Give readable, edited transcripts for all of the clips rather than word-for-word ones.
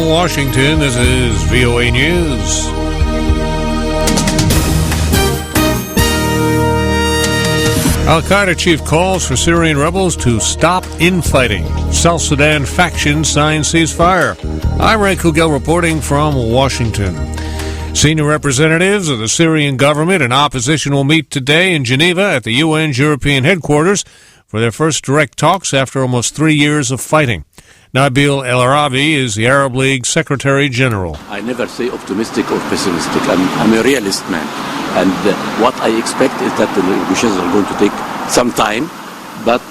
Washington, this is VOA News. Al-Qaeda chief calls for Syrian rebels to stop infighting. South Sudan faction signs ceasefire. I'm Ray Kugel reporting from Washington. Senior representatives of the Syrian government and opposition will meet today in Geneva at the UN's European headquarters for their first direct talks after almost 3 years of fighting. Nabil El Arabi is the Arab League Secretary General. I never say optimistic or pessimistic. I'm a realist man. And what I expect is that the negotiations are going to take some time, but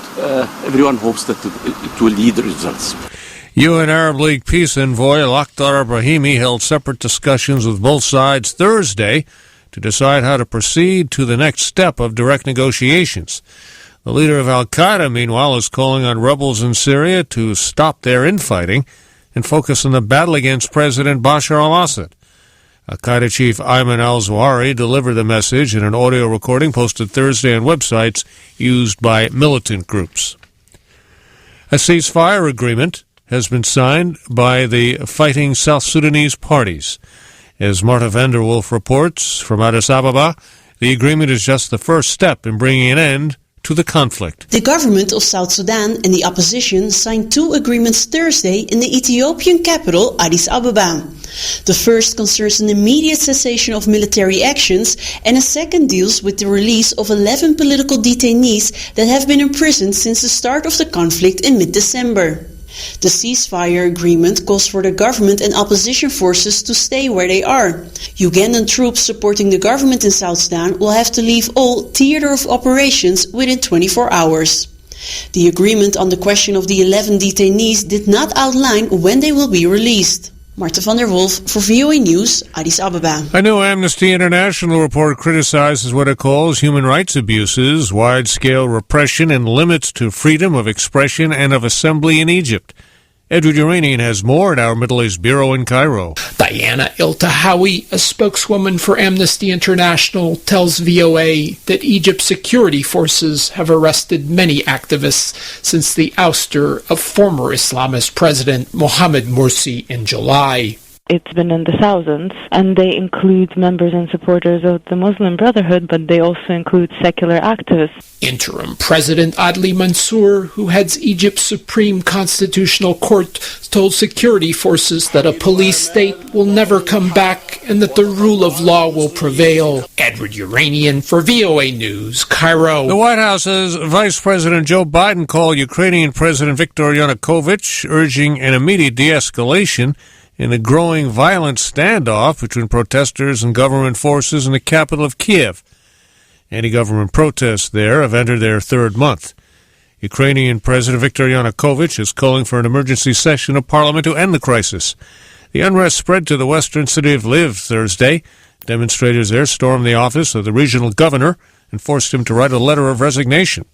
everyone hopes that it will lead results. UN Arab League peace envoy Al-Akhdar Brahimi held separate discussions with both sides Thursday to decide how to proceed to the next step of direct negotiations. The leader of Al-Qaeda, meanwhile, is calling on rebels in Syria to stop their infighting and focus on the battle against President Bashar al-Assad. Al-Qaeda chief Ayman al-Zawahiri delivered the message in an audio recording posted Thursday on websites used by militant groups. A ceasefire agreement has been signed by the fighting South Sudanese parties. As Marta van der Wolf reports from Addis Ababa, the agreement is just the first step in bringing an end to the conflict. The government of South Sudan and the opposition signed 2 agreements Thursday in the Ethiopian capital, Addis Ababa. The first concerns an immediate cessation of military actions, and a second deals with the release of 11 political detainees that have been imprisoned since the start of the conflict in mid-December. The ceasefire agreement calls for the government and opposition forces to stay where they are. Ugandan troops supporting the government in South Sudan will have to leave all theater of operations within 24 hours. The agreement on the question of the 11 detainees did not outline when they will be released. Marta van der Wolf for VOA News, Addis Ababa. A new Amnesty International report criticizes what it calls human rights abuses, wide-scale repression, and limits to freedom of expression and of assembly in Egypt. Edward Uranian has more at our Middle East Bureau in Cairo. Diana Iltahawi, a spokeswoman for Amnesty International, tells VOA that Egypt's security forces have arrested many activists since the ouster of former Islamist President Mohamed Morsi in July. It's been in the thousands, and they include members and supporters of the Muslim Brotherhood, but they also include secular activists. Interim President Adli Mansour, who heads Egypt's Supreme Constitutional Court, told security forces that a police state will never come back and that the rule of law will prevail. Edward Uranian for VOA News, Cairo. The White House says Vice President Joe Biden called Ukrainian President Viktor Yanukovych, urging an immediate de-escalation in a growing violent standoff between protesters and government forces in the capital of Kiev. Anti-government protests there have entered their 3rd month. Ukrainian President Viktor Yanukovych is calling for an emergency session of parliament to end the crisis. The unrest spread to the western city of Lviv Thursday. Demonstrators there stormed the office of the regional governor and forced him to write a letter of resignation.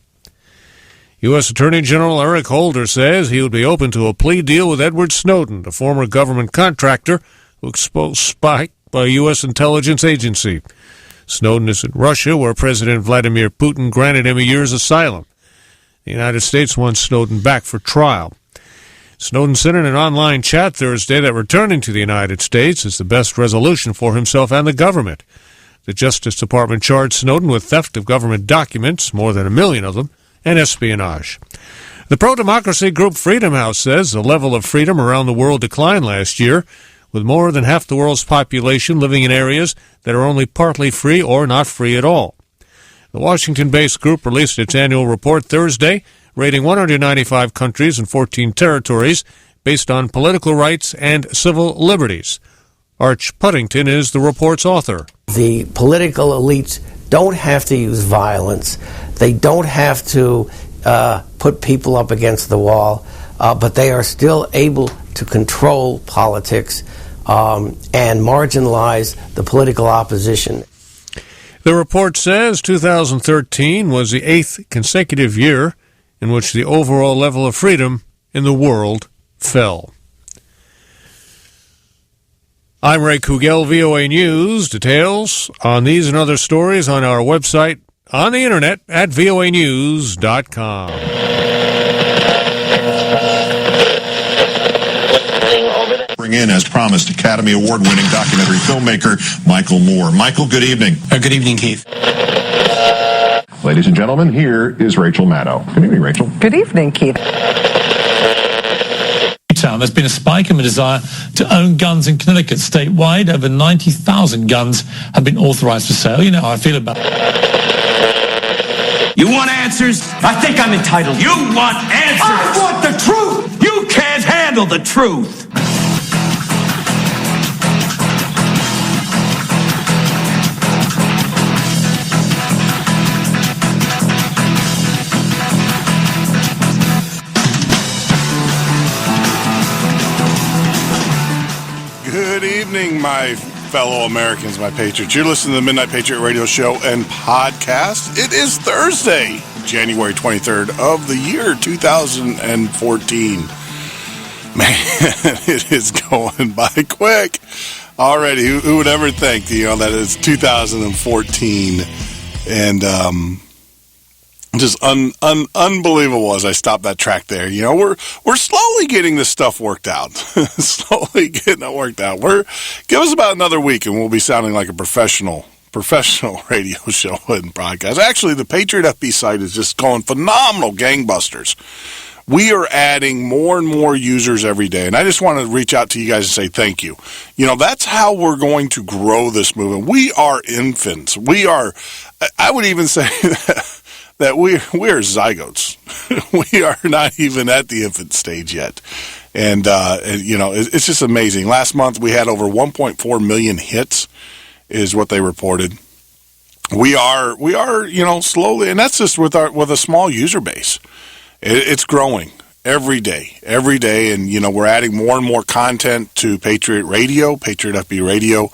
U.S. Attorney General Eric Holder says he would be open to a plea deal with Edward Snowden, the former government contractor who exposed spy by a U.S. intelligence agency. Snowden is in Russia, where President Vladimir Putin granted him a year's asylum. The United States wants Snowden back for trial. Snowden said in an online chat Thursday that returning to the United States is the best resolution for himself and the government. The Justice Department charged Snowden with theft of government documents, more than 1 million of them, and espionage. The pro-democracy group Freedom House says the level of freedom around the world declined last year, with more than half the world's population living in areas that are only partly free or not free at all. The Washington-based group released its annual report Thursday, rating 195 countries and 14 territories based on political rights and civil liberties. Arch Puddington is the report's author. The political elites don't have to use violence. They don't have to put people up against the wall, but they are still able to control politics and marginalize the political opposition. The report says 2013 was the 8th consecutive year in which the overall level of freedom in the world fell. I'm Ray Kugel, VOA News. Details on these and other stories on our website on the internet at voanews.com. bring in, as promised, Academy Award-winning documentary filmmaker Michael Moore. Michael, good evening. Good evening, Keith. Ladies and gentlemen, here is Rachel Maddow. Good evening, Rachel. Good evening, Keith. There's been a spike in the desire to own guns in Connecticut. Statewide, over 90,000 guns have been authorized for sale. You know how I feel about it. You want answers? I think I'm entitled. You want answers? I want the truth! You can't handle the truth! Good evening, my fellow Americans, my patriots. You're listening to the Midnight Patriot radio show and podcast. It is Thursday, January 23rd of the year 2014. Man, it is going by quick already. Who would ever think, that it's 2014? And just unbelievable as I stopped that track there. We're slowly getting this stuff worked out. Slowly getting it worked out. Give us about another week and we'll be sounding like a professional radio show and broadcast. Actually, the Patriot FB site is just going phenomenal gangbusters. We are adding more and more users every day, and I just want to reach out to you guys and say thank you. That's how we're going to grow this movement. We are infants. I would even say that we are zygotes. We are not even at the infant stage yet. And it's just amazing. Last month we had over 1.4 million hits is what they reported. We are slowly, and that's just with a small user base. It's growing every day, and we're adding more and more content to Patriot Radio, Patriot FB Radio.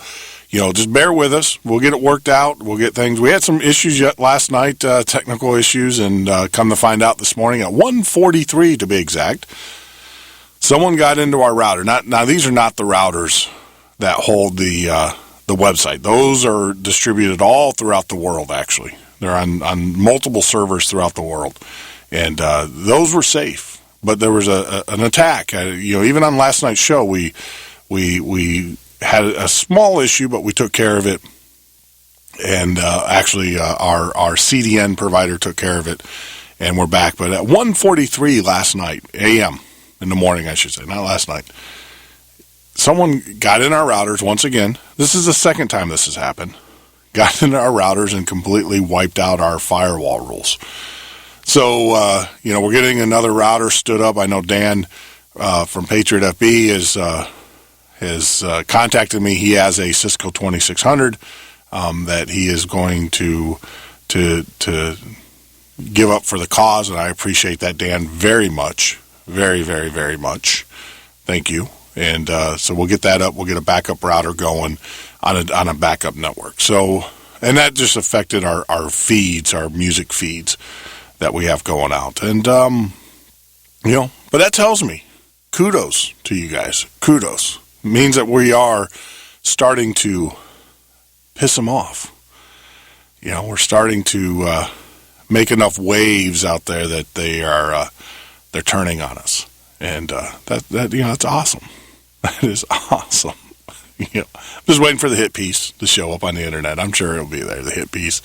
Just bear with us. We'll get it worked out. We'll get things. We had some issues last night, technical issues, and come to find out this morning at 1:43 to be exact, someone got into our router. Now these are not the routers that hold the website. Those are distributed all throughout the world, actually. They're on multiple servers throughout the world. And those were safe. But there was an attack. Even on last night's show, we had a small issue, but we took care of it. And actually, our CDN provider took care of it, and we're back. But at 1:43 last night, a.m., in the morning, I should say, not last night, someone got in our routers once again. This is the second time this has happened. Got into our routers and completely wiped out our firewall rules. So, we're getting another router stood up. I know Dan from Patriot FB has contacted me. He has a Cisco 2600 that he is going to give up for the cause, and I appreciate that, Dan, very much. Very, very, very much. Thank you. And so we'll get that up. We'll get a backup router going on a backup network. So, and that just affected our feeds, our music feeds that we have going out. And, but that tells me, kudos to you guys. Kudos. It means that we are starting to piss them off. We're starting to make enough waves out there that they're turning on us. And that's awesome. That is awesome. Just waiting for the hit piece to show up on the internet. I'm sure it'll be there, the hit piece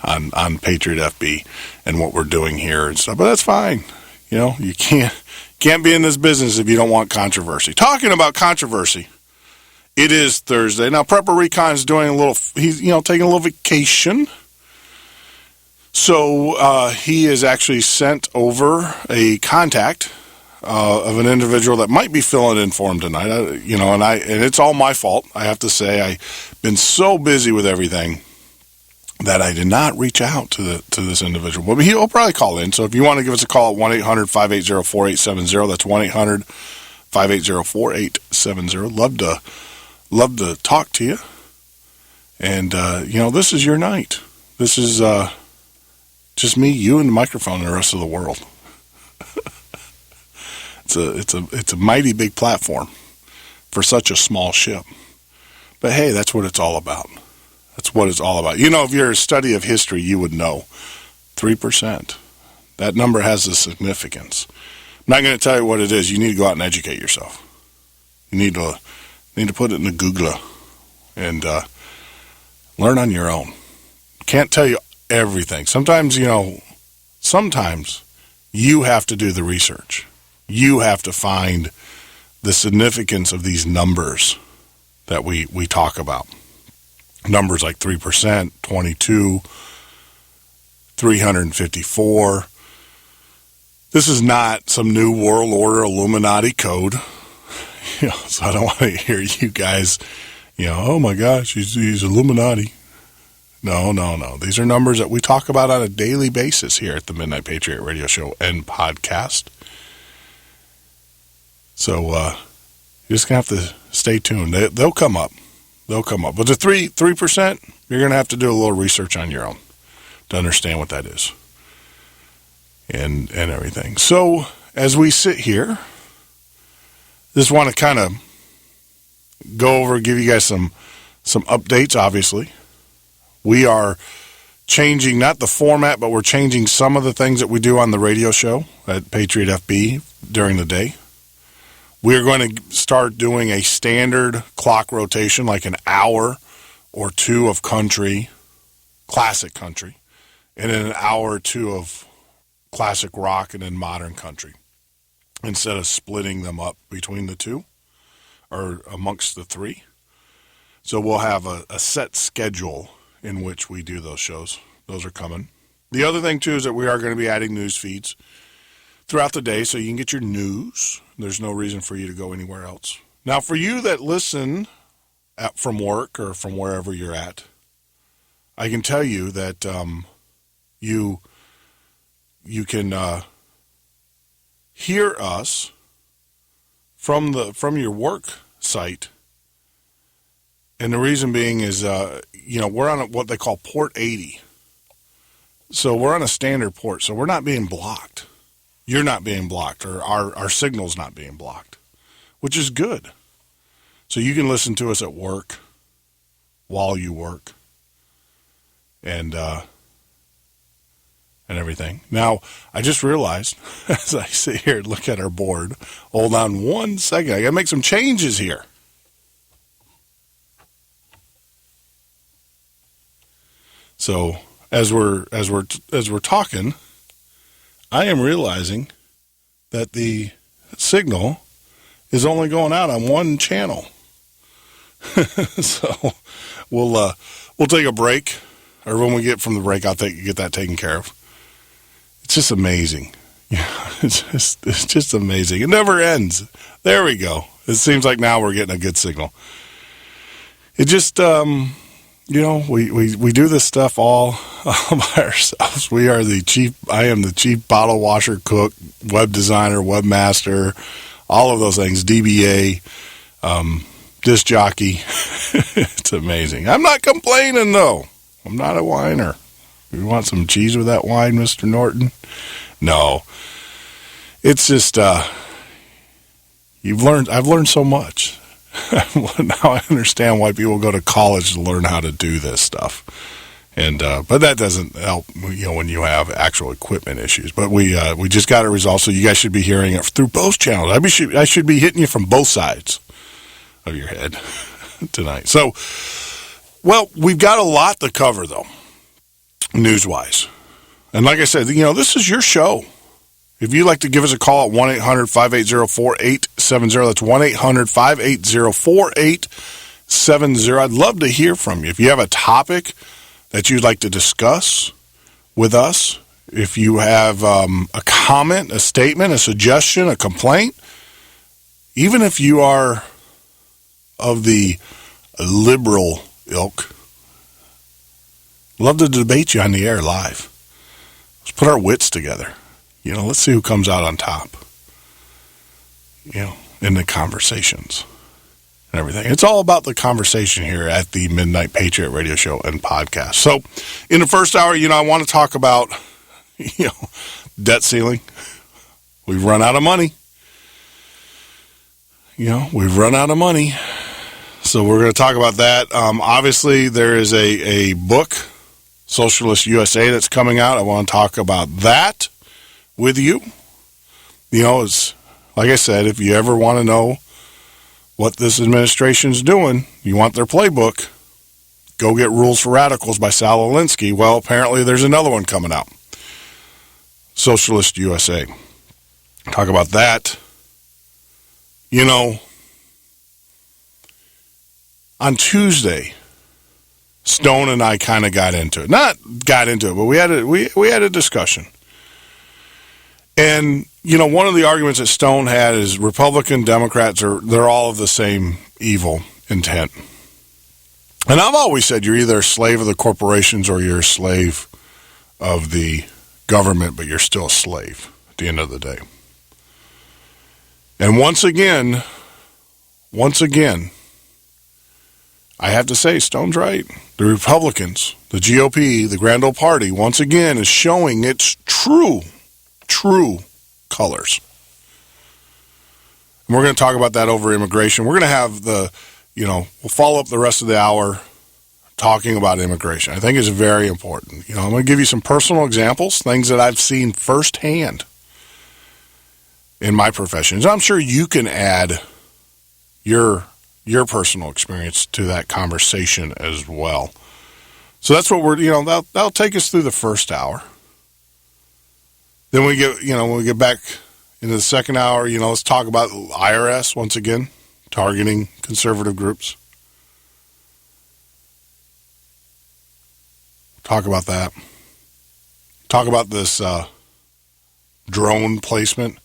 on Patriot FB and what we're doing here and stuff. But that's fine. You can't be in this business if you don't want controversy. Talking about controversy, it is Thursday. Now, Prepper Recon's he's taking a little vacation. So he has actually sent over a contact of an individual that might be filling in for him tonight. And it's all my fault. I have to say, I've been so busy with everything that I did not reach out to this individual. But he'll probably call in. So if you want to give us a call at 1-800-580-4870, that's 1-800-580-4870. Love to talk to you. And, this is your night. This is just me, you, and the microphone, and the rest of the world. It's a mighty big platform for such a small ship. But hey, that's what it's all about. That's what it's all about. If you're a study of history, you would know. 3%. That number has a significance. I'm not going to tell you what it is. You need to go out and educate yourself. You need to put it in the Google and learn on your own. Can't tell you everything. Sometimes you have to do the research. You have to find the significance of these numbers that we talk about. Numbers like 3%, 22, 354. This is not some new world order Illuminati code. So I don't want to hear you guys, oh my gosh, he's Illuminati. No. These are numbers that we talk about on a daily basis here at the Midnight Patriot Radio Show and podcast. So you're just going to have to stay tuned. They'll come up. But the 3%, you're going to have to do a little research on your own to understand what that is and everything. So as we sit here, just want to kind of go over, give you guys some updates, obviously. We are changing, not the format, but we're changing some of the things that we do on the radio show at Patriot FB during the day. We're going to start doing a standard clock rotation, like an hour or two of country, classic country, and then an hour or two of classic rock and then modern country, instead of splitting them up between the two or amongst the three. So we'll have a set schedule in which we do those shows. Those are coming. The other thing, too, is that we are going to be adding news feeds throughout the day so you can get your news. There's no reason for you to go anywhere else. Now, for you that listen from work or from wherever you're at, I can tell you that you can hear us from your work site. And the reason being is, we're on what they call port 80. So we're on a standard port, so we're not being blocked. You're not being blocked, or our signal's not being blocked, which is good. So you can listen to us at work, while you work, and everything. Now, I just realized, as I sit here and look at our board, hold on one second, I got to make some changes here. So as we're talking, I am realizing that the signal is only going out on one channel. So we'll take a break, or when we get from the break, I'll get that taken care of. It's just amazing. It's just amazing. It never ends. There we go. It seems like now we're getting a good signal. It just we do this stuff all by ourselves. I am the chief bottle washer, cook, web designer, webmaster, all of those things, DBA, disc jockey. It's amazing. I'm not complaining, though. I'm not a whiner. You want some cheese with that wine, Mr. Norton? No. It's just, I've learned so much. Now I understand why people go to college to learn how to do this stuff. And but that doesn't help, when you have actual equipment issues. But we just got it resolved, so you guys should be hearing it through both channels. I should be hitting you from both sides of your head tonight. So, well, we've got a lot to cover, though, news-wise. And like I said, this is your show. If you'd like to give us a call at 1-800-580-4870, that's 1-800-580-4870. I'd love to hear from you. If you have a topic that you'd like to discuss with us, if you have a comment, a statement, a suggestion, a complaint, even if you are of the liberal ilk, love to debate you on the air live. Let's put our wits together. Let's see who comes out on top, in the conversations and everything. It's all about the conversation here at the Midnight Patriot Radio Show and podcast. So in the first hour, I want to talk about, debt ceiling. We've run out of money. We've run out of money. So we're going to talk about that. Obviously, there is a book, Socialist USA, that's coming out. I want to talk about that with you. It's like I said, if you ever want to know what this administration's doing. You want their playbook? Go get Rules for Radicals by Sal Alinsky. Well, apparently there's another one coming out. Socialist USA. Talk about that. You know, on Tuesday, Stone and I kind of got into it. Not got into it, but we had a discussion. And, you know, one of the arguments that Stone had is Republican, Democrats, they're all of the same evil intent. And I've always said you're either a slave of the corporations or you're a slave of the government, but you're still a slave at the end of the day. And once again, I have to say, Stone's right. The Republicans, the GOP, the Grand Old Party, once again is showing its true colors. And we're going to talk about that over immigration. We're going to have we'll follow up the rest of the hour talking about immigration. I think it's very important. You know, I'm going to give you some personal examples, things that I've seen firsthand in my professions. I'm sure you can add your personal experience to that conversation as well. So that's what that'll take us through the first hour. Then when we get back into the second hour, let's talk about IRS once again, targeting conservative groups. Talk about that. Talk about this drone placement,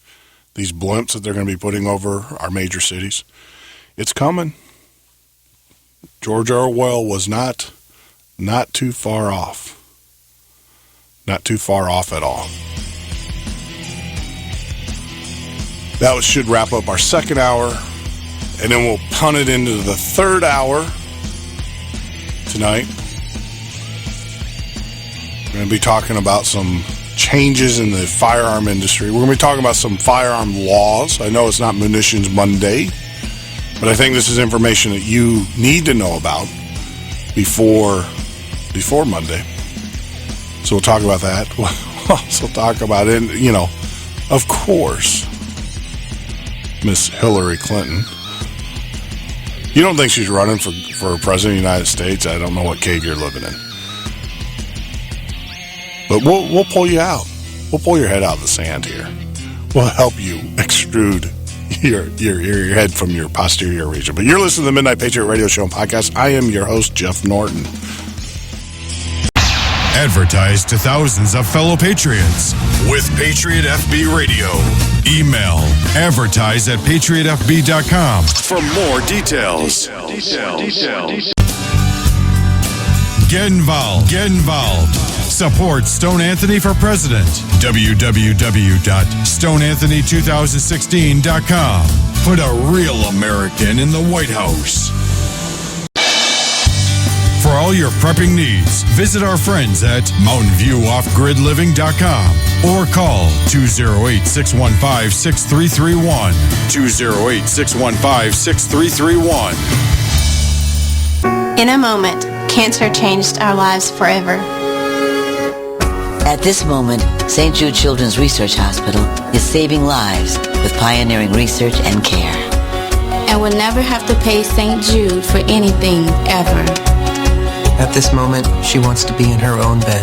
these blimps that they're going to be putting over our major cities. It's coming. George Orwell was not too far off. Not too far off at all. That should wrap up our second hour, and then we'll punt it into the third hour tonight. We're going to be talking about some changes in the firearm industry. We're going to be talking about some firearm laws. I know it's not Munitions Monday, but I think this is information that you need to know about before Monday. So we'll talk about that. We'll also talk about it, of course, Miss Hillary Clinton. You don't think she's running for president of the United States? I don't know what cave you're living in. But we'll pull you out. We'll pull your head out of the sand here. We'll help you extrude your head from your posterior region. But you're listening to the Midnight Patriot Radio Show and Podcast. I am your host, Jeff Norton. Advertise to thousands of fellow patriots with Patriot FB Radio. Email advertise@patriotfb.com for more details. Get involved. Support Stone Anthony for President. www.stoneanthony2016.com. Put a real American in the White House. For all your prepping needs, visit our friends at MountainViewOffGridLiving.com or call 208-615-6331. 208-615-6331. In a moment, cancer changed our lives forever. At this moment, St. Jude Children's Research Hospital is saving lives with pioneering research and care. And we'll never have to pay St. Jude for anything, ever. At this moment, she wants to be in her own bed.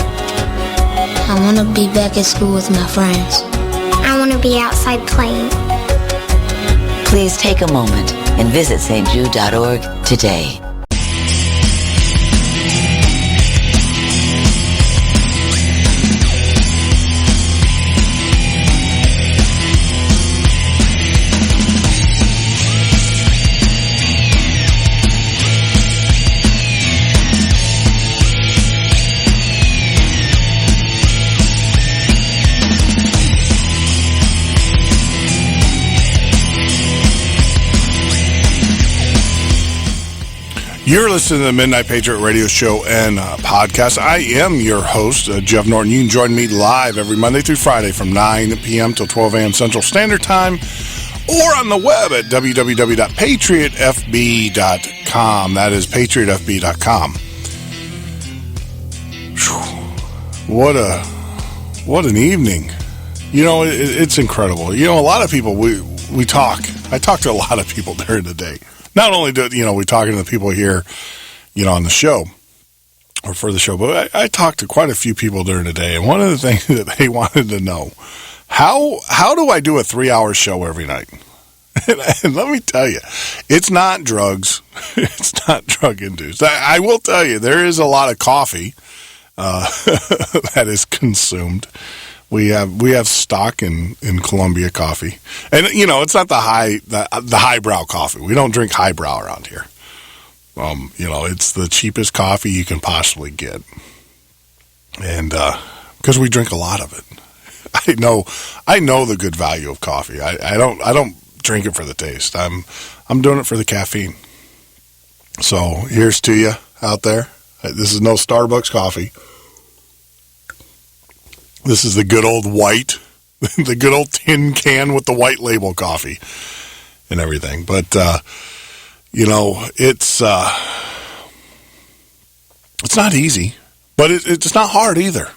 I want to be back at school with my friends. I want to be outside playing. Please take a moment and visit stjude.org today. You're listening to the Midnight Patriot Radio Show and Podcast. I am your host, Jeff Norton. You can join me live every Monday through Friday from 9 p.m. till 12 a.m. Central Standard Time or on the web at www.patriotfb.com. That is patriotfb.com. What an evening. It's incredible. A lot of people, we talk. I talk to a lot of people during the day. not only do, we talking to the people here, on the show or for the show, but I talked to quite a few people during the day. And one of the things that they wanted to know, how do I do a 3-hour show every night? And let me tell you, it's not drugs. It's not drug induced. I will tell you, there is a lot of coffee that is consumed. We have stock in Columbia coffee, and it's not the highbrow coffee. We don't drink highbrow around here. It's the cheapest coffee you can possibly get, and because we drink a lot of it, I know the good value of coffee. I don't drink it for the taste. I'm doing it for the caffeine. So here's to you out there. This is no Starbucks coffee. This is the good old white, the good old tin can with the white label coffee and everything. But, it's not easy, but it's not hard either.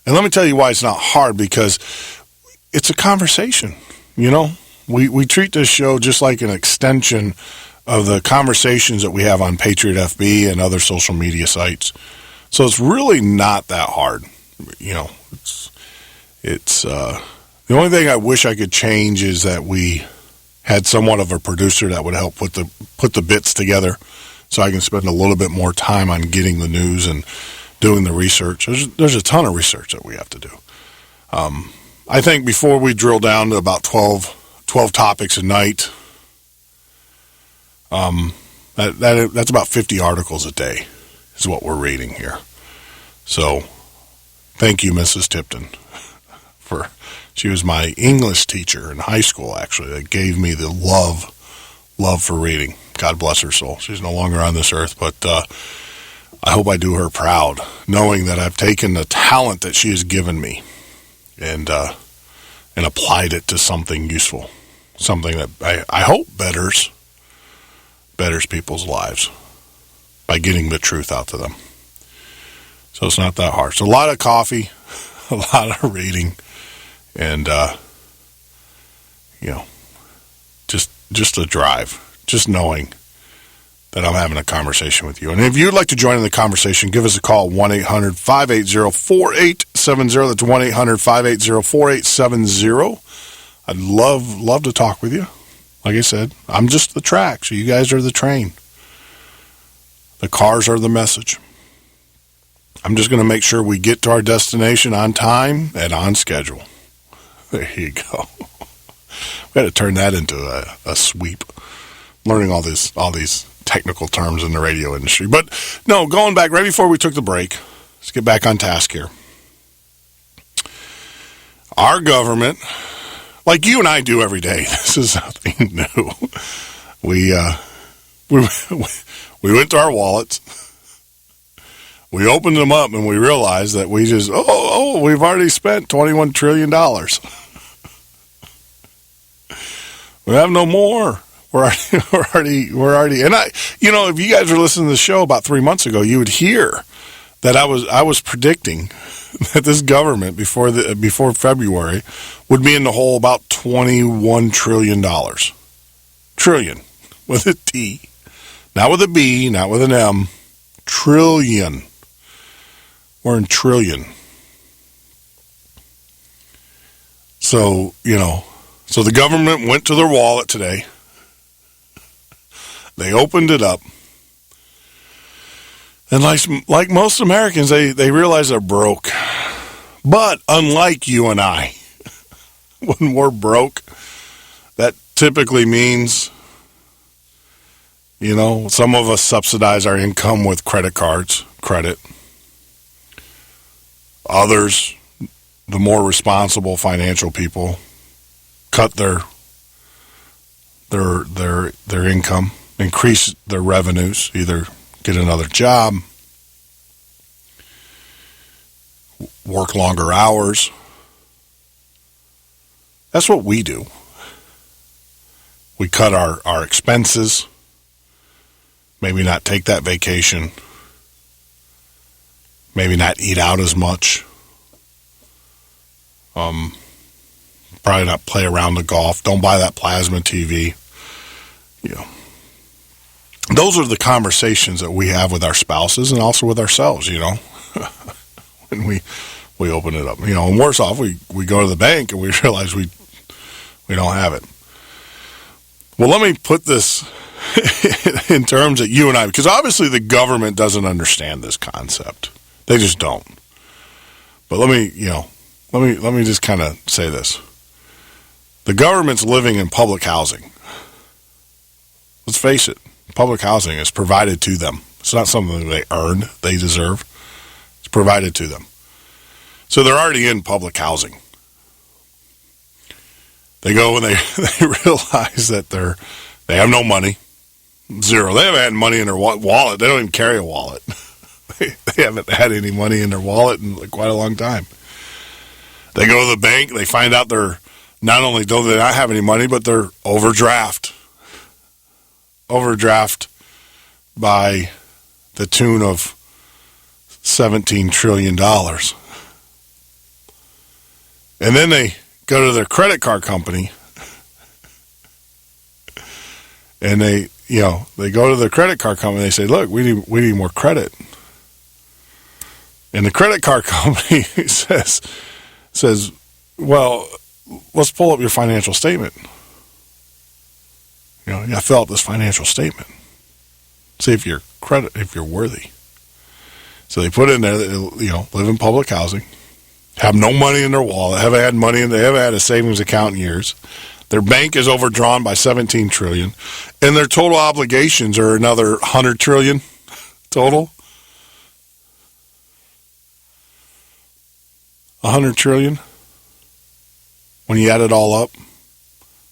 And let me tell you why it's not hard, because it's a conversation, We treat this show just like an extension of the conversations that we have on Patriot FB and other social media sites. So it's really not that hard, It's the only thing I wish I could change is that we had somewhat of a producer that would help put the bits together, so I can spend a little bit more time on getting the news and doing the research. There's a ton of research that we have to do. I think before we drill down to about 12 topics a night, that's about 50 articles a day is what we're reading here. So thank you, Mrs. Tipton. She was my English teacher in high school, actually, that gave me the love for reading. God bless her soul. She's no longer on this earth, but I hope I do her proud, knowing that I've taken the talent that she has given me and applied it to something useful, something that I hope betters people's lives by getting the truth out to them. So it's not that hard. So a lot of coffee, a lot of reading, and just a drive, just knowing that I'm having a conversation with you. And if you'd like to join in the conversation, give us a call, 1-800-580-4870. That's 1-800-580-4870. I'd love to talk with you. Like I said, I'm just the track, so you guys are the train. The cars are the message. I'm just going to make sure we get to our destination on time and on schedule. There you go. We got to turn that into a sweep. Learning all these technical terms in the radio industry. But no, going back right before we took the break, let's get back on task here. Our government, like you and I do every day, this is nothing new. We went to our wallets. We opened them up and we realized that we just, we've already spent $21 trillion. We have no more. We're already, and if you guys were listening to the show about 3 months ago, you would hear that I was predicting that this government before February would be in the hole about $21 trillion. Trillion with a T, not with a B, not with an M. Trillion. We're in trillion. So, so the government went to their wallet today. They opened it up. And like most Americans, they realize they're broke. But unlike you and I, when we're broke, that typically means, some of us subsidize our income with credit. Others, the more responsible financial people, cut their income, increase their revenues, either get another job, work longer hours. That's what we do. We cut our expenses, maybe not take that vacation, maybe not eat out as much, probably not play around the golf, don't buy that plasma TV, those are the conversations that we have with our spouses and also with ourselves, when we open it up. And worse off, we go to the bank and we realize we don't have it. Well, let me put this in terms that you and I, because obviously the government doesn't understand this concept. They just don't. But let me just kind of say this. The government's living in public housing. Let's face it. Public housing is provided to them. It's not something they earn, they deserve. It's provided to them. So they're already in public housing. They go and they realize that they have no money. Zero. They haven't had money in their wallet. They don't even carry a wallet. They haven't had any money in their wallet in quite a long time. They go to the bank. They find out they're not only do they not have any money, but they're overdraft by the tune of $17 trillion. And then they go to their credit card company and they go to the credit card company and they say, look, we need more credit. And the credit card company says, well, let's pull up your financial statement. You got to fill out this financial statement. See if you're worthy. So they put in there that, live in public housing, have no money in their wallet, haven't had money, they haven't had a savings account in years. Their bank is overdrawn by $17 trillion, and their total obligations are another $100 trillion total. $100 trillion. When you add it all up,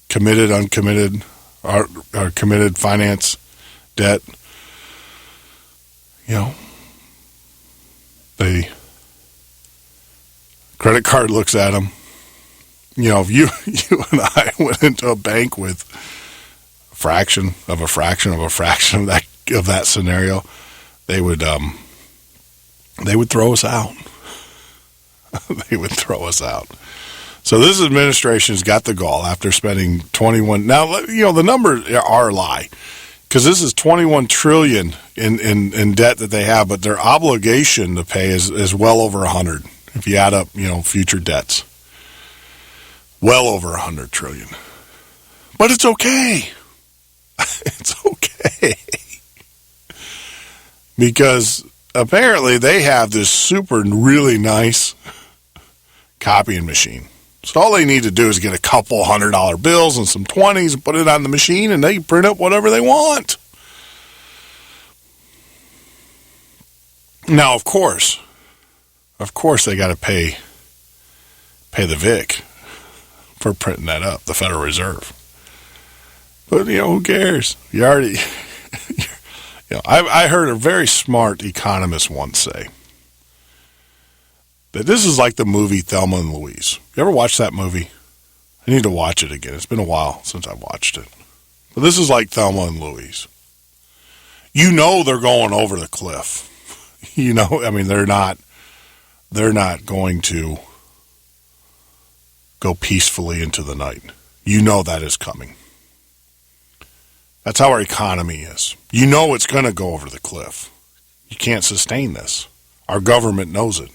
committed, uncommitted, or committed finance, debt, the credit card looks at them. If you and I went into a bank with a fraction of that scenario, they would throw us out. They would throw us out. So this administration's got the gall after spending 21. Now, the numbers are a lie because this is 21 trillion in debt that they have, but their obligation to pay is well over 100. If you add up, future debts, well over 100 trillion. But it's okay. It's okay because apparently they have this super really nice copying machine. So all they need to do is get a couple $100 bills and some 20s and put it on the machine and they print up whatever they want. Now, of course they got to pay the VIC for printing that up, the Federal Reserve. But, who cares? You already, I heard a very smart economist once say that this is like the movie Thelma and Louise. You ever watch that movie? I need to watch it again. It's been a while since I watched it. But this is like Thelma and Louise. They're going over the cliff. They're not going to go peacefully into the night. That is coming. That's how our economy is. It's going to go over the cliff. You can't sustain this. Our government knows it.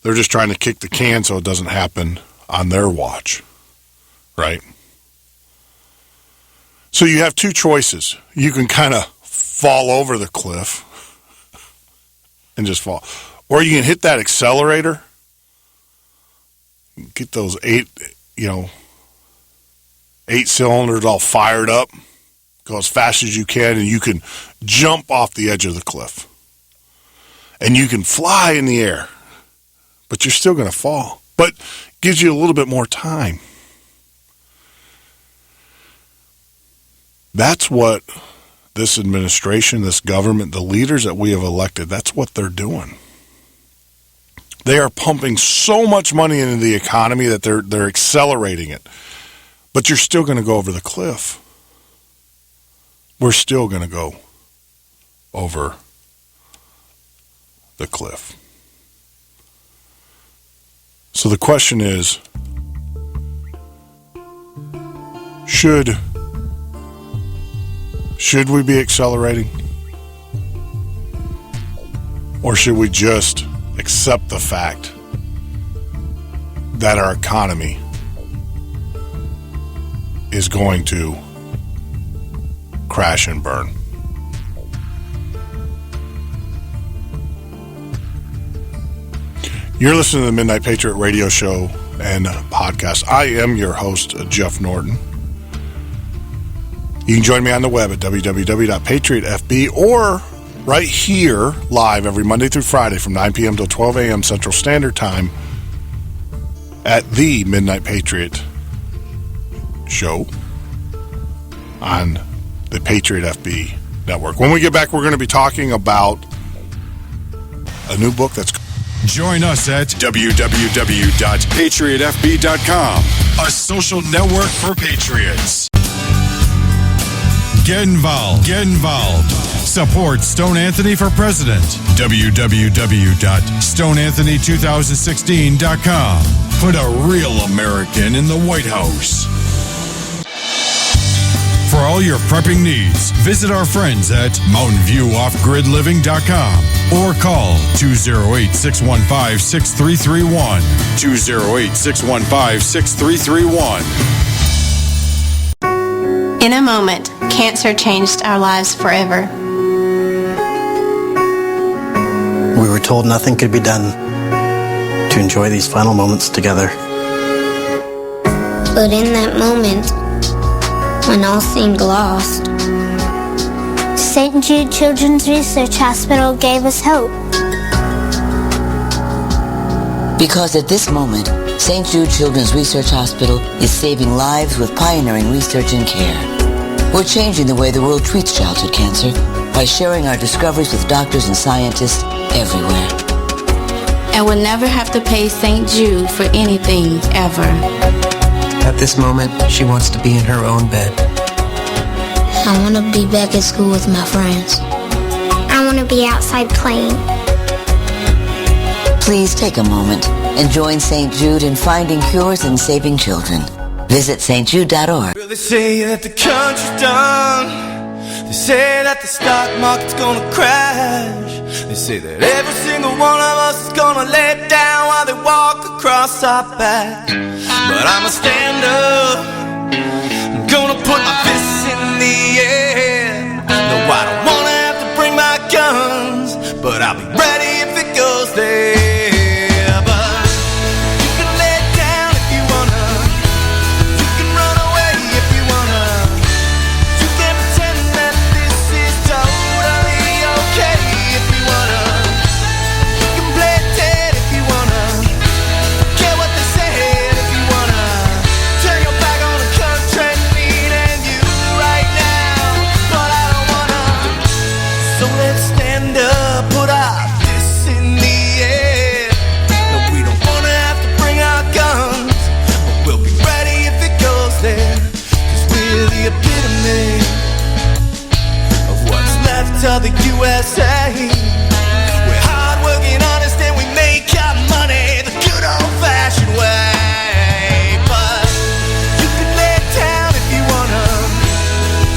They're just trying to kick the can so it doesn't happen on their watch, right? So you have two choices. You can kind of fall over the cliff and just fall. Or you can hit that accelerator, get those eight cylinders all fired up, go as fast as you can, and you can jump off the edge of the cliff. And you can fly in the air, but you're still going to fall. But gives you a little bit more time. That's what this administration, this government, the leaders that we have elected, that's what they're doing. They are pumping so much money into the economy that they're accelerating it. But you're still going to go over the cliff. We're still going to go over the cliff. So the question is, should Should we be accelerating? Or should we just accept the fact that our economy is going to crash and burn? You're listening to the Midnight Patriot radio show and podcast. I am your host, Jeff Norton. You can join me on the web at www.patriotfb or right here live every Monday through Friday from 9 p.m. till 12 a.m. Central Standard Time at the Midnight Patriot show on the Patriot FB network. When we get back, we're going to be talking about a new book that's... Join us at www.patriotfb.com, a social network for patriots. Get involved. Get involved. Support Stone Anthony for President. www.stoneanthony2016.com. Put a real American in the White House. For all your prepping needs, visit our friends at MountainViewOffGridLiving.com or call 208-615-6331. 208-615-6331. In a moment, cancer changed our lives forever. We were told nothing could be done to enjoy these final moments together. But in that moment, when all seemed lost, St. Jude Children's Research Hospital gave us hope. Because at this moment, St. Jude Children's Research Hospital is saving lives with pioneering research and care. We're changing the way the world treats childhood cancer by sharing our discoveries with doctors and scientists everywhere. And we'll never have to pay St. Jude for anything, ever. At this moment, she wants to be in her own bed. I want to be back at school with my friends. I want to be outside playing. Please take a moment and join St. Jude in finding cures and saving children. Visit stjude.org. Well, they say that the country's done. They say that the stock market's gonna crash. They say that every single one of us is gonna let down while they walk across our back. But I'ma stand up. I'm gonna put my fists in the air. No, I don't wanna have to bring my guns, but I'll be ready if it goes there. Of the USA, we're hardworking, honest, and we make our money the good old-fashioned way. But you can lay down if you wanna,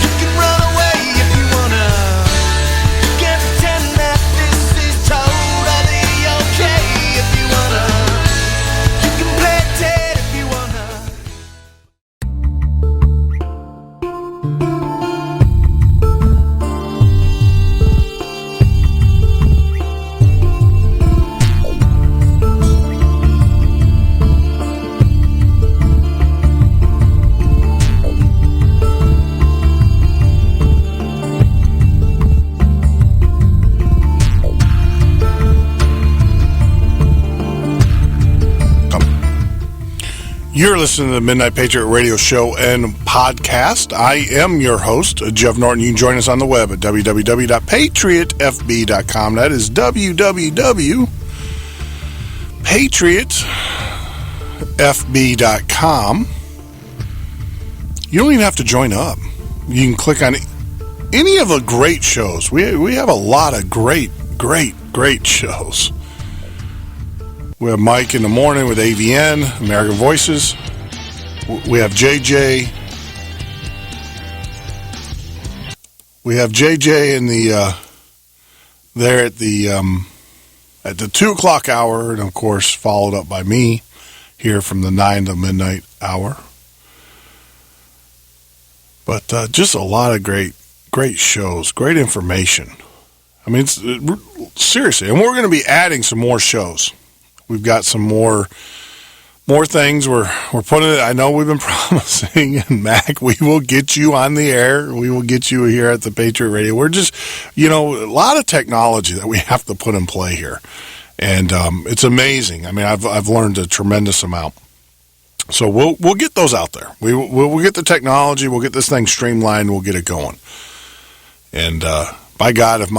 you can run away if you wanna. You can pretend that this is totally okay if you wanna. You can play dead if you wanna. You're listening to the Midnight Patriot radio show and podcast. I am your host, Jeff Norton. You can join us on the web at www.patriotfb.com. That is www.patriotfb.com. You don't even have to join up. You can click on any of the great shows. We have a lot of great shows. We have Mike in the morning with AVN, American Voices. We have JJ We have JJ in the there at the 2 o'clock hour, and of course followed up by me here from the 9 to midnight hour. But just a lot of great shows, great information. I mean, seriously, and we're going to be adding some more shows. We've got some more things we're putting it. I know we've been promising, and Mac, we will get you on the air. We will get you here at the Patriot Radio. We're just, a lot of technology that we have to put in play here, and it's amazing. I mean, I've learned a tremendous amount. So we'll get those out there. We'll get the technology. We'll get this thing streamlined. We'll get it going. And by God, if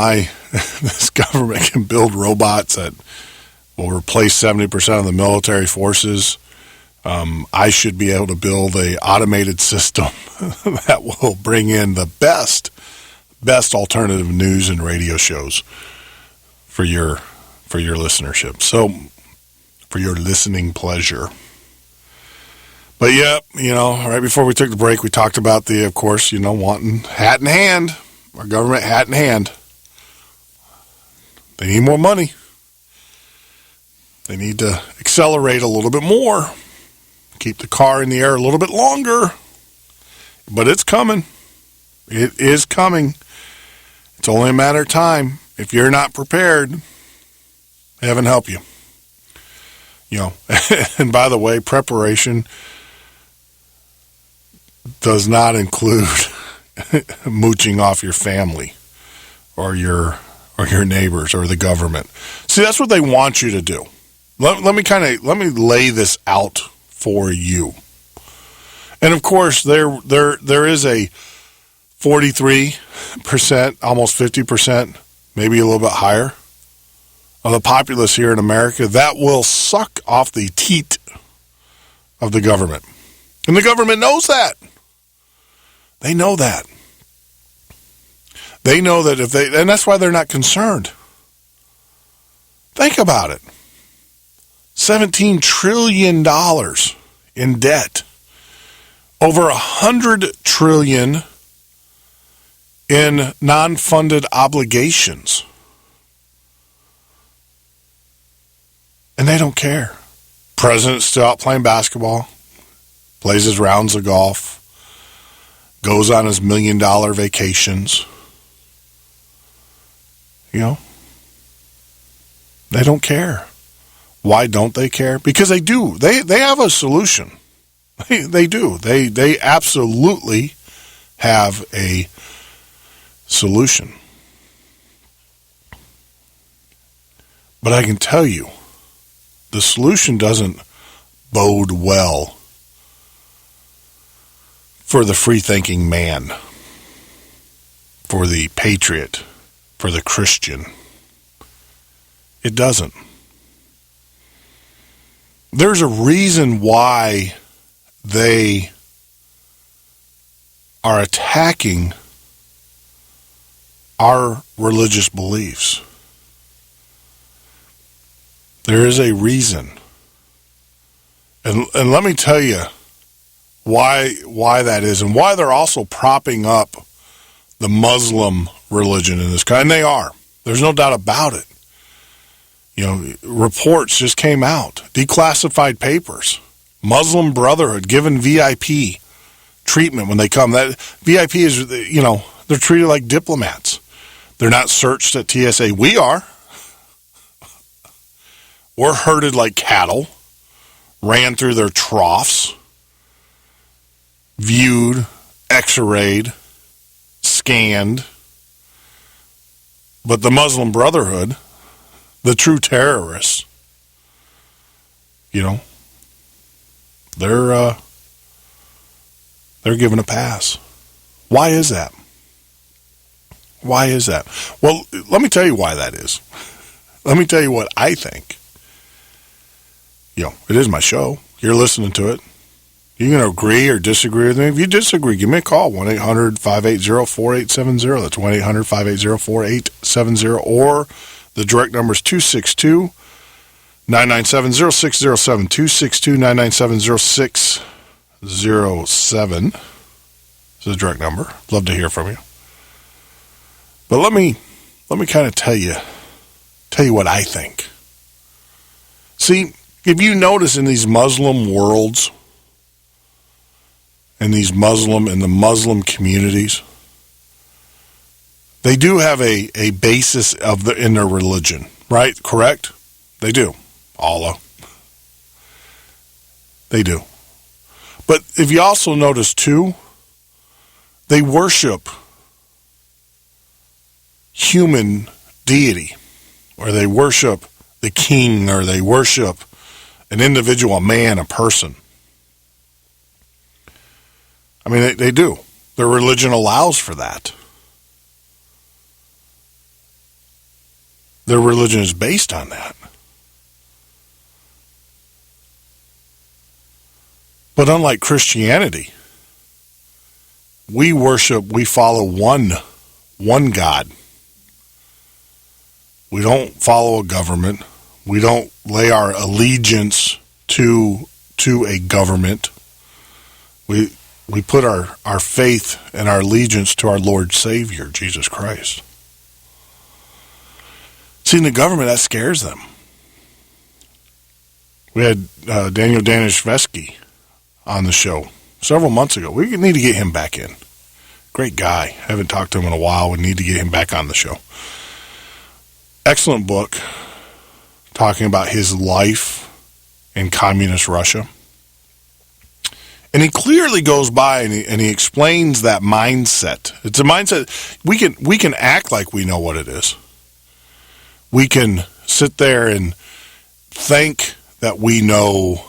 this government can build robots that will replace 70% of the military forces, I should be able to build a automated system that will bring in the best alternative news and radio shows for your listenership. So for your listening pleasure. But yeah, right before we took the break, we talked about of course, wanting hat in hand, our government hat in hand. They need more money. They need to accelerate a little bit more, keep the car in the air a little bit longer. But it's coming. It is coming. It's only a matter of time. If you're not prepared, heaven help you. And by the way, preparation does not include mooching off your family or your neighbors or the government. See, that's what they want you to do. Let me lay this out for you. And of course, there is a 43%, almost 50%, maybe a little bit higher, of the populace here in America that will suck off the teat of the government. And the government knows that. They know that. They know that and that's why they're not concerned. Think about it. $17 trillion in debt. Over $100 trillion in non-funded obligations. And they don't care. President's still out playing basketball, plays his rounds of golf, goes on his $1 million vacations. They don't care. Why don't they care? Because they do. They have a solution. They do. They absolutely have a solution. But I can tell you, the solution doesn't bode well for the free-thinking man, for the patriot, for the Christian. It doesn't. There's a reason why they are attacking our religious beliefs. There is a reason. And let me tell you why that is, and why they're also propping up the Muslim religion in this country. And they are. There's no doubt about it. Reports just came out. Declassified papers. Muslim Brotherhood given VIP treatment when they come. That VIP is, they're treated like diplomats. They're not searched at TSA. We are. We're herded like cattle, ran through their troughs, viewed, x-rayed, scanned. But the Muslim Brotherhood, the true terrorists, they're given a pass. Why is that? Why is that? Well, let me tell you why that is. Let me tell you what I think. It is my show. You're listening to it. You can agree or disagree with me. If you disagree, give me a call, 1-800-580-4870. That's 1-800-580-4870. Or the direct number is 262-997-0607. 262-997-0607 is the direct number. Love to hear from you. But let me kind of tell you what I think. See, if you notice in these Muslim worlds, in the Muslim communities, they do have a basis in their religion, right? Correct? They do. Allah. They do. But if you also notice too, they worship human deity, or they worship the king, or they worship an individual, a man, a person. I mean, they do. Their religion allows for that. Their religion is based on that. But unlike Christianity, we follow one God. We don't follow a government. We don't lay our allegiance to a government. We put our faith and our allegiance to our Lord Savior, Jesus Christ. See, in the government, that scares them. We had Daniel Danishevsky on the show several months ago. We need to get him back in. Great guy. Haven't talked to him in a while. We need to get him back on the show. Excellent book talking about his life in communist Russia. And he clearly goes by and he explains that mindset. It's a mindset. We can act like we know what it is. We can sit there and think that we know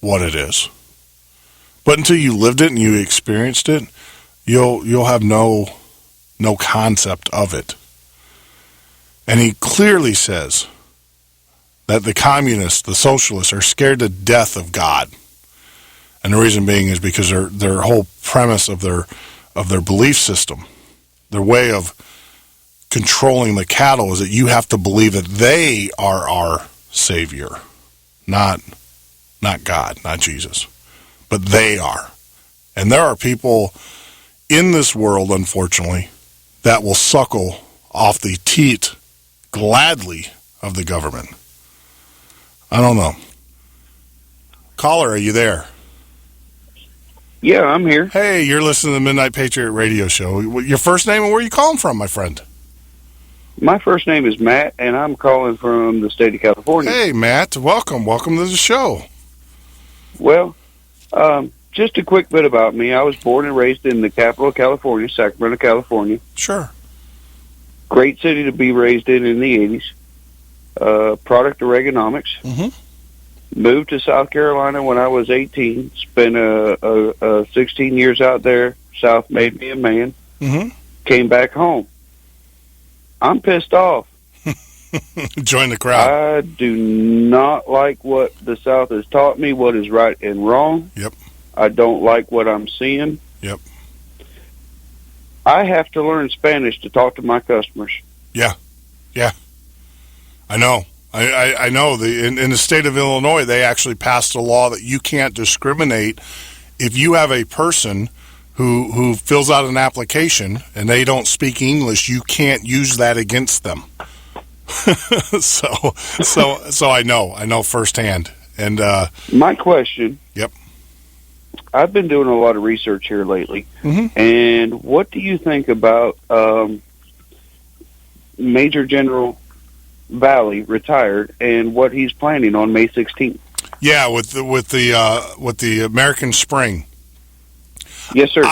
what it is. But until you lived it and you experienced it, you'll have no concept of it. And he clearly says that the communists, the socialists, are scared to death of God. And the reason being is because their whole premise of their belief system, their way of controlling the cattle, is that you have to believe that they are our Savior, not God, not Jesus, but they are. And there are people in this world, unfortunately, that will suckle off the teat gladly of the government. I don't know. Caller, are you there? Yeah, I'm here. Hey, you're listening to the Midnight Patriot radio show. Your first name and where are you calling from, my friend? My first name is Matt, and I'm calling from the state of California. Hey, Matt. Welcome. Welcome to the show. Well, just a quick bit about me. I was born and raised in the capital of California, Sacramento, California. Sure. Great city to be raised in the 80s. Product of Reaganomics. Mm-hmm. Moved to South Carolina when I was 18. Spent 16 years out there. South made me a man. Mm-hmm. Came back home. I'm pissed off. Join the crowd. I do not like what the South has taught me, what is right and wrong. Yep. I don't like what I'm seeing. Yep. I have to learn Spanish to talk to my customers. Yeah. Yeah. I know. I know. In the state of Illinois, they actually passed a law that you can't discriminate if you have a person who fills out an application and they don't speak English. You can't use that against them. so I know firsthand. And my question. Yep. I've been doing a lot of research here lately, mm-hmm. and what do you think about Major General Valley retired and what he's planning on May 16th? Yeah, with the American Spring. Yes, sir.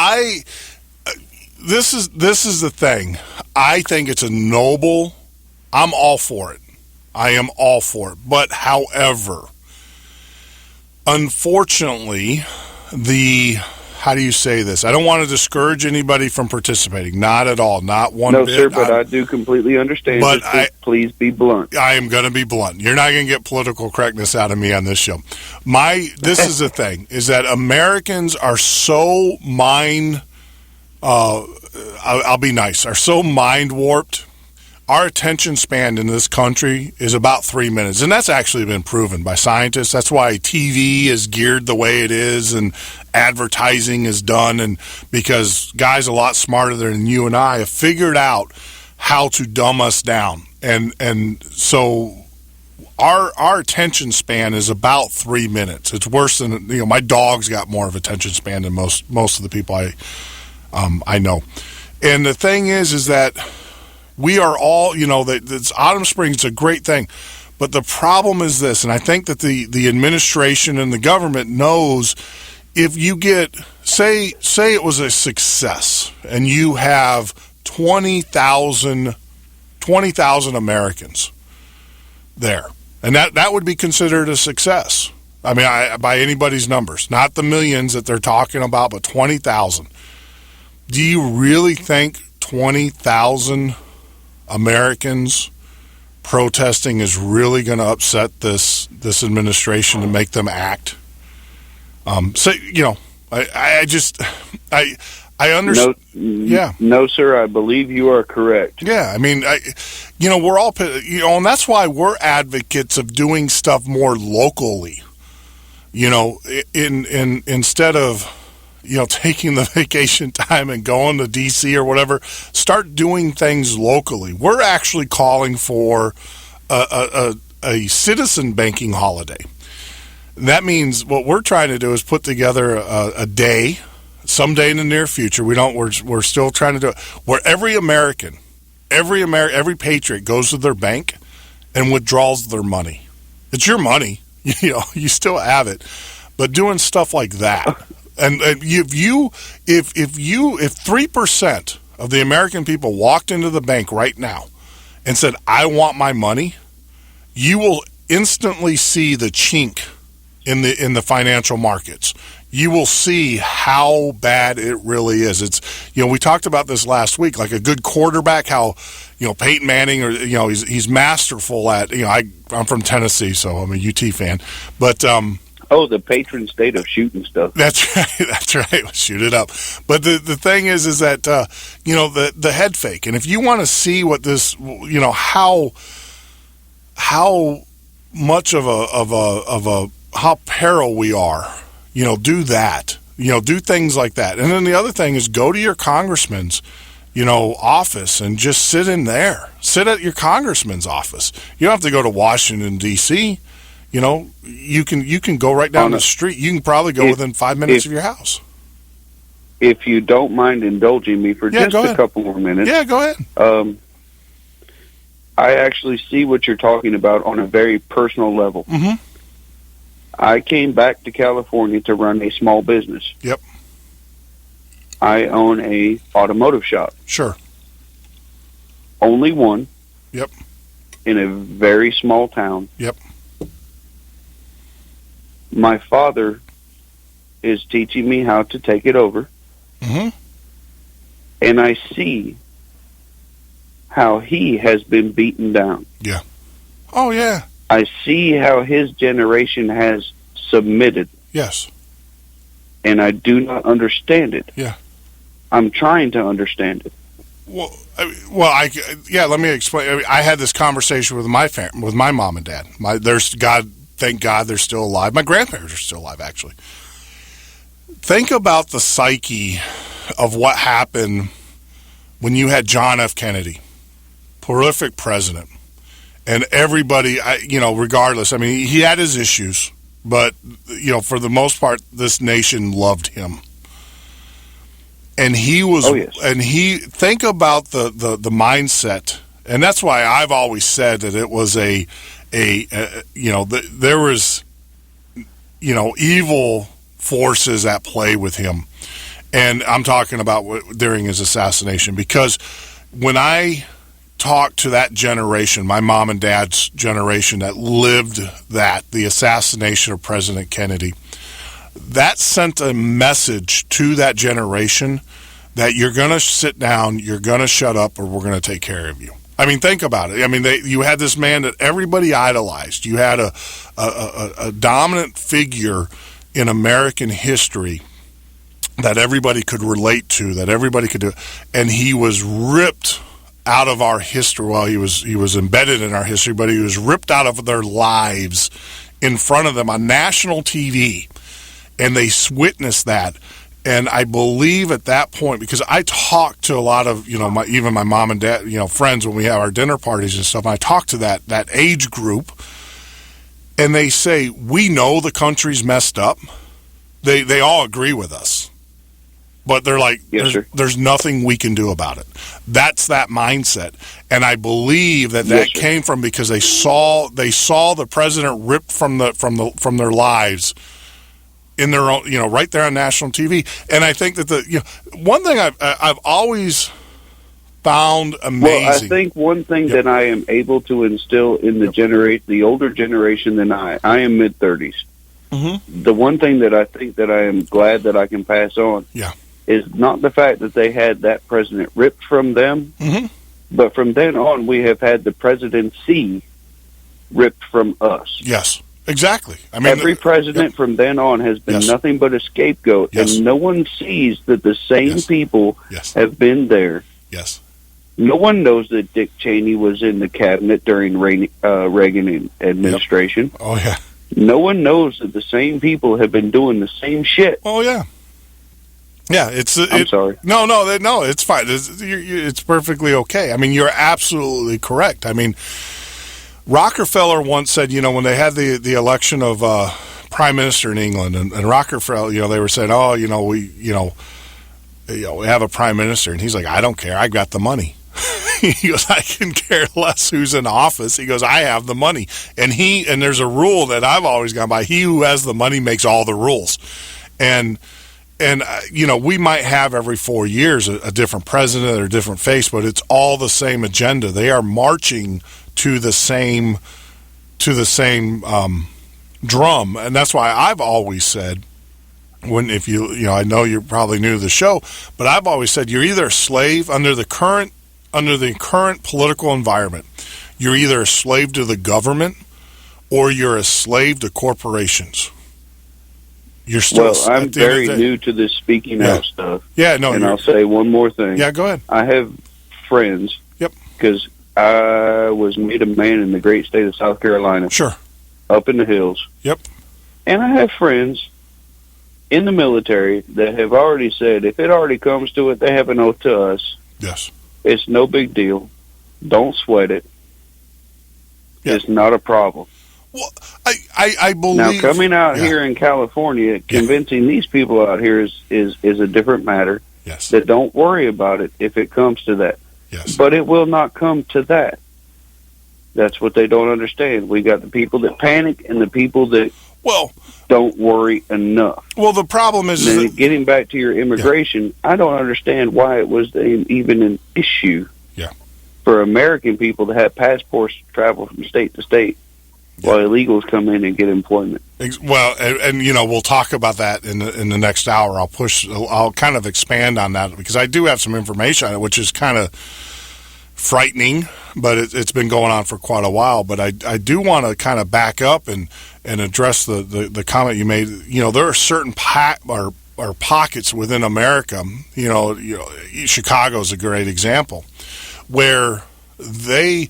This is the thing. I think it's a noble. I'm all for it. I am all for it. But however, unfortunately, how do you say this? I don't want to discourage anybody from participating. Not at all. Not one bit. No, sir, but I do completely understand. But please be blunt. I am going to be blunt. You're not going to get political correctness out of me on this show. This is the thing, is that Americans are so I'll be nice, are so mind warped our attention span in this country is about 3 minutes, and that's actually been proven by scientists. That's why TV is geared the way it is, and advertising is done, and because guys a lot smarter than you and I have figured out how to dumb us down, and so our attention span is about 3 minutes. It's worse than, my dog's got more of attention span than most of the people I know. And the thing is that we are all, that Autumn Springs is a great thing, but the problem is this, and I think that the administration and the government knows, if you get, say it was a success, and you have 20,000 Americans there, and that would be considered a success. I mean, by anybody's numbers, not the millions that they're talking about, but 20,000. Do you really think 20,000 Americans protesting is really going to upset this administration and make them act? I understand. No, sir. I believe you are correct. Yeah, I mean, we're all, and that's why we're advocates of doing stuff more locally. Instead of taking the vacation time and going to D.C. or whatever, start doing things locally. We're actually calling for a citizen banking holiday. And that means what we're trying to do is put together a day, someday in the near future. We're still trying to do it, where every American, every patriot goes to their bank and withdraws their money. It's your money, you still have it, but doing stuff like that. And if 3% of the American people walked into the bank right now and said, "I want my money," you will instantly see the chink in the financial markets. You will see how bad it really is. It's, we talked about this last week, like a good quarterback, how, Peyton Manning, or, he's masterful at, I'm from Tennessee, so I'm a UT fan, but, the patron state of shooting stuff. That's right. Shoot it up. But the thing is that, the head fake. And if you want to see what this, how much of a how peril we are, do that. Do things like that. And then the other thing is, go to your congressman's, office and just sit in there. Sit at your congressman's office. You don't have to go to Washington, D.C., you can go right down the street. You can probably go within 5 minutes of your house. If you don't mind indulging me for just a couple more minutes. Yeah, go ahead. I actually see what you're talking about on a very personal level. Mm-hmm. I came back to California to run a small business. Yep. I own a automotive shop. Sure. Only one. Yep. In a very small town. Yep. My father is teaching me how to take it over. Mm-hmm. And I see how he has been beaten down. Yeah. Oh, yeah. I see how his generation has submitted. Yes. And I do not understand it. Yeah. I'm trying to understand it. Let me explain. I had this conversation with my mom and dad. Thank God they're still alive. My grandparents are still alive, actually. Think about the psyche of what happened when you had John F. Kennedy, prolific president, and everybody, regardless, I mean, he had his issues, but, for the most part, this nation loved him. And he was, think about the mindset, and that's why I've always said that it was there was, evil forces at play with him. And I'm talking about during his assassination, because when I talk to that generation, my mom and dad's generation that lived the assassination of President Kennedy, that sent a message to that generation that you're going to sit down, you're going to shut up, or we're going to take care of you. I mean, think about it. I mean, you had this man that everybody idolized. You had a dominant figure in American history that everybody could relate to, that everybody could do, and he was ripped out of our history. Well, he was embedded in our history, but he was ripped out of their lives in front of them on national TV, and they witnessed that. And I believe at that point, because I talk to a lot of, even my mom and dad, friends when we have our dinner parties and stuff, and I talk to that age group, and they say, we know the country's messed up. They all agree with us. But they're like, there's nothing we can do about it. That's that mindset. And I believe that came from because they saw the president ripped from their lives in their own, right there on national TV. And I think that one thing I've always found amazing. Well, I think one thing that I am able to instill in the older generation than I am mid-30s. Mm-hmm. The one thing that I think that I am glad that I can pass on is not the fact that they had that president ripped from them, but from then on we have had the presidency ripped from us. Yes. Exactly. I mean, every president from then on has been nothing but a scapegoat, and no one sees that the same people have been there. Yes. No one knows that Dick Cheney was in the cabinet during Reagan administration. Yep. Oh, yeah. No one knows that the same people have been doing the same shit. Oh, yeah. Yeah, I'm sorry. No, it's fine. It's perfectly okay. I mean, you're absolutely correct. I mean, Rockefeller once said, when they had the election of prime minister in England, and Rockefeller, they were saying, we have a prime minister, and he's like, I don't care, I got the money. He goes, I can care less who's in office. He goes, I have the money, and there's a rule that I've always gone by: he who has the money makes all the rules, and we might have every 4 years a different president or a different face, but it's all the same agenda. They are marching to the same drum, and that's why I've always said, I know you're probably new to the show, but I've always said you're either a slave under the current political environment. You're either a slave to the government or you're a slave to corporations. You're still. Well, I'm very new to this speaking out stuff. Yeah, no. And I'll say one more thing. Yeah, go ahead. I have friends. Yep. Because I was made a man in the great state of South Carolina. Sure. Up in the hills. Yep. And I have friends in the military that have already said if it already comes to it, they have an oath to us. Yes. It's no big deal. Don't sweat it. Yeah. It's not a problem. Well, I believe... Now, coming out here in California, convincing these people out here is a different matter. Yes. That don't worry about it if it comes to that. Yes. But it will not come to that. That's what they don't understand. We got the people that panic and the people that don't worry enough. Well, the problem is... getting back to your immigration, I don't understand why it was even an issue for American people to have passports to travel from state to state while illegals come in and get employment. Well, and we'll talk about that in the next hour. I'll kind of expand on that because I do have some information on it, which is kind of frightening, but it's been going on for quite a while. But I do want to kind of back up and address the comment you made. There are certain pockets within America. Chicago's a great example where the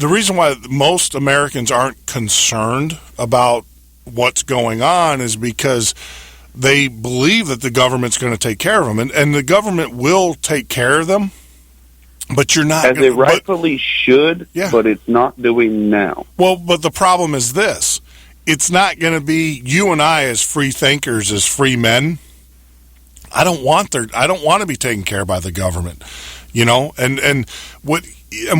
reason why most Americans aren't concerned about what's going on is because they believe that the government's going to take care of them, and the government will take care of them. But you're not... As it rightfully should, but it's not doing now. Well, but the problem is this. It's not going to be you and I as free thinkers, as free men. I don't want to be taken care of by the government, and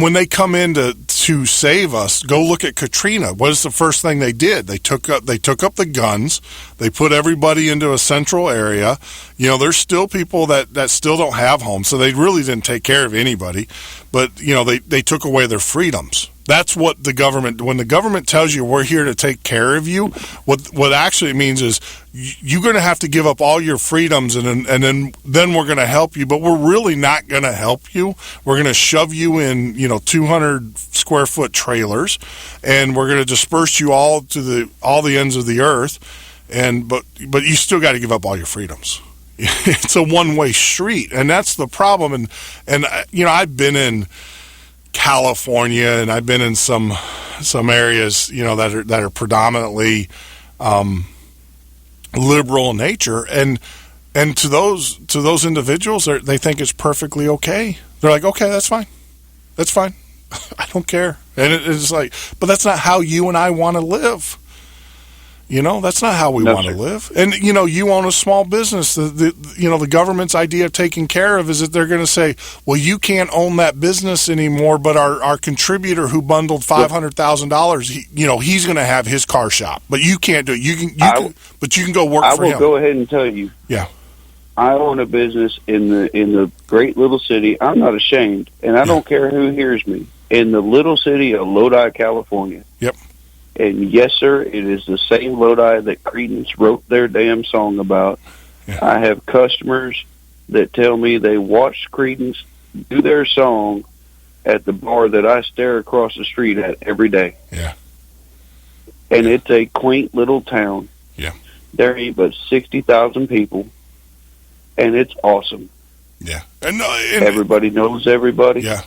when they come in to save us, go look at Katrina. What is the first thing they did? They took up the guns. They put everybody into a central area. There's still people that still don't have homes, so they really didn't take care of anybody. But they took away their freedoms. That's what the government. When the government tells you we're here to take care of you, what actually means is you're going to have to give up all your freedoms, and then we're going to help you. But we're really not going to help you. We're going to shove you in 200 square foot trailers, and we're going to disperse you all to all the ends of the earth. But you still got to give up all your freedoms. It's a one-way street, and that's the problem. And I've been in California, and I've been in some areas, that are predominantly liberal in nature, and to those individuals, they think it's perfectly okay. They're like, okay, that's fine. I don't care. And it's like, but that's not how you and I want to live. That's not how we want to live. And, you own a small business. The government's idea of taking care of is that they're going to say, well, you can't own that business anymore, but our contributor who bundled $500,000, he's going to have his car shop. But you can't do it. But you can go work for him. I will go ahead and tell you. Yeah. I own a business in the great little city. I'm not ashamed, and I don't care who hears me. In the little city of Lodi, California. Yep. And yes, sir, it is the same Lodi that Creedence wrote their damn song about. Yeah. I have customers that tell me they watched Creedence do their song at the bar that I stare across the street at every day. Yeah. And it's a quaint little town. Yeah. There ain't but 60,000 people, and it's awesome. Yeah. And everybody knows everybody. Yeah.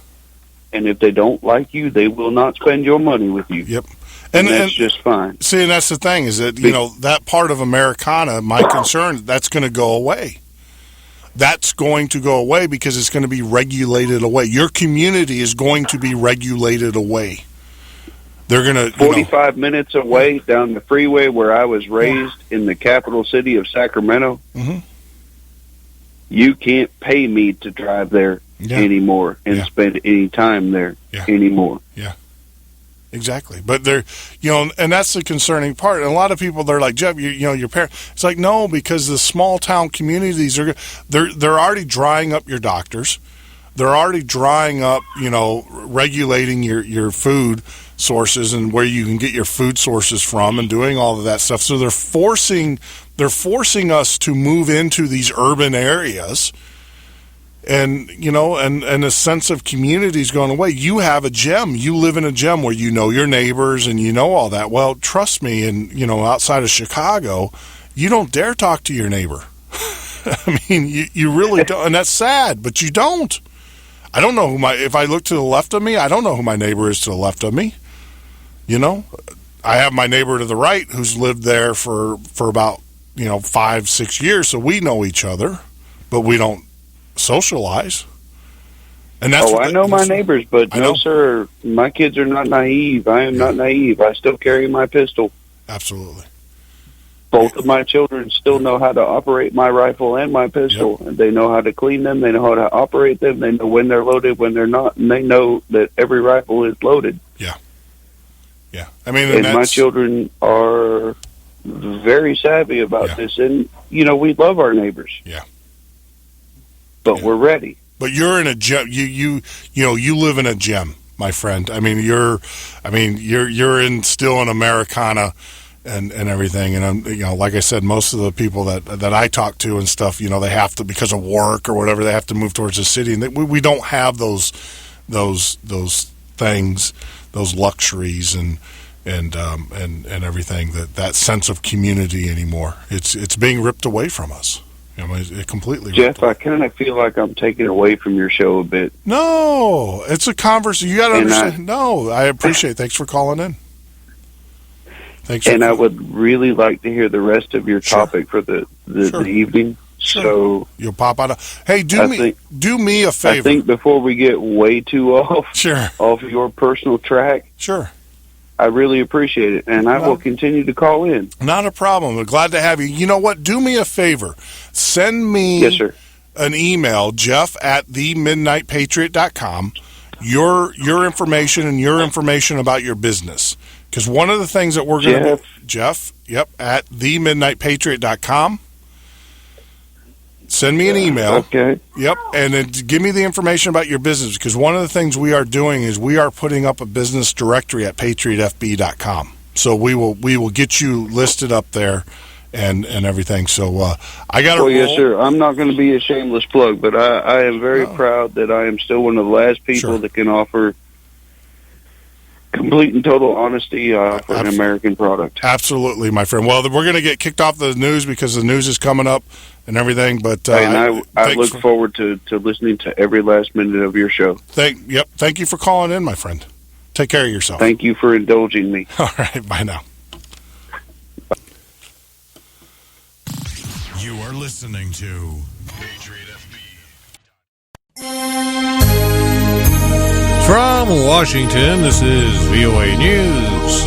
And if they don't like you, they will not spend your money with you. Yep. And that's just fine. See, and that's the thing is that, that part of Americana, my concern, that's going to go away. That's going to go away because it's going to be regulated away. Your community is going to be regulated away. They're going to... 45 minutes away down the freeway where I was raised in the capital city of Sacramento, you can't pay me to drive there anymore and spend any time there anymore. Yeah. Exactly. But they're, and that's the concerning part. And a lot of people, they're like, Jeff, your parents, it's like, no, because the small town communities they're already drying up your doctors. They're already drying up, regulating your food sources and where you can get your food sources from and doing all of that stuff. So they're forcing us to move into these urban areas. And, and a sense of community is going away. You have a gem. You live in a gem where you know your neighbors and you know all that. Well, trust me, and, outside of Chicago, you don't dare talk to your neighbor. I mean, you really don't. And that's sad, but you don't. I don't know if I look to the left of me, I don't know who my neighbor is to the left of me. I have my neighbor to the right who's lived there for about, 5-6 years. So we know each other, but we don't socialize. And that's I know my neighbors, but no, sir, my kids are not naive. I am not naive. I still carry my pistol. Absolutely. Both of my children still know how to operate my rifle and my pistol. And they know how to clean them. They know how to operate them. They know when they're loaded, when they're not, and they know that every rifle is loaded. Yeah. Yeah. I mean, and my children are very savvy about this. And, we love our neighbors. Yeah. But we're ready. But you're in a gem. You live in a gem, my friend. I mean, you're still in Americana and everything. And I'm, like I said, most of the people that I talk to and stuff, they have to, because of work or whatever, they have to move towards the city, and we don't have those things, those luxuries and everything, that sense of community anymore. It's being ripped away from us. It completely. Jeff, I kind of feel like I'm taking away from your show a bit. No, it's a conversation. You got to understand. I appreciate it. Thanks for calling in. Thanks. I would really like to hear the rest of your topic for the evening. Sure. So you'll pop out. Hey, do me a favor. I think before we get way too off your personal track. Sure. I really appreciate it, and I will continue to call in. Not a problem. We're glad to have you. You know what? Do me a favor. Send me an email, jeff@themidnightpatriot.com, your information and your information about your business. Because one of the things that we're going to do, Jeff, at themidnightpatriot.com. Send me an email. Okay. Yep, and then give me the information about your business, because one of the things we are doing is we are putting up a business directory at patriotfb.com. So we will get you listed up there and everything. So I got to. Well, yes, sir. I'm not going to be a shameless plug, but I am very proud that I am still one of the last people that can offer complete and total honesty for an American product. Absolutely, my friend. Well, we're going to get kicked off the news because the news is coming up and everything. But and I look forward to listening to every last minute of your show. Thank you for calling in, my friend. Take care of yourself. Thank you for indulging me. All right, bye now. You are listening to Patriot From Washington, this is VOA News.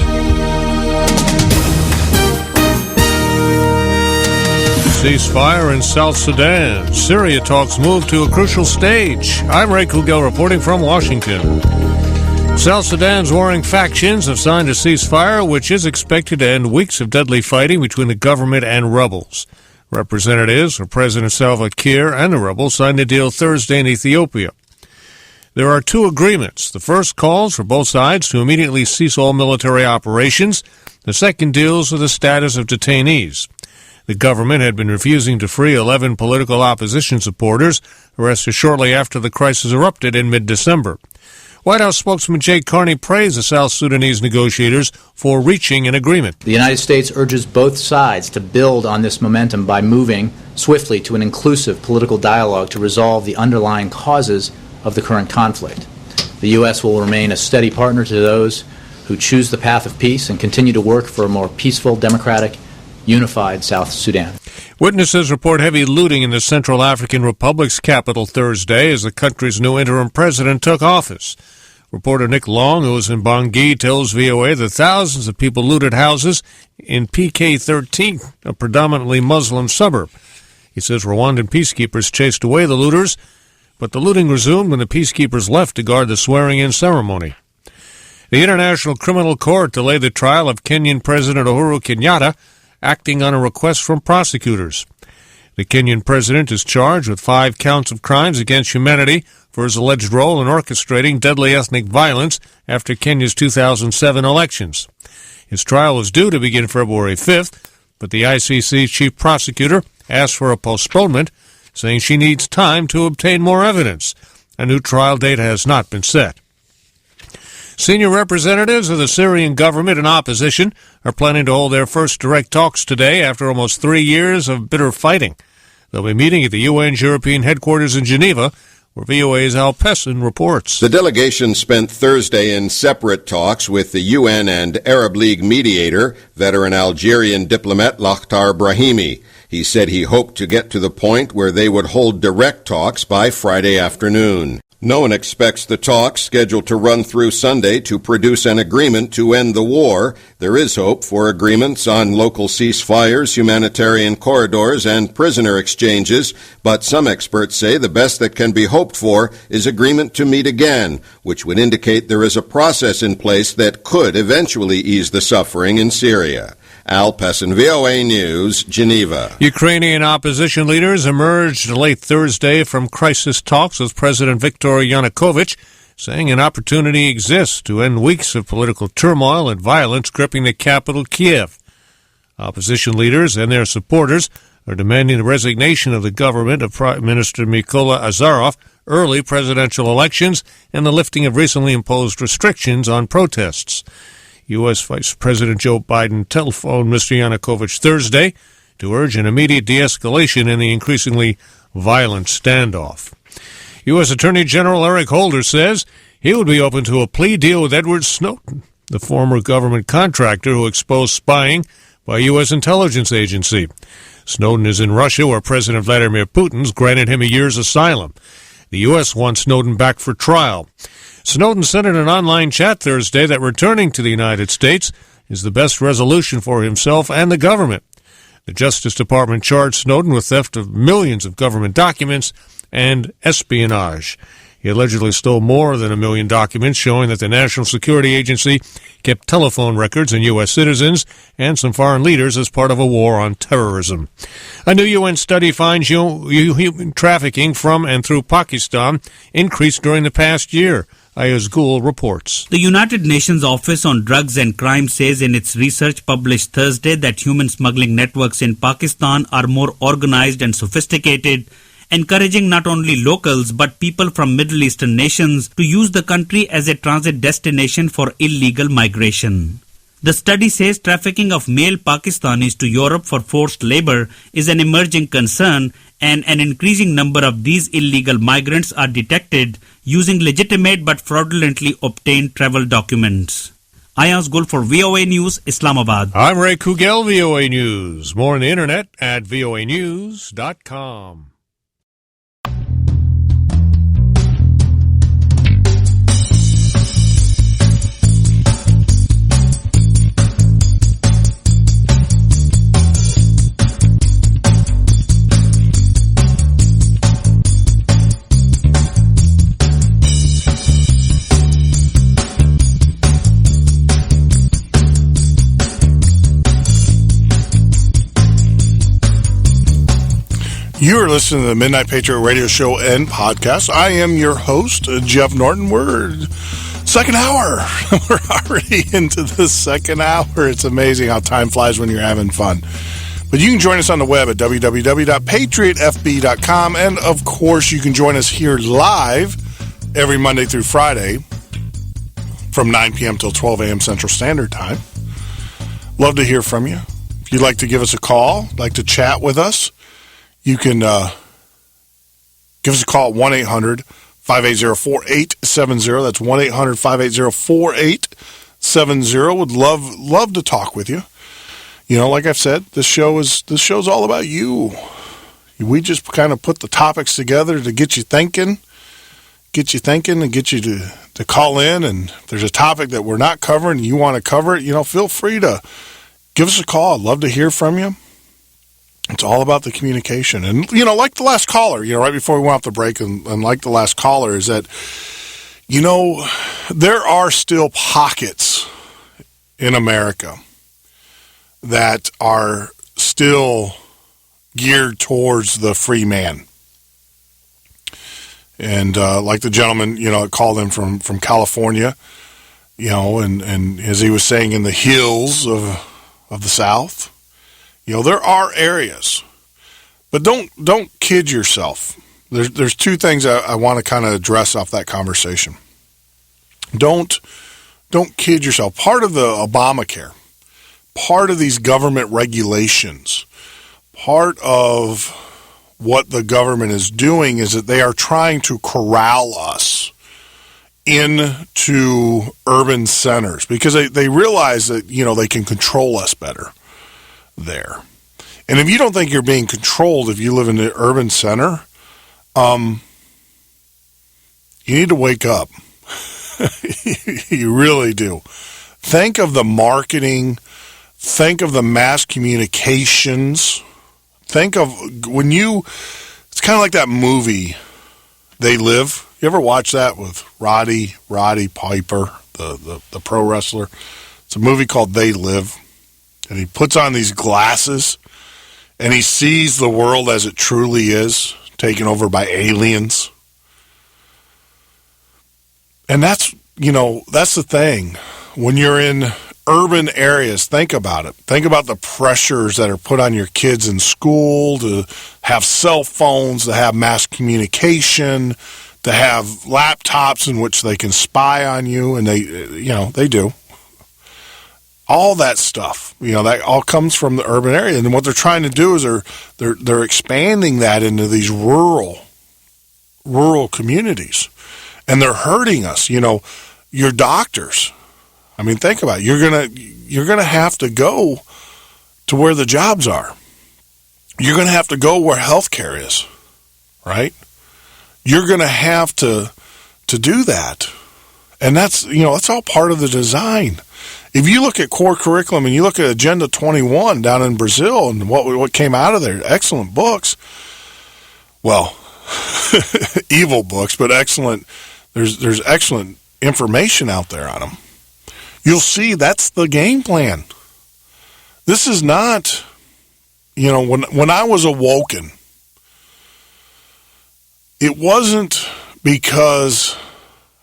Ceasefire in South Sudan. Syria talks move to a crucial stage. I'm Ray Kugel reporting from Washington. South Sudan's warring factions have signed a ceasefire, which is expected to end weeks of deadly fighting between the government and rebels. Representatives from President Salva Kiir and the rebels signed a deal Thursday in Ethiopia. There are two agreements. The first calls for both sides to immediately cease all military operations. The second deals with the status of detainees. The government had been refusing to free 11 political opposition supporters arrested shortly after the crisis erupted in mid-December. White House spokesman Jay Carney praised the South Sudanese negotiators for reaching an agreement. The United States urges both sides to build on this momentum by moving swiftly to an inclusive political dialogue to resolve the underlying causes of the current conflict. The U.S. will remain a steady partner to those who choose the path of peace and continue to work for a more peaceful, democratic, unified South Sudan. Witnesses report heavy looting in the Central African Republic's capital Thursday as the country's new interim president took office. Reporter Nick Long, who was in Bangui, tells VOA that thousands of people looted houses in PK13, a predominantly Muslim suburb. He says Rwandan peacekeepers chased away the looters, but the looting resumed when the peacekeepers left to guard the swearing-in ceremony. The International Criminal Court delayed the trial of Kenyan President Uhuru Kenyatta, acting on a request from prosecutors. The Kenyan president is charged with 5 counts of crimes against humanity for his alleged role in orchestrating deadly ethnic violence after Kenya's 2007 elections. His trial was due to begin February 5th, but the ICC chief prosecutor asked for a postponement, saying she needs time to obtain more evidence. A new trial date has not been set. Senior representatives of the Syrian government and opposition are planning to hold their first direct talks today after almost 3 years of bitter fighting. They'll be meeting at the UN's European headquarters in Geneva, where VOA's Al Pessin reports. The delegation spent Thursday in separate talks with the UN and Arab League mediator, veteran Algerian diplomat Lakhdar Brahimi. He said he hoped to get to the point where they would hold direct talks by Friday afternoon. No one expects the talks, scheduled to run through Sunday, to produce an agreement to end the war. There is hope for agreements on local ceasefires, humanitarian corridors, and prisoner exchanges, but some experts say the best that can be hoped for is agreement to meet again, which would indicate there is a process in place that could eventually ease the suffering in Syria. Al Pessin, VOA News, Geneva. Ukrainian opposition leaders emerged late Thursday from crisis talks with President Viktor Yanukovych, saying an opportunity exists to end weeks of political turmoil and violence gripping the capital, Kiev. Opposition leaders and their supporters are demanding the resignation of the government of Prime Minister Mykola Azarov, early presidential elections, and the lifting of recently imposed restrictions on protests. U.S. Vice President Joe Biden telephoned Mr. Yanukovych Thursday to urge an immediate de-escalation in the increasingly violent standoff. U.S. Attorney General Eric Holder says he would be open to a plea deal with Edward Snowden, the former government contractor who exposed spying by U.S. intelligence agency. Snowden is in Russia, where President Vladimir Putin's granted him a year's asylum. The U.S. wants Snowden back for trial. Snowden said in an online chat Thursday that returning to the United States is the best resolution for himself and the government. The Justice Department charged Snowden with theft of millions of government documents and espionage. He allegedly stole more than 1 million documents showing that the National Security Agency kept telephone records on U.S. citizens and some foreign leaders as part of a war on terrorism. A new UN study finds human trafficking from and through Pakistan increased during the past year. Ayaz Gul reports. The United Nations Office on Drugs and Crime says in its research published Thursday that human smuggling networks in Pakistan are more organized and sophisticated encouraging not only locals but people from Middle Eastern nations to use the country as a transit destination for illegal migration. The study says trafficking of male Pakistanis to Europe for forced labor is an emerging concern, and an increasing number of these illegal migrants are detected using legitimate but fraudulently obtained travel documents. Ayaz Gul for VOA News, Islamabad. I'm Ray Kugel, VOA News. More on the internet at voanews.com. You're listening to the Midnight Patriot radio show and podcast. I am your host, Jeff Norton. We're second hour. We're already into the second hour. It's amazing how time flies when you're having fun. But you can join us on the web at www.patriotfb.com. And, of course, you can join us here live every Monday through Friday from 9 p.m. till 12 a.m. Central Standard Time. Love to hear from you. If you'd like to give us a call, like to chat with us, you can give us a call at 1-800-580-4870. That's 1-800-580-4870. Would love to talk with you. You know, like I've said, this show's all about you. We just kind of put the topics together to get you thinking and get you to call in. And if there's a topic that we're not covering and you want to cover it, you know, feel free to give us a call. I'd love to hear from you. It's all about the communication. And, you know, like the last caller, you know, right before we went off the break, and like the last caller, is that, you know, there are still pockets in America that are still geared towards the free man. And like the gentleman, you know, called in from California, you know, and as he was saying, in the hills of the South. You know, there are areas, but don't kid yourself. There's two things I want to kind of address off that conversation. Don't kid yourself. Part of the Obamacare, part of these government regulations, part of what the government is doing is that they are trying to corral us into urban centers because they realize that, you know, they can control us better there. And if you don't think you're being controlled if you live in the urban center, you need to wake up. You really do. Think of the marketing. Think of the mass communications. Think of when it's kind of like that movie, They Live. You ever watch that with Roddy Piper, the pro wrestler? It's a movie called They Live. And he puts on these glasses, and he sees the world as it truly is, taken over by aliens. And that's the thing. When you're in urban areas, think about it. Think about the pressures that are put on your kids in school to have cell phones, to have mass communication, to have laptops in which they can spy on you, and they do. All that stuff, you know, that all comes from the urban area. And what they're trying to do is they're expanding that into these rural communities. And they're hurting us. You know, your doctors. I mean, think about it. You're gonna have to go to where the jobs are. You're gonna have to go where healthcare is, right? You're gonna have to do that. And that's all part of the design. If you look at core curriculum and you look at Agenda 21 down in Brazil and what came out of there, excellent books. Well, evil books, but excellent. There's excellent information out there on them. You'll see that's the game plan. This is not, when I was awoken, it wasn't because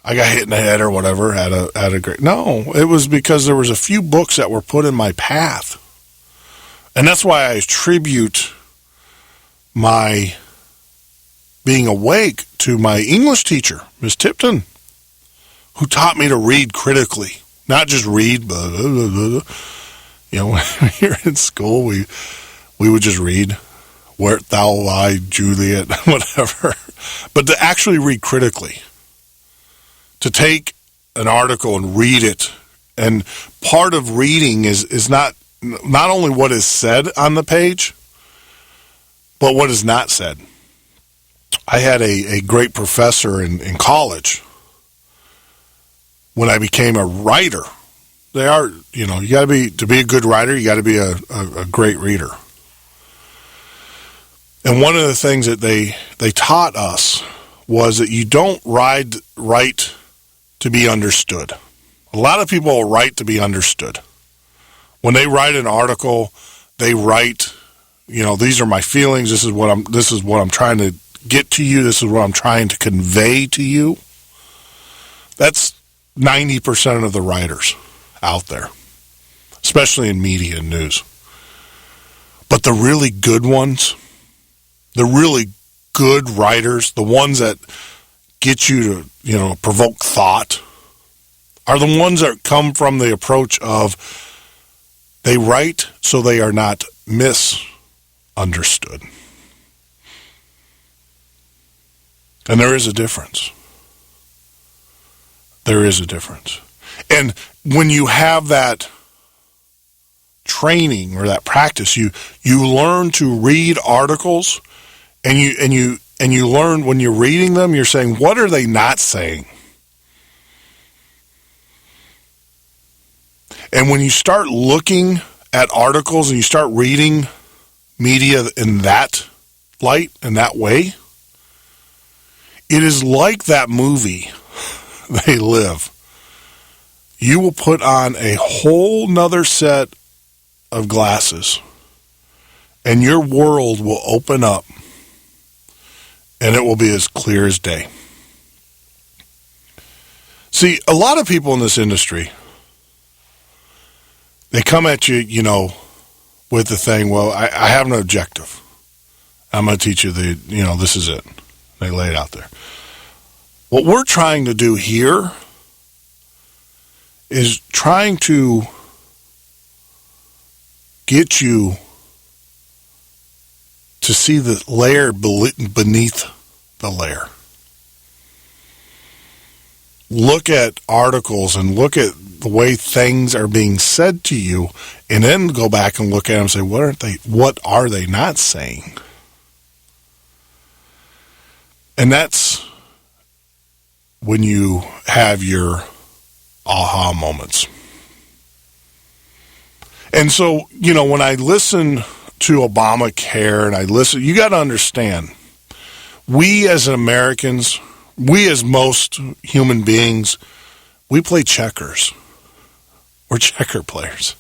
I got hit in the head or whatever, had a great... No, it was because there was a few books that were put in my path. And that's why I attribute my being awake to my English teacher, Miss Tipton, who taught me to read critically. Not just read, but, when you're in school, we would just read, wert thou lie, Juliet, whatever. But to actually read critically, to take an article and read it, and part of reading is not only what is said on the page, but what is not said. I had a great professor in college when I became a writer. They are, you got to be a good writer, you got to be a great reader. And one of the things that they taught us was that you don't write to be understood. A lot of people write to be understood. When they write an article, they write, these are my feelings, this is what I'm trying to get to you, this is what I'm trying to convey to you. That's 90% of the writers out there, especially in media and news. But the really good ones, the really good writers, the ones that get you to, provoke thought, are the ones that come from the approach of they write so they are not misunderstood. And there is a difference. There is a difference. And when you have that training or that practice, you learn to read articles, and you learn when you're reading them, you're saying, what are they not saying? And when you start looking at articles and you start reading media in that light, in that way, it is like that movie, They Live. You will put on a whole nother set of glasses, and your world will open up, and it will be as clear as day. See, a lot of people in this industry, they come at you, with the thing, well, I have an objective. I'm going to teach you this is it. They lay it out there. What we're trying to do here is trying to get you to see the layer beneath the layer. Look at articles and look at the way things are being said to you, and then go back and look at them and say, what are they not saying? And that's when you have your aha moments. And so, when I listen to Obamacare and you got to understand, we as Americans, we as most human beings, we play checkers. We're checker players.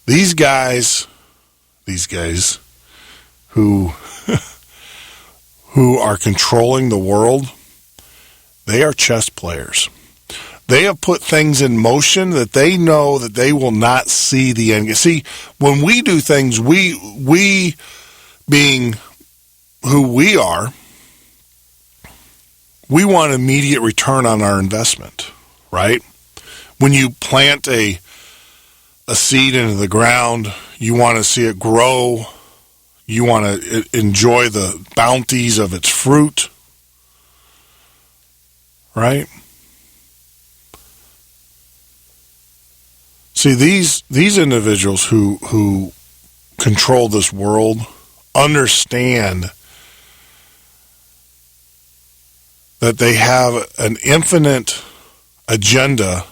These guys who are controlling the world, they are chess players. They have put things in motion that they know that they will not see the end. See, when we do things, we being who we are, we want immediate return on our investment, right? When you plant a seed into the ground, you want to see it grow. You want to enjoy the bounties of its fruit, right? See, these individuals who control this world understand that they have an infinite agenda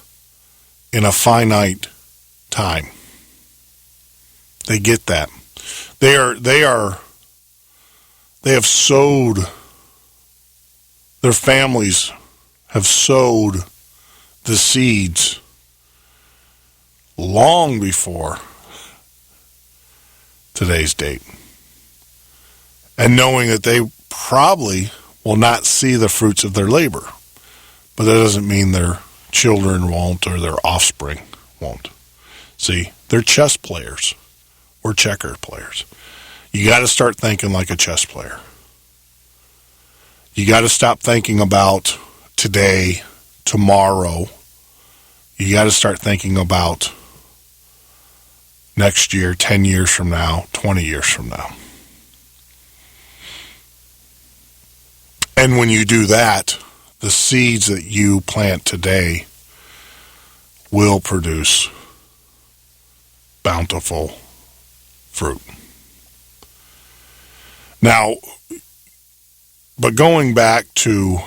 in a finite time. They get that. They have sowed, their families have sowed the seeds long before today's date. And knowing that they probably will not see the fruits of their labor. But that doesn't mean their children won't or their offspring won't. See, they're chess players. We're checker players. You got to start thinking like a chess player. You got to stop thinking about today, tomorrow. You got to start thinking about next year, 10 years from now, 20 years from now. And when you do that, the seeds that you plant today will produce bountiful fruit. Now, but going back to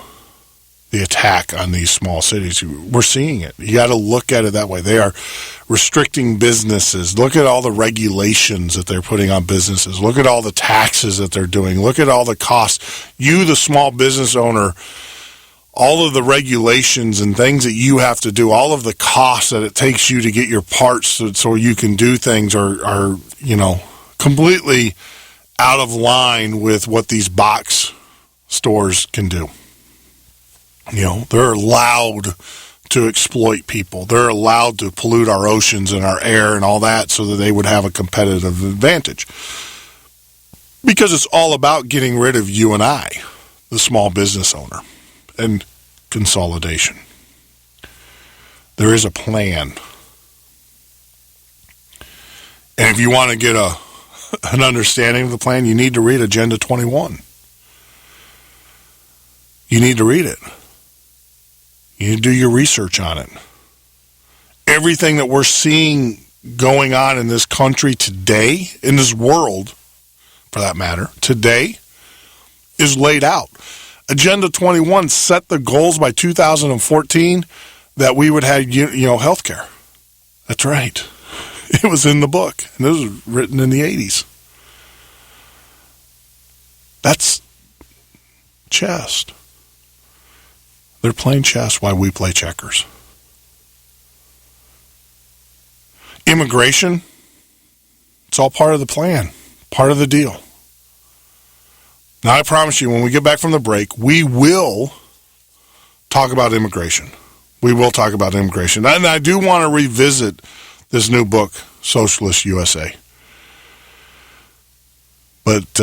the attack on these small cities, we're seeing it. You got to look at it that way. They are restricting businesses. Look at all the regulations that they're putting on businesses. Look at all the taxes that they're doing. Look at all the costs. You, the small business owner, all of the regulations and things that you have to do, all of the costs that it takes you to get your parts so you can do things are completely out of line with what these box stores can do. They're allowed to exploit people. They're allowed to pollute our oceans and our air and all that so that they would have a competitive advantage. Because it's all about getting rid of you and I, the small business owner, and consolidation. There is a plan. And if you want to get an understanding of the plan, you need to read Agenda 21. You need to read it. You need to do your research on it. Everything that we're seeing going on in this country today, in this world, for that matter, today, is laid out. Agenda 21 set the goals by 2014 that we would have, health care. That's right. It was in the book, and it was written in the 80s. That's chess. They're playing chess while we play checkers. Immigration, it's all part of the plan, part of the deal. Now, I promise you, when we get back from the break, we will talk about immigration. We will talk about immigration. And I do want to revisit this new book, Socialist USA. But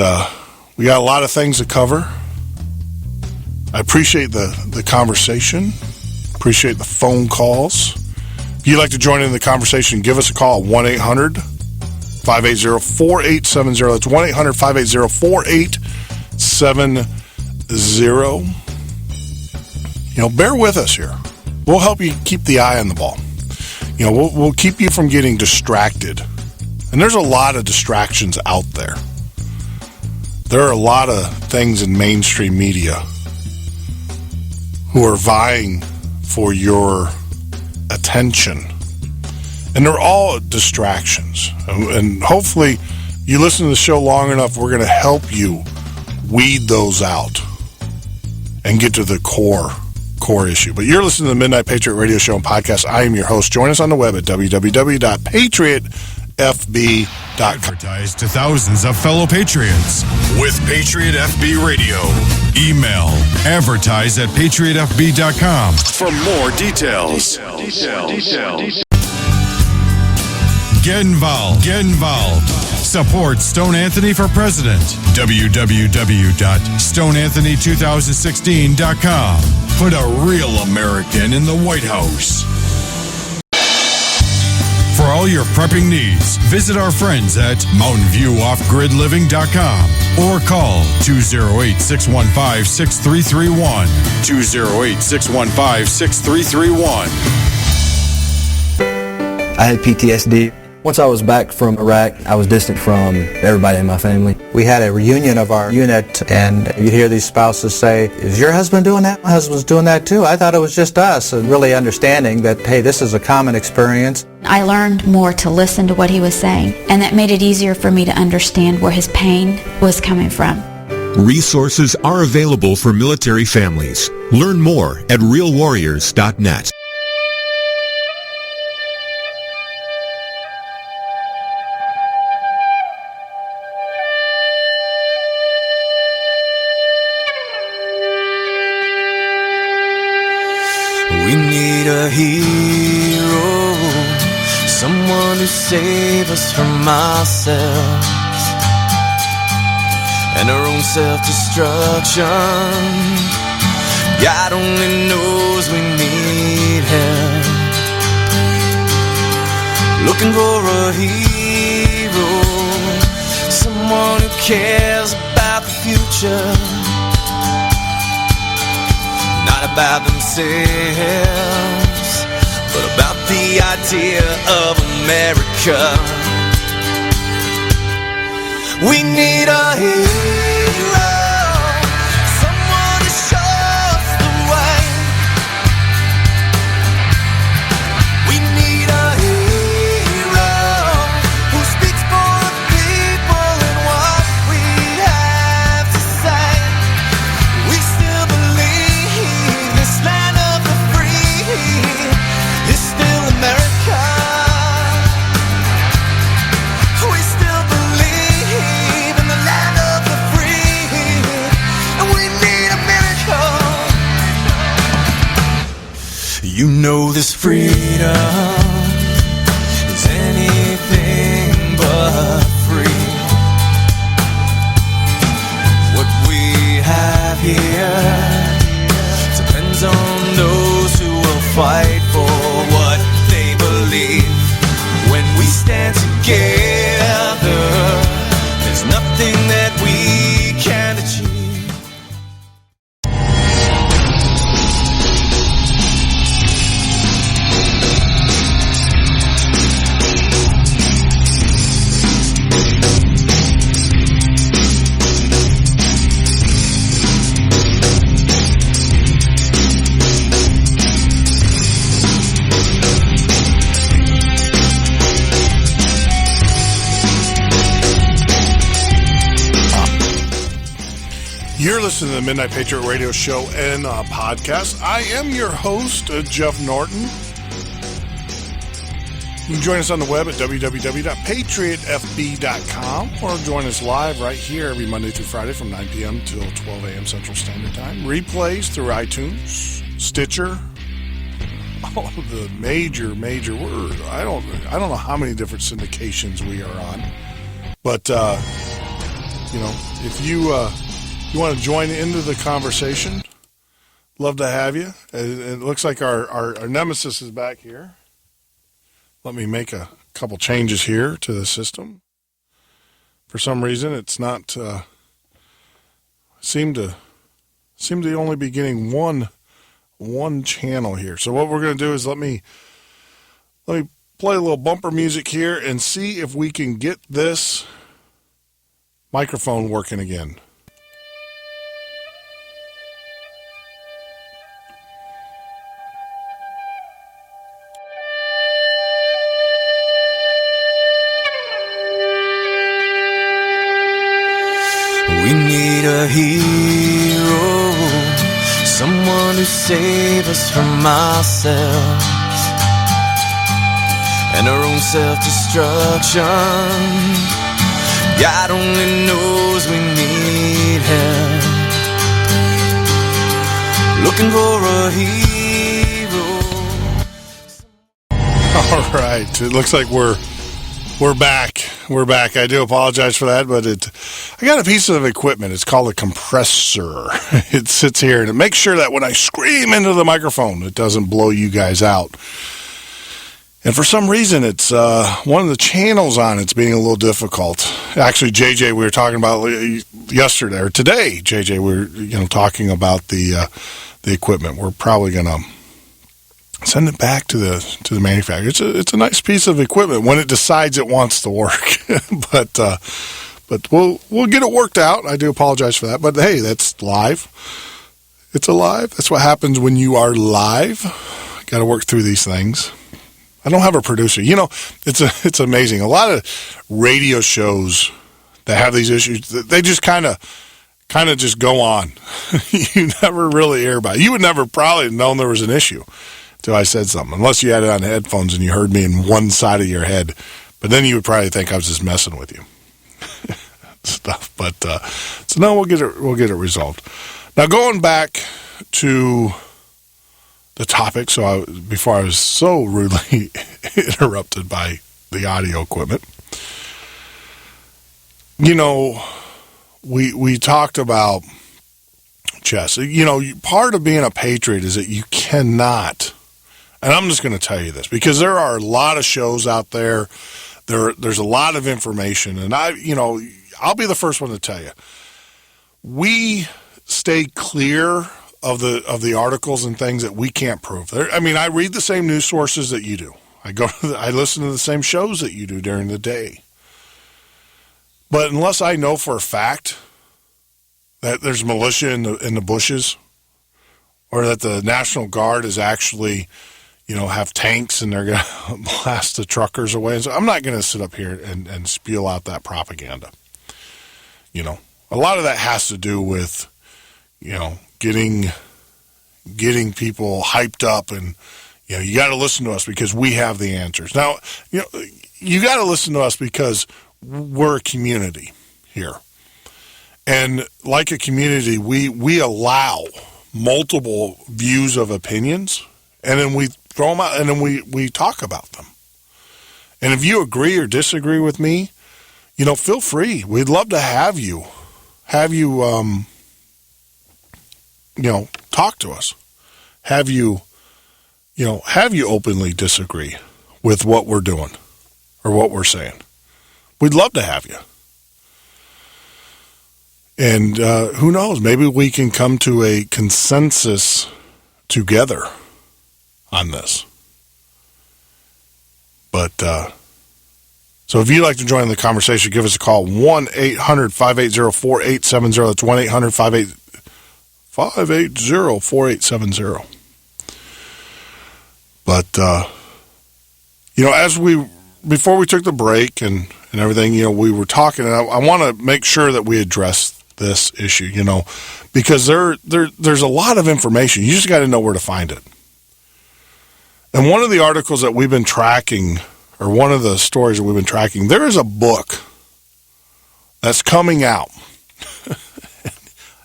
we got a lot of things to cover. I appreciate the conversation. Appreciate the phone calls. If you'd like to join in the conversation, give us a call, 1-800-580-4870. That's 1-800-580-4870. Bear with us here. We'll help you keep the eye on the ball. We'll keep you from getting distracted. And there's a lot of distractions out there. There are a lot of things in mainstream media who are vying for your attention. And they're all distractions. And hopefully, you listen to the show long enough, we're going to help you weed those out and get to the core issue. But you're listening to the Midnight Patriot Radio Show and Podcast. I am your host. Join us on the web at www.patriotfb.com. Advertise to thousands of fellow patriots with Patriot FB Radio. Email advertise@patriotfb.com for more details. Get involved. Support Stone Anthony for President. www.stoneanthony2016.com. Put a real American in the White House. For all your prepping needs, visit our friends at MountainViewOffGridLiving.com or call 208-615-6331. 208-615-6331. I had PTSD. Once I was back from Iraq, I was distant from everybody in my family. We had a reunion of our unit, and you'd hear these spouses say, "Is your husband doing that? My husband's doing that too. I thought it was just us." And really understanding that, hey, this is a common experience. I learned more to listen to what he was saying, and that made it easier for me to understand where his pain was coming from. Resources are available for military families. Learn more at realwarriors.net. We need a hero, someone to save us from ourselves. and our own self-destruction. God only knows we need help. Looking for a hero, someone who cares about the future, not about themselves, but about the idea of America. We need a hero, someone to show us the way. We need a hero who speaks for the people and what we have to say. We still believe this land of the free is still America. We still believe in the land of the free, and we need a miracle. You know this freedom is anything but free. What we have here depends on those who will fight for what they believe. When we stand together, there's nothing that we can't achieve. You're listening to the Midnight Patriot Radio Show and podcast. I am your host, Jeff Norton. You can join us on the web at www.patriotfb.com or join us live right here every Monday through Friday from 9 p.m. till 12 a.m. Central Standard Time. Replays through iTunes, Stitcher, all the major word. I don't know how many different syndications we are on, but if you want to join into the conversation, love to have you. It looks like our nemesis is back here. Let me make a couple changes here to the system. For some reason, it's not seem to only be getting one channel here. So what we're going to do is let me play a little bumper music here and see if we can get this microphone working again. We need a hero, someone to save us from ourselves and our own self-destruction. God only knows we need help. Looking for a hero. All right, it looks like we're back. We're back. I do apologize for that, but I got a piece of equipment. It's called a compressor. It sits here, and it makes sure that when I scream into the microphone, it doesn't blow you guys out. And for some reason, it's one of the channels on it's being a little difficult. Actually, JJ, we were talking about yesterday, or today, JJ, we were talking about the equipment. We're probably going to send it back to the manufacturer. It's a nice piece of equipment when it decides it wants to work. but we'll get it worked out. I do apologize for that. But hey, that's live. It's alive. That's what happens when you are live. Got to work through these things. I don't have a producer. It's amazing. A lot of radio shows that have these issues, they just kind of just go on. You never really hear about it. You would never probably have known there was an issue till I said something, unless you had it on headphones and you heard me in one side of your head. But then you would probably think I was just messing with you. Stuff. But so no, we'll get it resolved. Now going back to the topic, before I was so rudely interrupted by the audio equipment. we talked about chess. You know, part of being a patriot is that you cannot, and I'm just going to tell you this, because there are a lot of shows out there. There's a lot of information, and I'll be the first one to tell you. We stay clear of the articles and things that we can't prove. I read the same news sources that you do. I listen to the same shows that you do during the day. But unless I know for a fact that there's militia in the bushes, or that the National Guard is actually, have tanks and they're going to blast the truckers away, and so I'm not going to sit up here and spew out that propaganda. A lot of that has to do with, getting people hyped up, and you got to listen to us because we have the answers. Now, you got to listen to us because we're a community here. And like a community, we allow multiple views of opinions, and then we throw them out, and then we talk about them. And if you agree or disagree with me, feel free. We'd love to have you talk to us. Have you openly disagree with what we're doing or what we're saying. We'd love to have you. And who knows, maybe we can come to a consensus together on this. But, so if you'd like to join the conversation, give us a call, 1-800-580-4870. That's 1-800-580-4870. But, before we took the break and everything, we were talking, and I want to make sure that we address this issue, because there's a lot of information. You just got to know where to find it. And one of the articles that we've been tracking, or one of the stories that we've been tracking, there is a book that's coming out.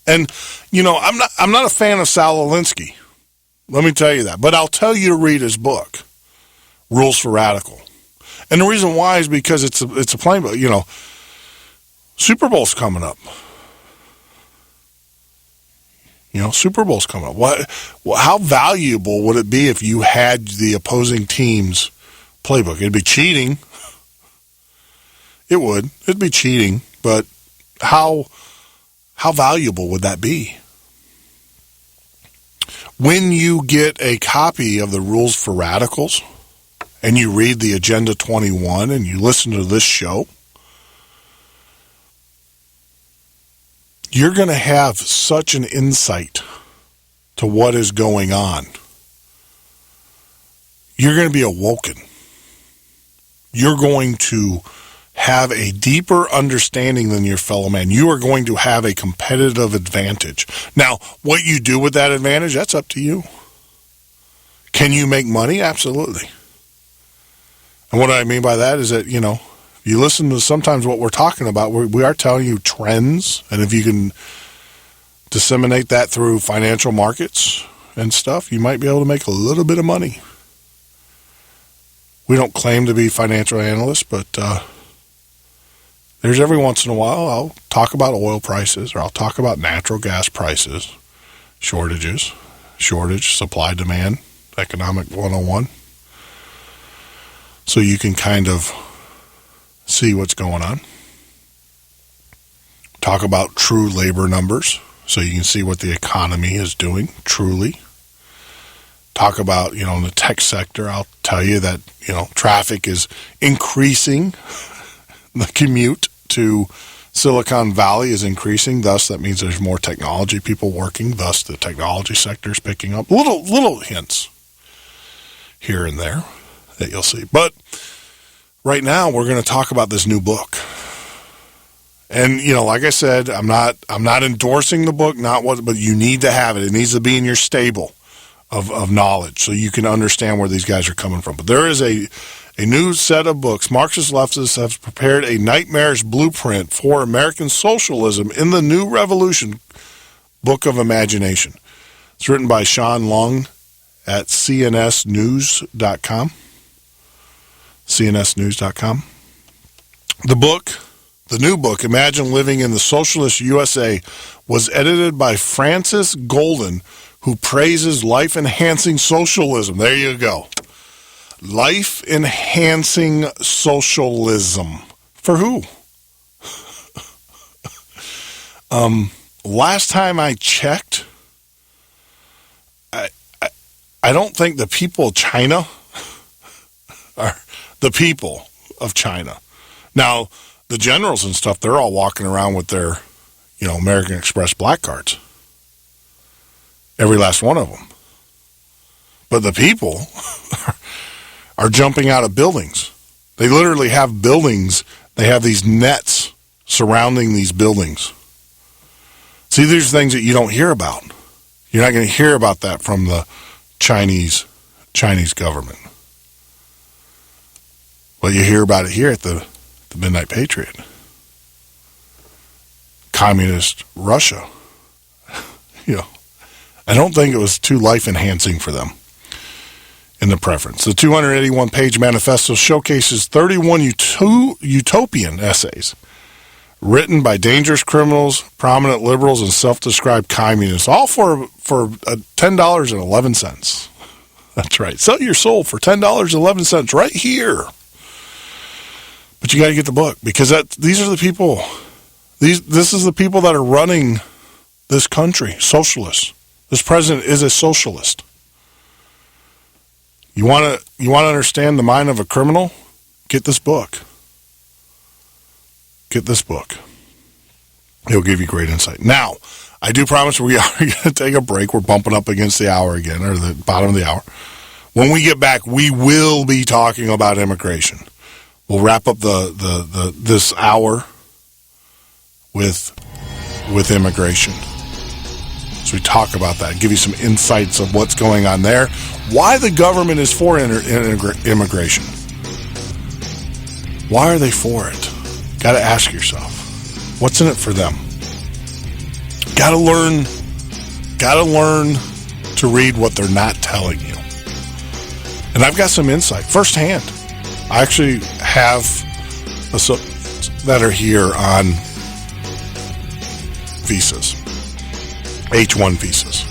And, I'm not a fan of Sal Alinsky. Let me tell you that. But I'll tell you to read his book, Rules for Radical. And the reason why is because it's a plain book. Super Bowl's coming up. Super Bowl's coming up. How valuable would it be if you had the opposing team's playbook? It'd be cheating. It would. It'd be cheating. But how valuable would that be? When you get a copy of the Rules for Radicals and you read the Agenda 21 and you listen to this show, you're going to have such an insight to what is going on. You're going to be awoken. You're going to have a deeper understanding than your fellow man. You are going to have a competitive advantage. Now, what you do with that advantage, that's up to you. Can you make money? Absolutely. And what I mean by that is that, you listen to sometimes what we're talking about, we are telling you trends, and if you can disseminate that through financial markets and stuff, you might be able to make a little bit of money. We don't claim to be financial analysts, but there's every once in a while I'll talk about oil prices, or I'll talk about natural gas prices, shortage, supply, demand, economic 101. So you can kind of see what's going on. Talk about true labor numbers, so you can see what the economy is doing truly. Talk about, in the tech sector, I'll tell you that, traffic is increasing. The commute to Silicon Valley is increasing. Thus, that means there's more technology people working. Thus, the technology sector is picking up. Little hints here and there that you'll see. But right now, we're going to talk about this new book. And, like I said, I'm not endorsing the book, but you need to have it. It needs to be in your stable of knowledge so you can understand where these guys are coming from. But there is a new set of books. Marxist leftists have prepared a nightmarish blueprint for American socialism in the New Revolution, Book of Imagination. It's written by Sean Long at cnsnews.com. cnsnews.com. The book the new book, Imagine Living in the Socialist USA, was edited by Francis Golden, who praises life-enhancing socialism. There you go. Life-enhancing socialism. For who? Last time I checked, I don't think the people of China are the people of China. Now, the generals and stuff, they're all walking around with their, American Express black cards. Every last one of them. But the people are jumping out of buildings. They literally have buildings. They have these nets surrounding these buildings. See, there's things that you don't hear about. You're not going to hear about that from the Chinese government. Well, you hear about it here at the Midnight Patriot. Communist Russia. I don't think it was too life-enhancing for them in the preference. The 281-page manifesto showcases 31 utopian essays written by dangerous criminals, prominent liberals, and self-described communists, all for $10.11. That's right. Sell your soul for $10.11 right here. But you got to get the book, because these are the people. This is the people that are running this country, socialists. This president is a socialist. You want to understand the mind of a criminal? Get this book. Get this book. It'll give you great insight. Now, I do promise we are going to take a break. We're bumping up against the hour again, or the bottom of the hour. When we get back, we will be talking about immigration. We'll wrap up this hour with immigration. So we talk about that, give you some insights of what's going on there, why the government is for immigration. Why are they for it? Got to ask yourself, what's in it for them? Got to learn to read what they're not telling you. And I've got some insight firsthand. I actually have associates that are here on visas, H-1 visas.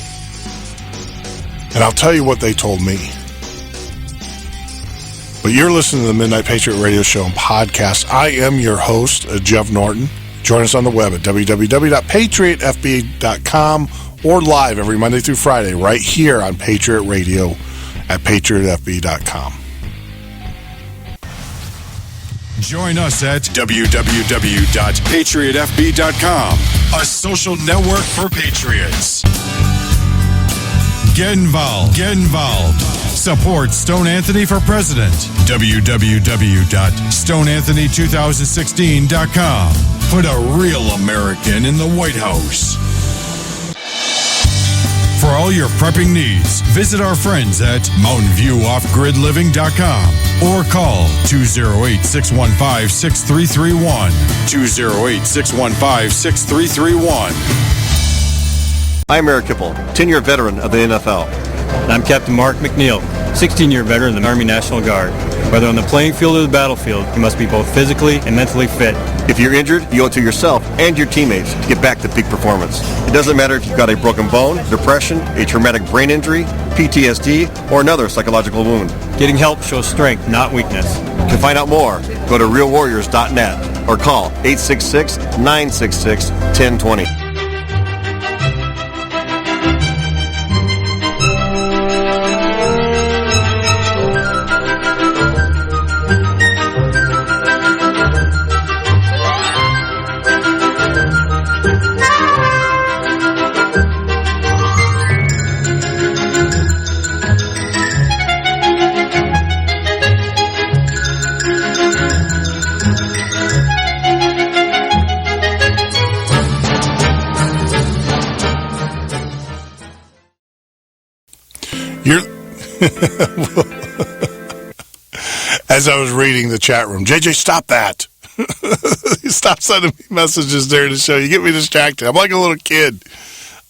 And I'll tell you what they told me. But you're listening to the Midnight Patriot Radio Show and podcast. I am your host, Jeff Norton. Join us on the web at www.patriotfb.com or live every Monday through Friday right here on Patriot Radio at patriotfb.com. Join us at www.patriotfb.com, a social network for patriots. Get involved. Support Stone Anthony for president. www.stoneanthony2016.com. Put a real American in the White House. For all your prepping needs, visit our friends at MountainViewOffGridLiving.com or call 208-615-6331. 208-615-6331. I'm Eric Kipple, 10-year veteran of the NFL. And I'm Captain Mark McNeil, 16-year veteran of the Army National Guard. Whether on the playing field or the battlefield, you must be both physically and mentally fit. If you're injured, you owe it to yourself and your teammates to get back to peak performance. It doesn't matter if you've got a broken bone, depression, a traumatic brain injury, PTSD, or another psychological wound. Getting help shows strength, not weakness. To find out more, go to realwarriors.net or call 866-966-1020. As I was reading the chat room, JJ, stop that. Stop sending me messages during the show. You get me distracted. I'm like a little kid.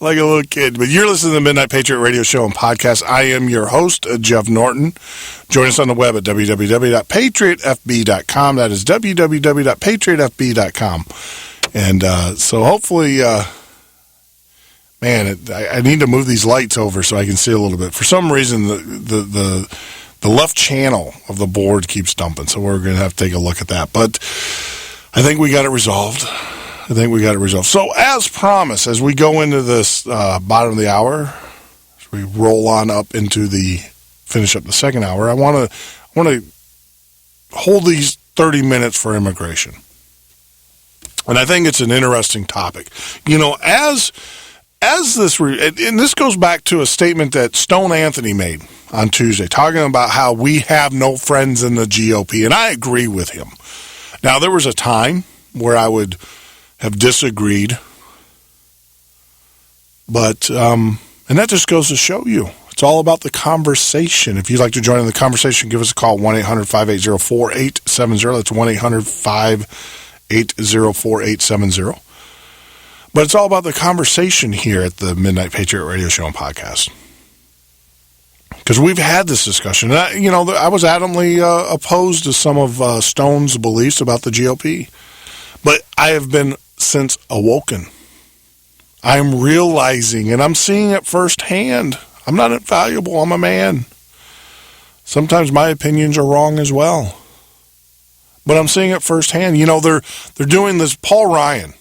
like a little kid. But you're listening to the Midnight Patriot Radio Show and Podcast. I am your host, Jeff Norton. Join us on the web at www.patriotfb.com. That is www.patriotfb.com. And so hopefully, I need to move these lights over so I can see a little bit. For some reason, the left channel of the board keeps dumping, so we're going to have to take a look at that. But I think we got it resolved. So as promised, as we go into this bottom of the hour, as we roll on up into finish up the second hour, I want to hold these 30 minutes for immigration. And I think it's an interesting topic. You know, as this, and this goes back to a statement that Stone Anthony made on Tuesday, talking about how we have no friends in the GOP, and I agree with him. Now, there was a time where I would have disagreed, but, and that just goes to show you, it's all about the conversation. If you'd like to join in the conversation, give us a call, 1-800-580-4870. That's 1-800-580-4870. But it's all about the conversation here at the Midnight Patriot Radio Show and Podcast. Because we've had this discussion. And I was adamantly opposed to some of Stone's beliefs about the GOP. But I have been since awoken. I'm realizing, and I'm seeing it firsthand. I'm not infallible. I'm a man. Sometimes my opinions are wrong as well. But I'm seeing it firsthand. You know, they're doing this. Paul Ryan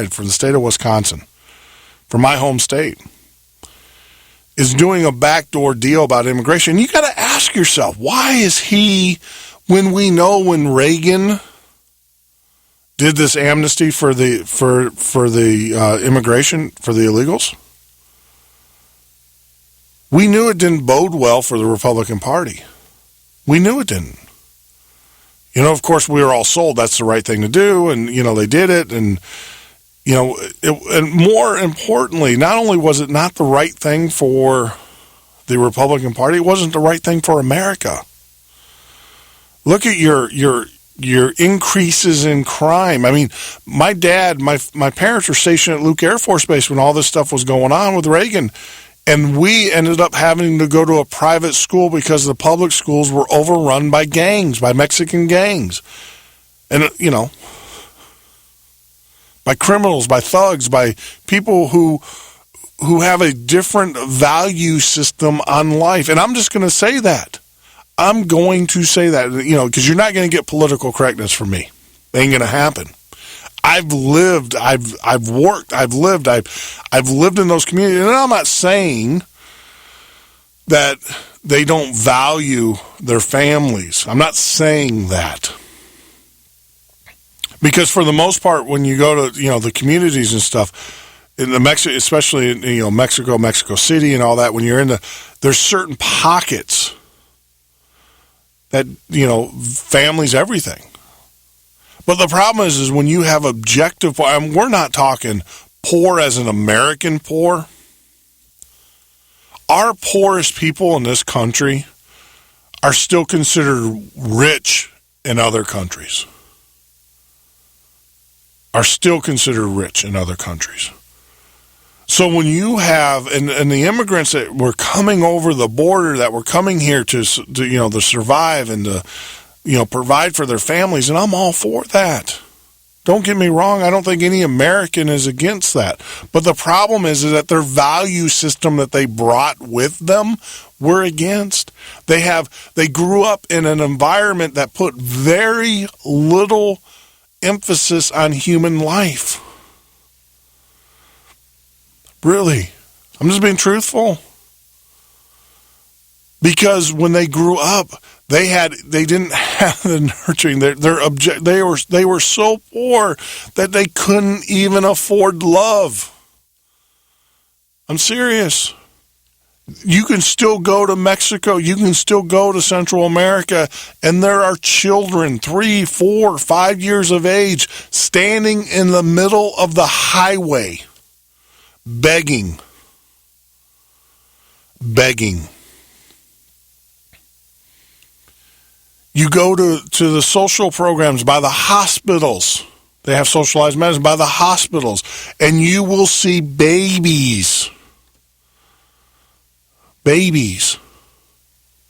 from the state of Wisconsin, from my home state, is doing a backdoor deal about immigration. You got to ask yourself, why is he, when Reagan did this amnesty for the immigration, for the illegals, we knew it didn't bode well for the Republican Party. We knew it didn't. You know, of course, we were all sold that's the right thing to do, and, you know, they did it, and, you know, and more importantly, not only was it not the right thing for the Republican Party, it wasn't the right thing for America. Look at your increases in crime. I mean, my parents were stationed at Luke Air Force Base when all this stuff was going on with Reagan, and we ended up having to go to a private school because the public schools were overrun by gangs, by Mexican gangs. And, you know, by criminals, by thugs, by people who have a different value system on life. And I'm just going to say that. I'm going to say that, you know, because you're not going to get political correctness from me. It ain't going to happen. I've lived, I've worked, I've lived in those communities. And I'm not saying that they don't value their families. I'm not saying that. Because for the most part, when you go to, you know, the communities and stuff, in the especially in, you know, Mexico City and all that, when you're there's certain pockets that, you know, family's everything. But the problem is when you have objective, we're not talking poor as an American poor. Our poorest people in this country are still considered rich in other countries. So when you have, and the immigrants that were coming over the border, that were coming here to you know, to survive and to, you know, provide for their families, and I'm all for that. Don't get me wrong, I don't think any American is against that. But the problem is that their value system that they brought with them, we're against. They grew up in an environment that put very little emphasis on human life. Really. I'm just being truthful. Because when they grew up, they didn't have the nurturing. They were so poor that they couldn't even afford love. I'm serious. You can still go to Mexico. You can still go to Central America, and there are children, 3, 4, 5 years of age, standing in the middle of the highway, begging. You go to the social programs by the hospitals. They have socialized medicine by the hospitals. And you will see babies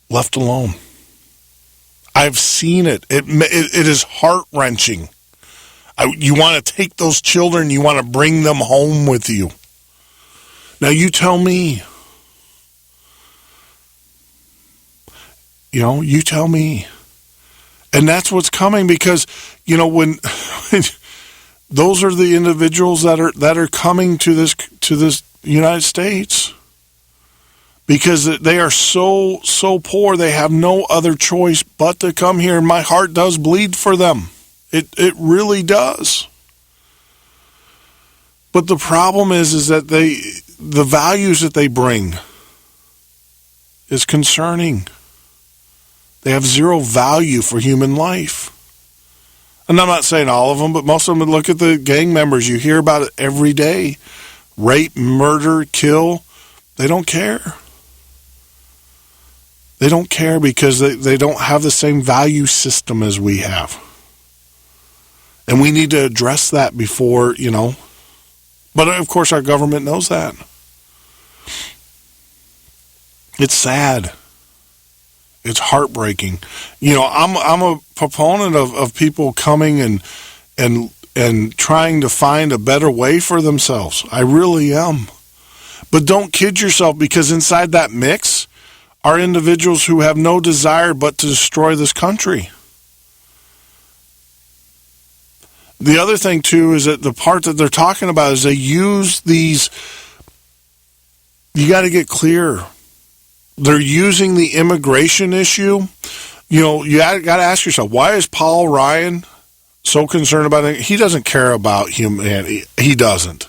left alone. I've seen it. It is heart-wrenching. You want to take those children, you want to bring them home with you. Now you tell me. You tell me. And that's what's coming because, when those are the individuals that are coming to this United States because they are so poor, they have no other choice but to come here. And my heart does bleed for them. It really does. But the problem is that the values that they bring is concerning. They have zero value for human life. And I'm not saying all of them, but most of them. Look at the gang members. You hear about it every day. Rape, murder, kill. They don't care. They don't care because they don't have the same value system as we have. And we need to address that before, But of course our government knows that. It's sad. It's heartbreaking. I'm a proponent of people coming and trying to find a better way for themselves. I really am. But don't kid yourself, because inside that mix are individuals who have no desire but to destroy this country. The other thing, too, is that the part that they're talking about is they use these. You got to get clear. They're using the immigration issue. You got to ask yourself, why is Paul Ryan so concerned about it? He doesn't care about humanity. He doesn't.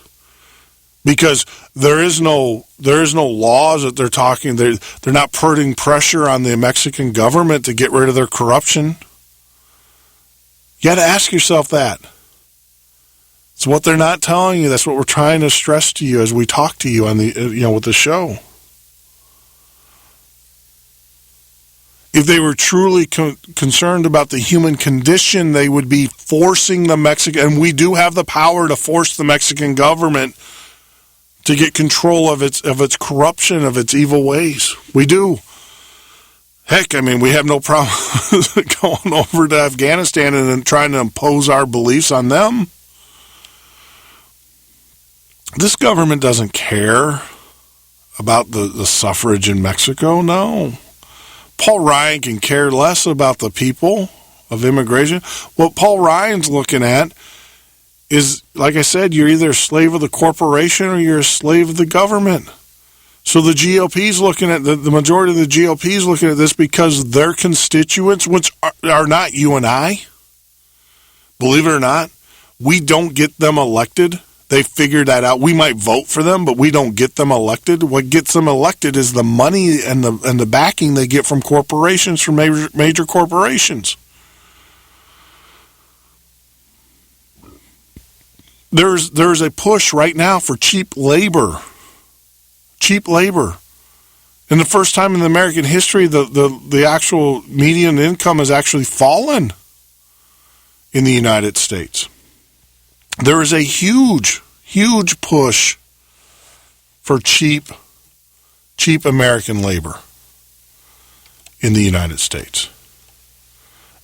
Because there is no laws that they're talking. They're not putting pressure on the Mexican government to get rid of their corruption. You got to ask yourself that. It's what they're not telling you. That's what we're trying to stress to you as we talk to you on the with the show. If they were truly concerned about the human condition, they would be forcing the Mexican, and we do have the power to force the Mexican government to get control of its corruption, of its evil ways. We do. Heck, we have no problem going over to Afghanistan and then trying to impose our beliefs on them. This government doesn't care about the suffrage in Mexico, no. Paul Ryan can care less about the people of immigration. What Paul Ryan's looking at is, like I said, you're either a slave of the corporation or you're a slave of the government. So the GOP's looking at, the majority of the GOP's looking at this because their constituents, which are not you and I, believe it or not, we don't get them elected. They figured that out. We might vote for them, but we don't get them elected. What gets them elected is the money and the backing they get from corporations, from major corporations. There's a push right now for cheap labor. Cheap labor. And the first time in American history, the actual median income has actually fallen in the United States. There is a huge, huge push for cheap American labor in the United States.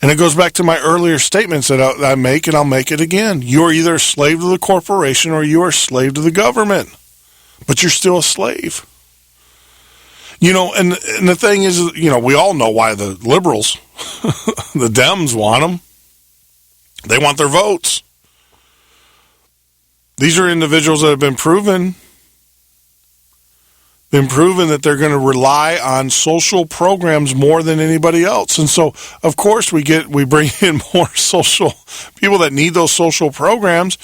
And it goes back to my earlier statements that I make, and I'll make it again. You're either a slave to the corporation or you are a slave to the government. But you're still a slave. And the thing is, we all know why the liberals, the Dems want them. They want their votes. These are individuals that have been proven that they're going to rely on social programs more than anybody else. And so, of course, we bring in more social people that need those social programs.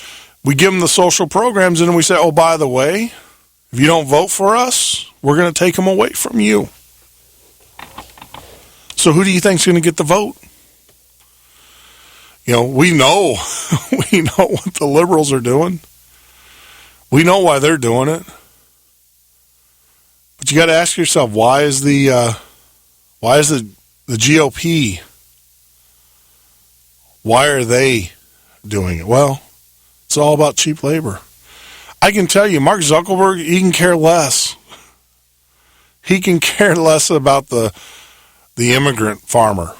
We give them the social programs, and then we say, oh, by the way, if you don't vote for us, we're going to take them away from you. So who do you think is going to get the vote? We know what the liberals are doing. We know why they're doing it. But you got to ask yourself, why is the GOP, why are they doing it? Well, It's all about cheap labor. I can tell you, Mark Zuckerberg, he can care less. He can care less about the immigrant farmer.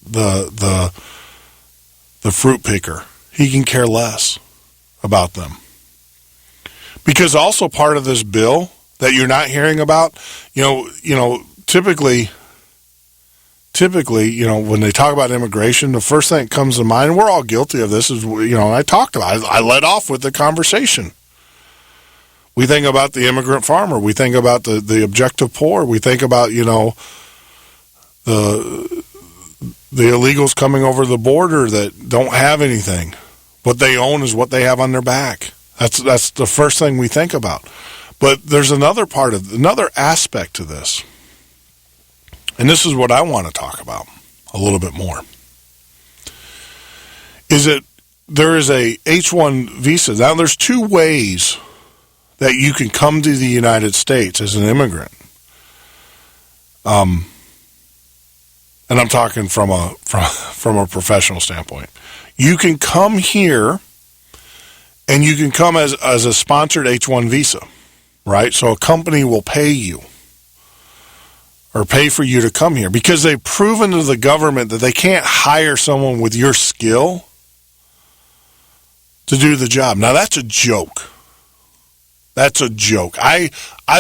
The fruit picker. He can care less about them. Because also part of this bill that you're not hearing about, typically, when they talk about immigration, the first thing that comes to mind, and we're all guilty of this, is, I led off with the conversation. We think about the immigrant farmer. We think about the objective poor. We think about, the illegals coming over the border that don't have anything. What they own is what they have on their back. That's the first thing we think about. But there's another aspect to this. And this is what I want to talk about a little bit more. Is that there is a H-1 visa. Now, there's two ways that you can come to the United States as an immigrant. And I'm talking from a professional standpoint. You can come here, and you can come as a sponsored H-1 visa, right? So a company will pay you or pay for you to come here because they've proven to the government that they can't hire someone with your skill to do the job. Now, that's a joke. That's a joke. I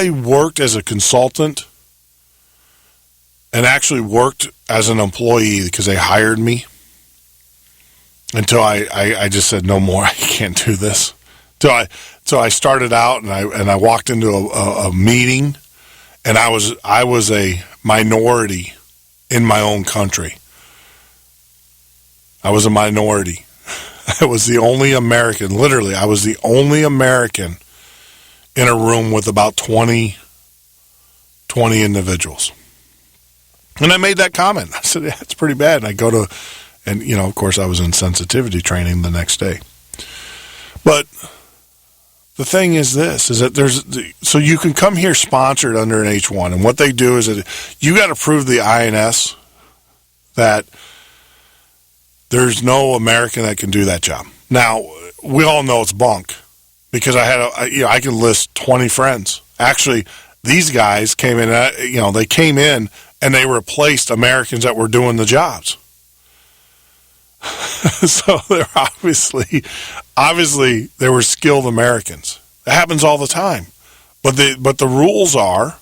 worked as a consultant and actually worked as an employee because they hired me until I just said, no more, I can't do this. So I started out and I walked into a meeting, and I was a minority in my own country. I was a minority. I was the only American. Literally, I was the only American in a room with about 20 individuals. And I made that comment. I said, yeah, it's pretty bad. And I go to, and of course I was in sensitivity training the next day. But the thing is this, is that so you can come here sponsored under an H-1. And what they do is that you got to prove the INS that there's no American that can do that job. Now, we all know it's bunk because I can list 20 friends. Actually, these guys came in, they came in and they replaced Americans that were doing the jobs. So they're obviously they were skilled Americans. It happens all the time. But the rules are,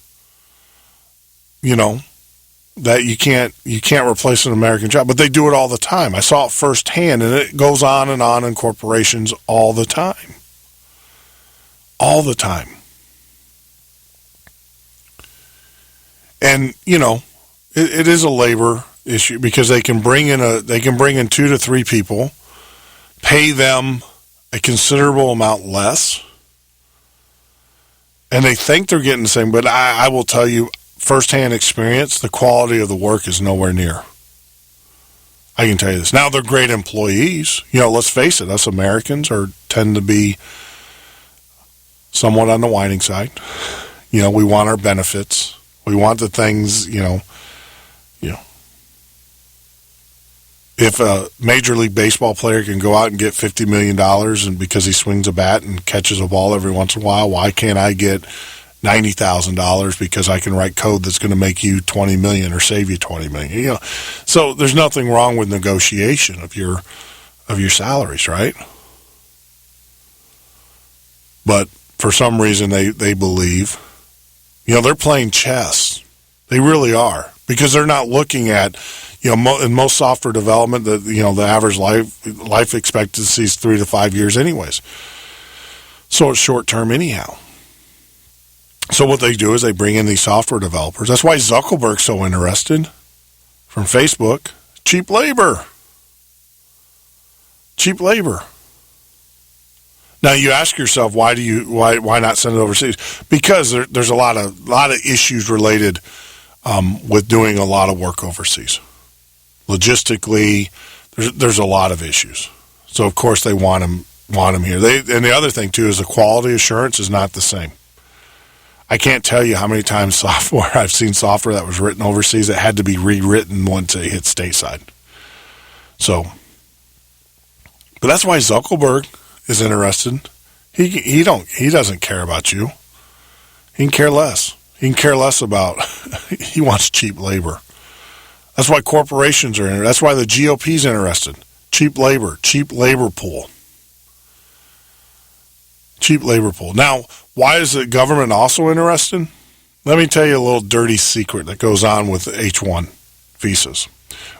that you can't replace an American job, but they do it all the time. I saw it firsthand, and it goes on in corporations all the time. All the time. And, it is a labor issue because they can bring in 2 to 3 people, pay them a considerable amount less, and they think they're getting the same, but I will tell you, firsthand experience, the quality of the work is nowhere near. I can tell you this. Now, they're great employees. Let's face it, us Americans tend to be somewhat on the whining side. We want our benefits. We want the things, if a Major League Baseball player can go out and get $50 million and because he swings a bat and catches a ball every once in a while, why can't I get $90,000 because I can write code that's going to make you $20 million or save you $20 million? So there's nothing wrong with negotiation of your salaries, right? But for some reason they believe, they're playing chess. They really are, because they're not looking at, in most software development, the average life expectancy is 3 to 5 years anyways. So it's short term anyhow. So what they do is they bring in these software developers. That's why Zuckerberg's so interested from Facebook. Cheap labor. Cheap labor. Now you ask yourself, why not send it overseas? Because there's a lot of issues related with doing a lot of work overseas. Logistically, there's a lot of issues. So of course they want them here. And the other thing too is the quality assurance is not the same. I can't tell you how many times I've seen software that was written overseas that had to be rewritten once it hit stateside. So, but that's why Zuckerberg is interested. He doesn't care about you. He can care less. He can care less about, he wants cheap labor. That's why corporations are interested. That's why the GOP's interested. Cheap labor pool. Cheap labor pool. Now, why is the government also interested? Let me tell you a little dirty secret that goes on with H-1 visas.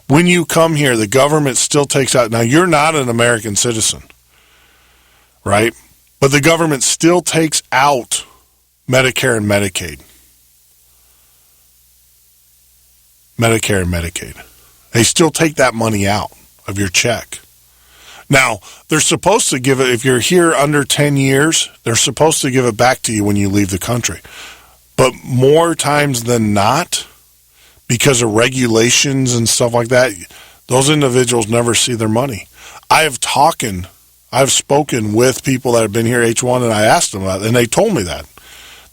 When you come here, the government still takes out, now you're not an American citizen, right? But the government still takes out Medicare and Medicaid. Medicare and Medicaid. They still take that money out of your check. Now, they're supposed to give it, if you're here under 10 years, they're supposed to give it back to you when you leave the country. But more times than not, because of regulations and stuff like that, those individuals never see their money. I've spoken with people that have been here H1, and I asked them about it, and they told me that.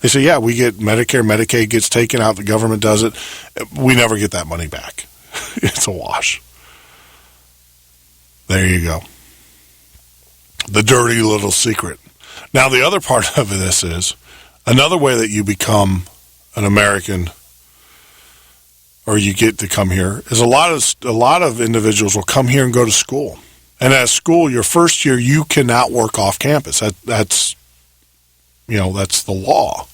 They say, yeah, we get Medicare, Medicaid gets taken out, the government does it. We never get that money back. It's a wash. There you go. The dirty little secret. Now, the other part of this is, another way that you become an American or you get to come here is a lot of individuals will come here and go to school. And at school, your first year, you cannot work off campus. That's the law.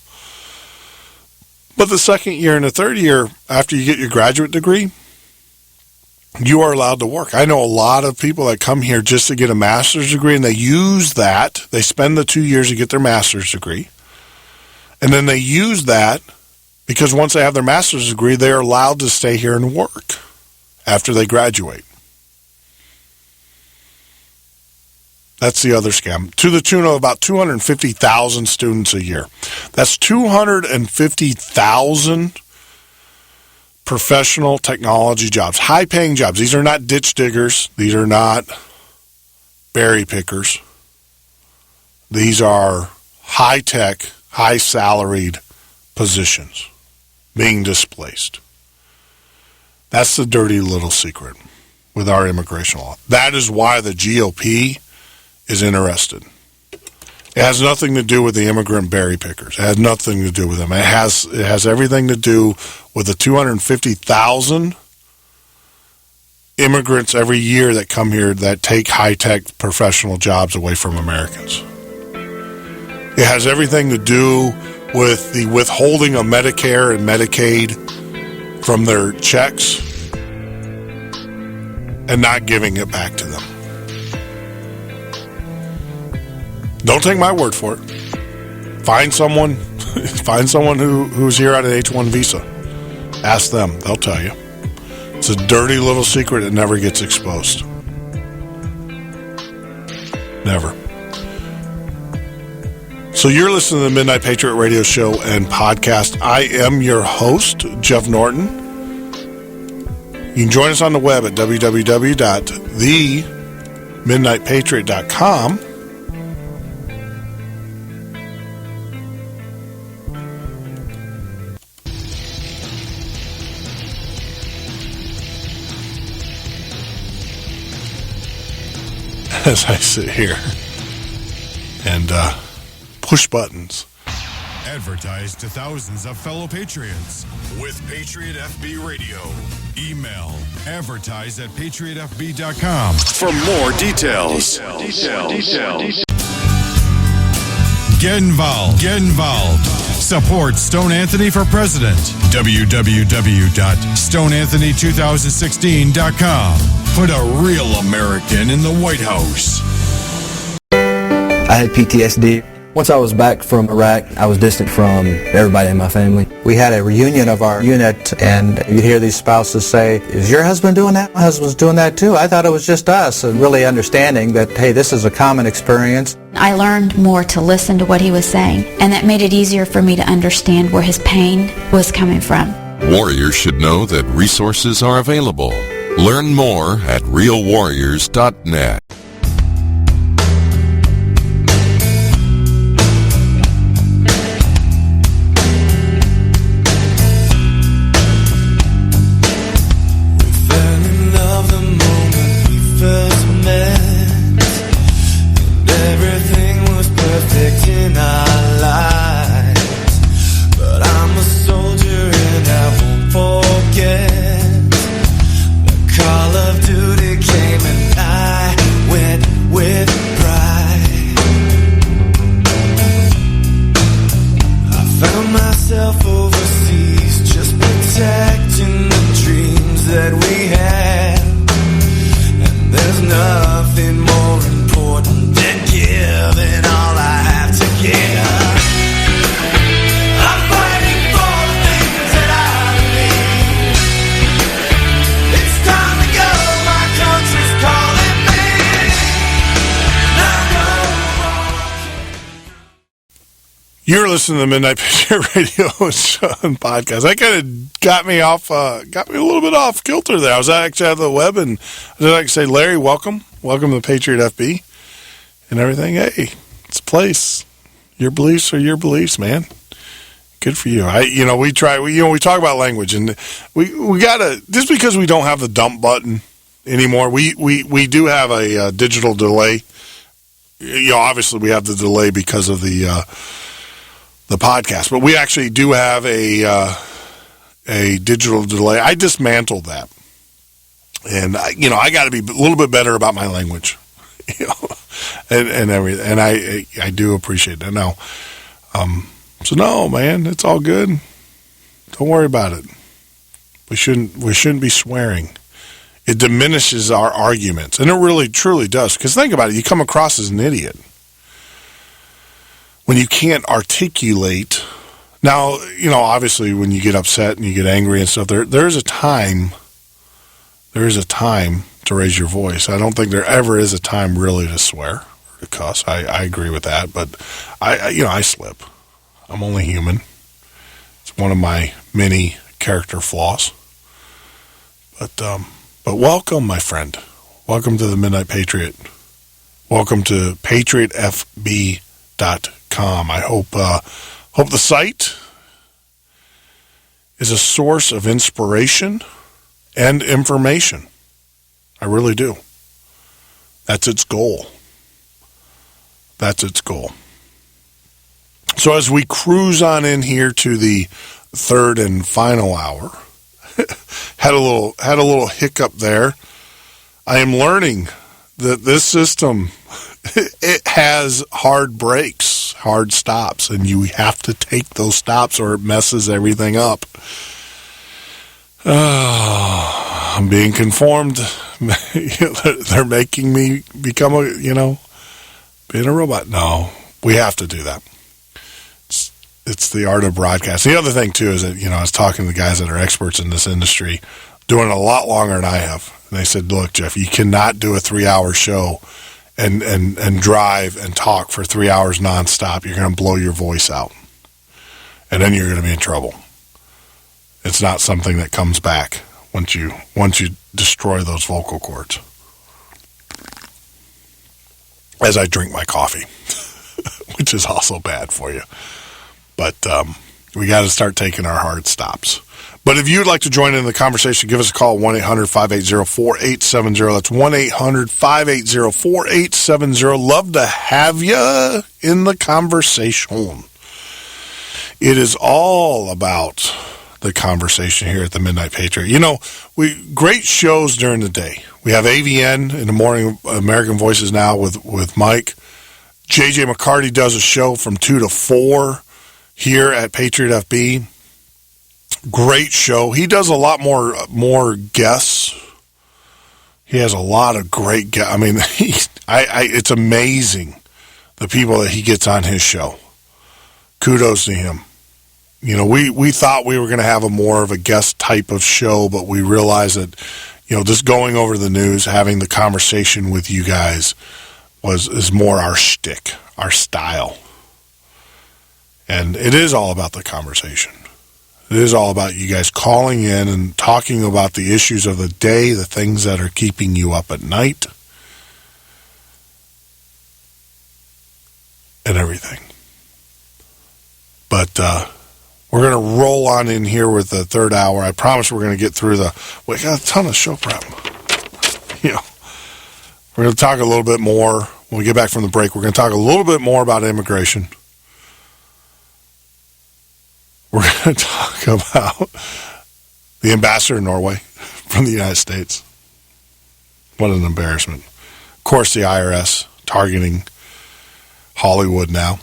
But the second year and the third year, after you get your graduate degree, you are allowed to work. I know a lot of people that come here just to get a master's degree, and they use that. They spend the 2 years to get their master's degree. And then they use that because once they have their master's degree, they're allowed to stay here and work after they graduate. That's the other scam. To the tune of about 250,000 students a year. That's 250,000 professional technology jobs, high-paying jobs. These are not ditch diggers. These are not berry pickers. These are high-tech, high-salaried positions being displaced. That's the dirty little secret with our immigration law. That is why the GOP is interested. It has nothing to do with the immigrant berry pickers. It has nothing to do with them. It has everything to do with the 250,000 immigrants every year that come here that take high-tech professional jobs away from Americans. It has everything to do with the withholding of Medicare and Medicaid from their checks and not giving it back to them. Don't take my word for it. Find someone who's here on an H-1 visa. Ask them. They'll tell you. It's a dirty little secret that never gets exposed. Never. So you're listening to the Midnight Patriot Radio Show and Podcast. I am your host, Jeff Norton. You can join us on the web at www.themidnightpatriot.com. As I sit here and push buttons. Advertise to thousands of fellow patriots with Patriot FB Radio. Email advertise@patriotfb.com for more details. Get involved. Support Stone Anthony for President. www.stoneanthony2016.com. Put a real American in the White House. I had PTSD. Once I was back from Iraq, I was distant from everybody in my family. We had a reunion of our unit, and you'd hear these spouses say, "Is your husband doing that? My husband's doing that too. I thought it was just us." And really understanding that, hey, this is a common experience. I learned more to listen to what he was saying, and that made it easier for me to understand where his pain was coming from. Warriors should know that resources are available. Learn more at realwarriors.net. myself overseas, just protecting the dreams that we had. And there's nothing more important than giving all I have to give. I'm fighting for the things that I believe. It's time to go, my country's calling me. You're listening to the Midnight Patriot Radio Show and Podcast. That kind of got me a little bit off kilter there. I was actually out of the web, and I'd like to say, Larry, welcome to the Patriot FB and everything. Hey, it's a place. Your beliefs are your beliefs, man. Good for you. We talk about language, and we gotta, just because we don't have the dump button anymore, we do have a digital delay. Obviously we have the delay because of the podcast, but we actually do have a digital delay. I dismantled that, and I got to be a little bit better about my language, and everything. And I do appreciate that. Now, so no, man, it's all good. Don't worry about it. We shouldn't be swearing. It diminishes our arguments, and it really truly does. Because think about it, you come across as an idiot when you can't articulate. Now, obviously when you get upset and you get angry and stuff, there is a time to raise your voice. I don't think there ever is a time really to swear or to cuss. I agree with that, but I slip. I'm only human. It's one of my many character flaws. But welcome, my friend. Welcome to the Midnight Patriot. Welcome to PatriotFB.com. I hope the site is a source of inspiration and information. I really do. That's its goal. So as we cruise on in here to the third and final hour, had a little hiccup there. I am learning that this system, it has hard breaks, hard stops, and you have to take those stops or it messes everything up. I'm being conformed. They're making me become being a robot. No, we have to do that. It's the art of broadcast. The other thing, too, is that, I was talking to the guys that are experts in this industry, doing it a lot longer than I have. And they said, look, Jeff, you cannot do a 3-hour show and drive and talk for 3 hours nonstop. You're going to blow your voice out. And then you're going to be in trouble. It's not something that comes back once you destroy those vocal cords. As I drink my coffee, which is also bad for you. But we got to start taking our hard stops. But if you'd like to join in the conversation, give us a call, 1-800-580-4870. That's 1-800-580-4870. Love to have you in the conversation. It is all about the conversation here at the Midnight Patriot. Great shows during the day. We have AVN in the morning, American Voices Now with Mike. JJ McCarty does a show from 2 to 4 here at Patriot FB. Great show. He does a lot more guests. He has a lot of great guests. I mean, it's amazing the people that he gets on his show. Kudos to him. We thought we were going to have a more of a guest type of show, but we realized that, just going over the news, having the conversation with you guys is more our shtick, our style. And it is all about the conversation. It is all about you guys calling in and talking about the issues of the day, the things that are keeping you up at night, and everything. But we're going to roll on in here with the third hour. I promise we're going to get through we got a ton of show prep. We're going to talk a little bit more. When we get back from the break, we're going to talk a little bit more about immigration. We're going to talk about the ambassador in Norway from the United States. What an embarrassment. Of course, the IRS targeting Hollywood now.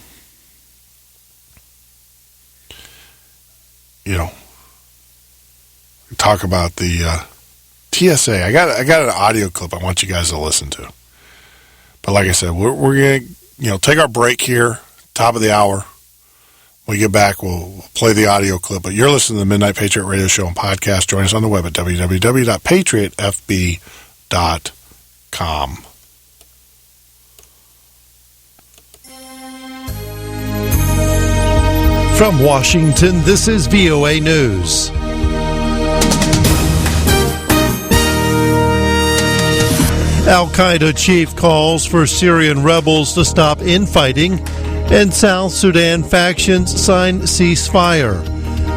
talk about the TSA. I got an audio clip I want you guys to listen to. But like I said, we're gonna take our break here, top of the hour. When we get back, we'll play the audio clip. But you're listening to the Midnight Patriot Radio Show and podcast. Join us on the web at www.patriotfb.com. From Washington, this is VOA News. Al-Qaeda chief calls for Syrian rebels to stop infighting, and South Sudan factions sign ceasefire.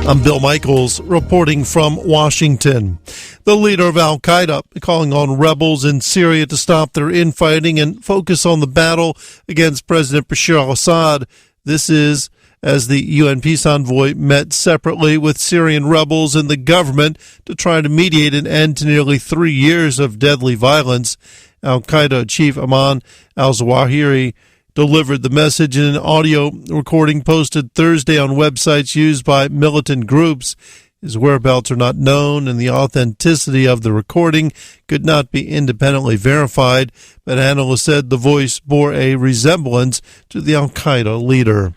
I'm Bill Michaels reporting from Washington. The leader of Al-Qaeda calling on rebels in Syria to stop their infighting and focus on the battle against President Bashar al-Assad. This is as the UN peace envoy met separately with Syrian rebels and the government to try to mediate an end to nearly 3 years of deadly violence. Al-Qaeda chief Ayman al-Zawahiri delivered the message in an audio recording posted Thursday on websites used by militant groups. His whereabouts are not known, and the authenticity of the recording could not be independently verified, but analysts said the voice bore a resemblance to the Al-Qaeda leader.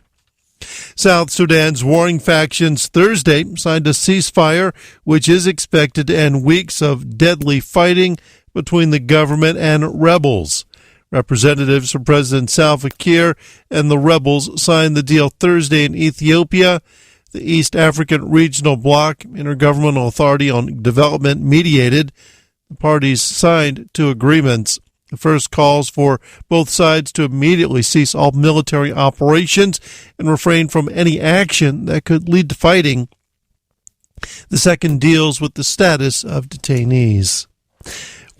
South Sudan's warring factions Thursday signed a ceasefire, which is expected to end weeks of deadly fighting between the government and rebels. Representatives from President Salva Kiir and the rebels signed the deal Thursday in Ethiopia. The East African Regional Bloc Intergovernmental Authority on Development mediated. The parties signed 2 agreements. The first calls for both sides to immediately cease all military operations and refrain from any action that could lead to fighting. The second deals with the status of detainees.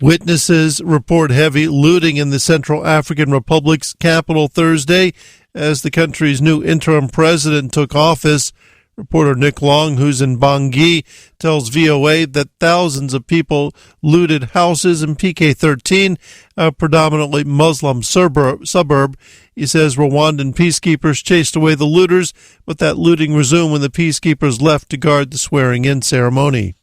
Witnesses report heavy looting in the Central African Republic's capital Thursday as the country's new interim president took office. Reporter Nick Long, who's in Bangui, tells VOA that thousands of people looted houses in PK-13, a predominantly Muslim suburb. He says Rwandan peacekeepers chased away the looters, but that looting resumed when the peacekeepers left to guard the swearing-in ceremony.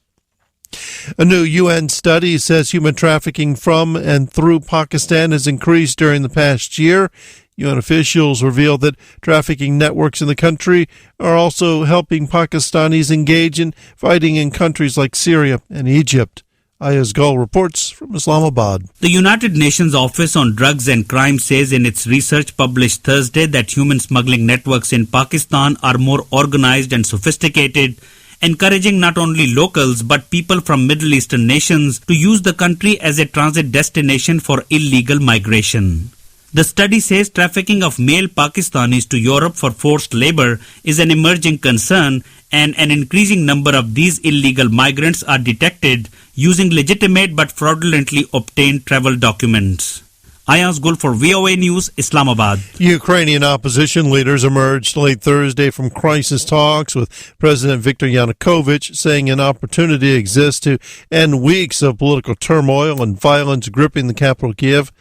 A new UN study says human trafficking from and through Pakistan has increased during the past year. UN officials revealed that trafficking networks in the country are also helping Pakistanis engage in fighting in countries like Syria and Egypt. Ayaz Gul reports from Islamabad. The United Nations Office on Drugs and Crime says in its research published Thursday that human smuggling networks in Pakistan are more organized and sophisticated, encouraging not only locals but people from Middle Eastern nations to use the country as a transit destination for illegal migration. The study says trafficking of male Pakistanis to Europe for forced labor is an emerging concern, and an increasing number of these illegal migrants are detected using legitimate but fraudulently obtained travel documents. Ayaz Gul for VOA News, Islamabad. Ukrainian opposition leaders emerged late Thursday from crisis talks with President Viktor Yanukovych, saying an opportunity exists to end weeks of political turmoil and violence gripping the capital Kiev.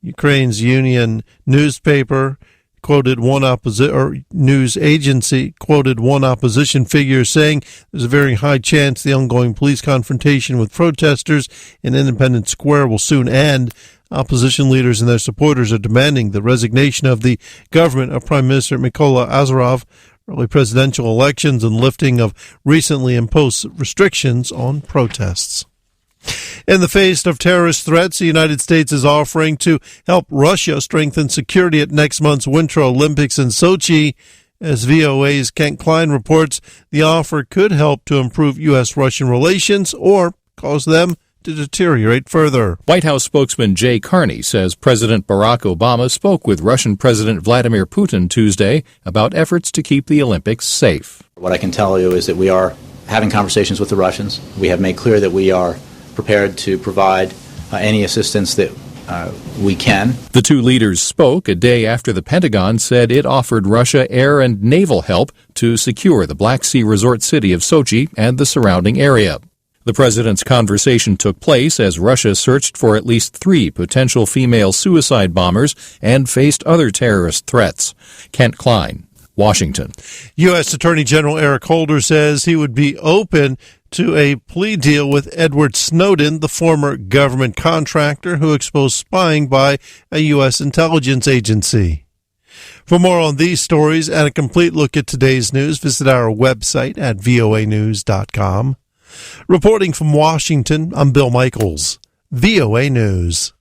Ukraine's Union newspaper quoted news agency quoted one opposition figure saying there's a very high chance the ongoing police confrontation with protesters in Independence Square will soon end. Opposition leaders and their supporters are demanding the resignation of the government of Prime Minister Mykola Azarov, early presidential elections, and lifting of recently imposed restrictions on protests. In the face of terrorist threats, the United States is offering to help Russia strengthen security at next month's Winter Olympics in Sochi. As VOA's Kent Klein reports, the offer could help to improve U.S.-Russian relations or cause them to deteriorate further. White House spokesman Jay Carney says President Barack Obama spoke with Russian President Vladimir Putin Tuesday about efforts to keep the Olympics safe. What I can tell you is that we are having conversations with the Russians. We have made clear that we are prepared to provide any assistance that we can. The two leaders spoke a day after the Pentagon said it offered Russia air and naval help to secure the Black Sea resort city of Sochi and the surrounding area. The president's conversation took place as Russia searched for at least 3 potential female suicide bombers and faced other terrorist threats. Kent Klein, Washington. U.S. Attorney General Eric Holder says he would be open to a plea deal with Edward Snowden, the former government contractor who exposed spying by a U.S. intelligence agency. For more on these stories and a complete look at today's news, visit our website at voanews.com. Reporting from Washington, I'm Bill Michaels, VOA News.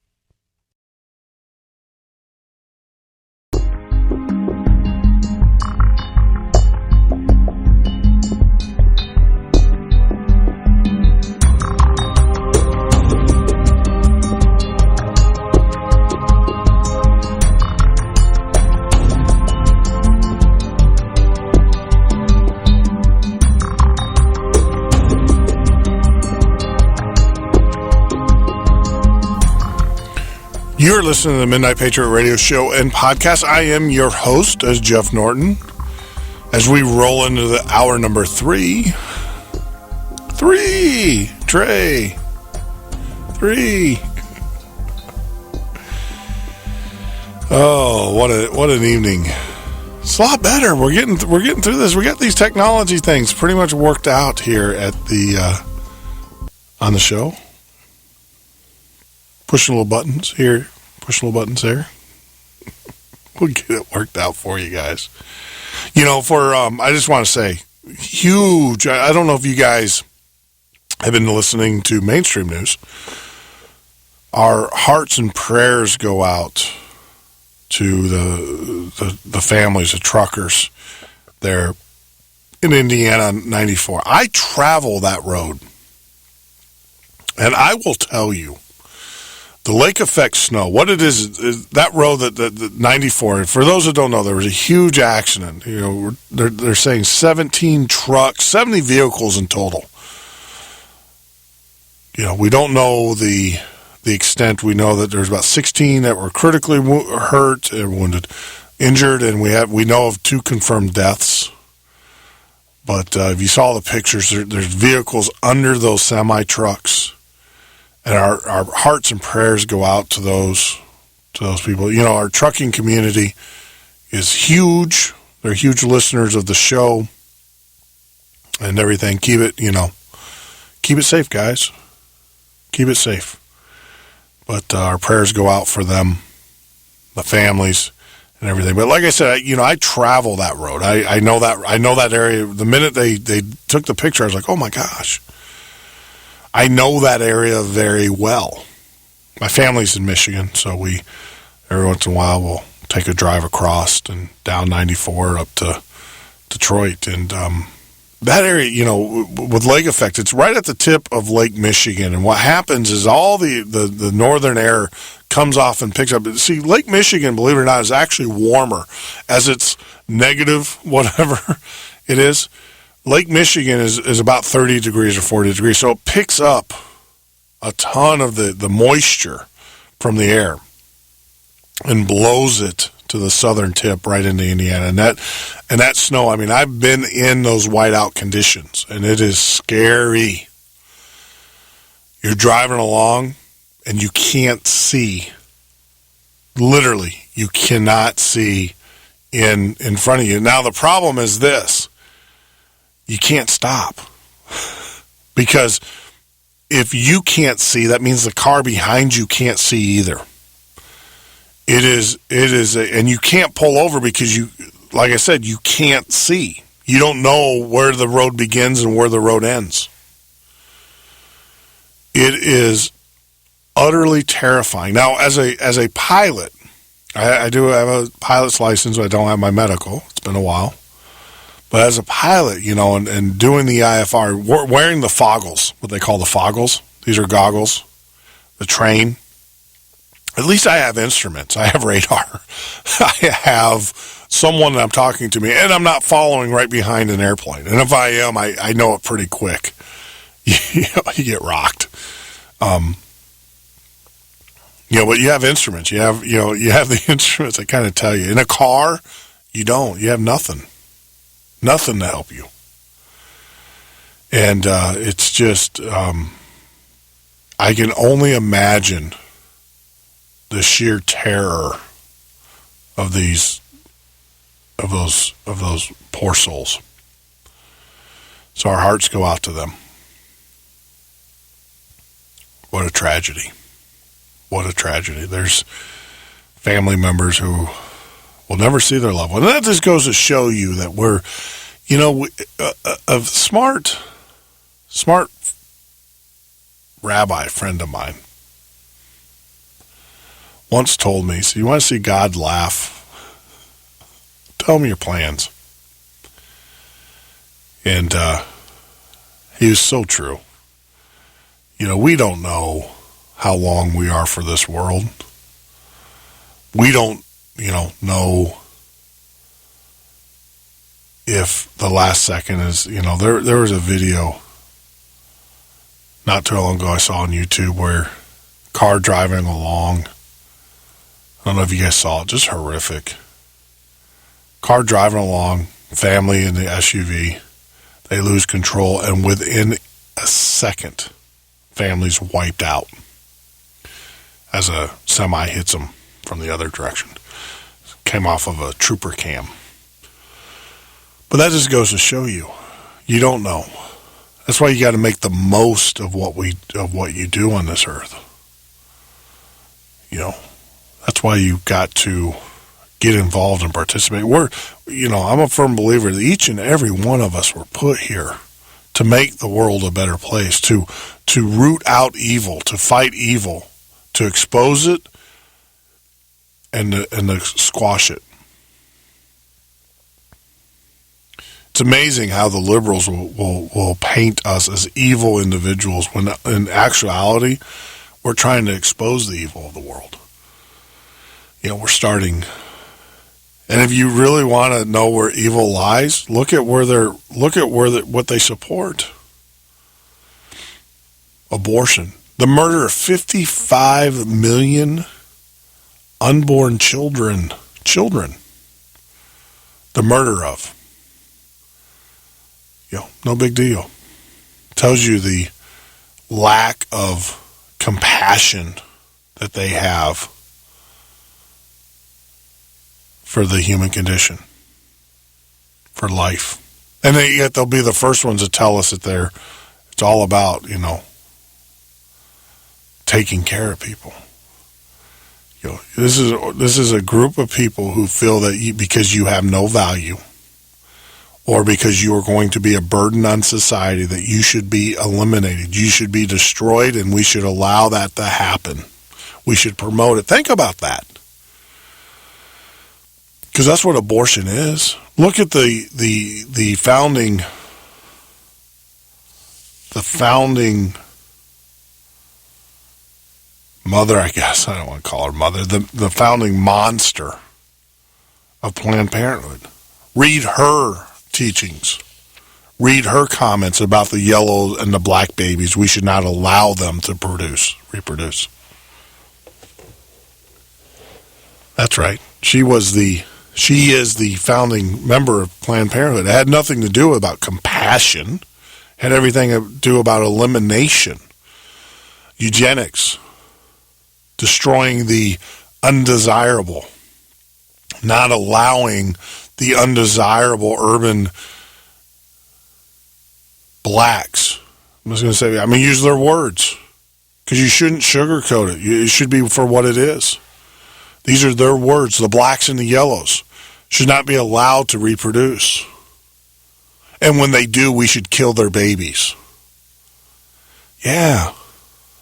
You're listening to the Midnight Patriot Radio Show and Podcast. I am your host, as Jeff Norton. As we roll into the hour number 3. Trey. 3. Oh, what an evening. It's a lot better. We're getting through this. We got these technology things pretty much worked out here at the on the show. Pushing little buttons here, pushing little buttons there. We'll get it worked out for you guys. You know, I just want to say, huge. I don't know if you guys have been listening to mainstream news. Our hearts and prayers go out to the families of truckers there in Indiana 94. I travel that road, and I will tell you, the lake effect snow, what it is that road that 94, for those who don't know, there was a huge accident. You know, they're saying 17 trucks, 70 vehicles in total. You know, we don't know the extent. We know that there's about 16 that were critically hurt and wounded, injured, and we know of 2 confirmed deaths. But if you saw the pictures, there's vehicles under those semi-trucks. And our hearts and prayers go out to those people. You know, our trucking community is huge. They're huge listeners of the show and everything. Keep it safe, guys. Keep it safe. But our prayers go out for them, the families, and everything. But like I said, I travel that road. I know that area. The minute they took the picture, I was like, oh my gosh. I know that area very well. My family's in Michigan, so every once in a while we'll take a drive across and down 94 up to Detroit. And that area, you know, with lake effect, it's right at the tip of Lake Michigan. And what happens is all the northern air comes off and picks up. See, Lake Michigan, believe it or not, is actually warmer as it's negative, whatever it is. Lake Michigan is about 30 degrees or 40 degrees, so it picks up a ton of the moisture from the air and blows it to the southern tip right into Indiana. And that snow, I mean, I've been in those whiteout conditions, and it is scary. You're driving along, and you can't see. Literally, you cannot see in front of you. Now, the problem is this. You can't stop, because if you can't see, that means the car behind you can't see either. It is, and you can't pull over because like I said, you can't see. You don't know where the road begins and where the road ends. It is utterly terrifying. Now, as a pilot, I do have a pilot's license, but I don't have my medical. It's been a while. But as a pilot, you know, and doing the IFR, wearing the foggles, what they call the foggles, these are goggles, the train, at least I have instruments. I have radar. I have someone that I'm talking to me, and I'm not following right behind an airplane. And if I am, I know it pretty quick. You get rocked. You know, but you have instruments. You have the instruments that kind of tell you. In a car, you don't. You have nothing. Nothing to help you. And it's just, I can only imagine the sheer terror of these of those poor souls. So our hearts go out to them. What a tragedy. What a tragedy. There's family members who will never see their loved one. And that just goes to show you that we're, a smart rabbi friend of mine once told me, so you want to see God laugh? Tell him your plans. And he was so true. We don't know how long we are for this world. We don't, know if the last second is, there was a video not too long ago I saw on YouTube where car driving along, I don't know if you guys saw it, just horrific. Car driving along, family in the SUV, they lose control, and within a second, family's wiped out as a semi hits them from the other direction. Came off of a trooper cam. But that just goes to show you, you don't know. That's why you got to make the most of what you do on this earth. That's why you got to get involved and participate. I'm a firm believer that each and every one of us were put here to make the world a better place, to root out evil, to fight evil, to expose it, and to squash it. It's amazing how the liberals will paint us as evil individuals when in actuality we're trying to expose the evil of the world. We're starting. And if you really want to know where evil lies, look at what they support. Abortion. The murder of 55 million unborn children. The murder of. No big deal. Tells you the lack of compassion that they have for the human condition, for life. And yet they'll be the first ones to tell us that it's all about, taking care of people. This is a group of people who feel that because you have no value, or because you are going to be a burden on society, that you should be eliminated, you should be destroyed, and we should allow that to happen. We should promote it. Think about that. Because that's what abortion is. Look at the founding mother, I guess. I don't want to call her mother. The founding monster of Planned Parenthood. Read her teachings. Read her comments about the yellow and the black babies. We should not allow them to reproduce. That's right. She is the founding member of Planned Parenthood. It had nothing to do about compassion. It had everything to do about elimination. Eugenics. Destroying the undesirable. Not allowing the undesirable urban blacks. I'm just going to say, use their words. Because you shouldn't sugarcoat it. It should be for what it is. These are their words. The blacks and the yellows should not be allowed to reproduce. And when they do, we should kill their babies. Yeah.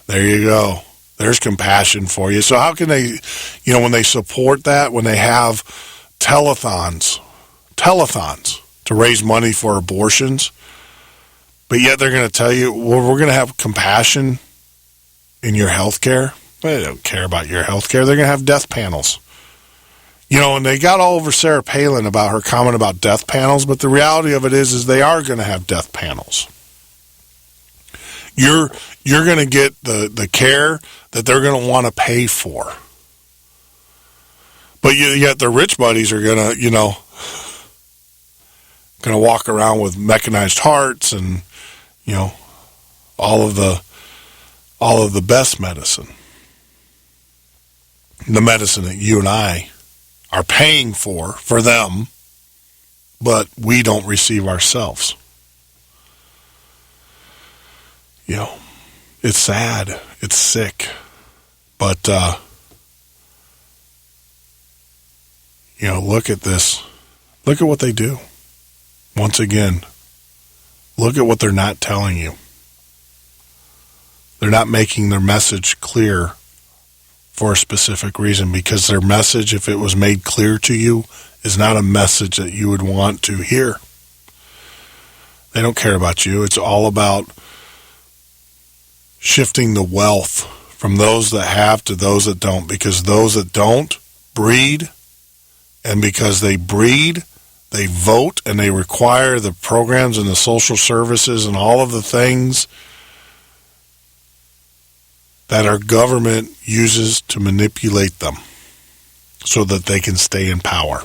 There you go. There's compassion for you. So how can they, when they support that, when they have telethons to raise money for abortions, but yet they're going to tell you, well, we're going to have compassion in your health care. They don't care about your health care. They're going to have death panels. And they got all over Sarah Palin about her comment about death panels, but the reality of it is they are going to have death panels. You're going to get the care that they're going to want to pay for. But yet the rich buddies are going to walk around with mechanized hearts and, all of the best medicine. The medicine that you and I are paying for them, but we don't receive ourselves. You know, it's sad. It's sick. But, you know, look at this. Look at what they do. Once again, look at what they're not telling you. They're not making their message clear for a specific reason, because their message, if it was made clear to you, is not a message that you would want to hear. They don't care about you. It's all about shifting the wealth from those that have to those that don't, because those that don't breed, and because they breed, they vote, and they require the programs and the social services and all of the things that our government uses to manipulate them so that they can stay in power.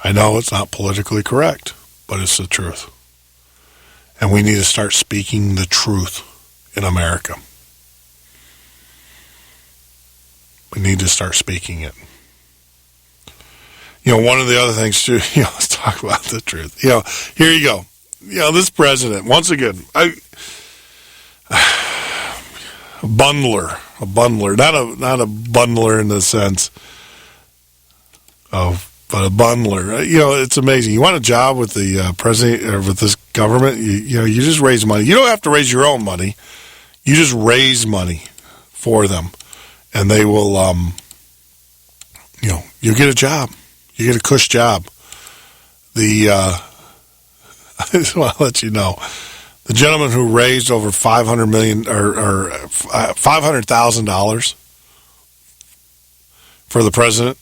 I know it's not politically correct, but it's the truth. And we need to start speaking the truth in America. We need to start speaking it. You know, one of the other things too, you know, let's talk about the truth. You know, here you go. You know, this president, once again, a bundler, not a bundler in the sense of, but a bundler. You know, it's amazing. You want a job with the president or with this government? You know, you just raise money. You don't have to raise your own money. You just raise money for them, and they will. You know, you get a job. You get a cush job. I just want to let you know. The gentleman who raised over $500 million or $500,000 for the president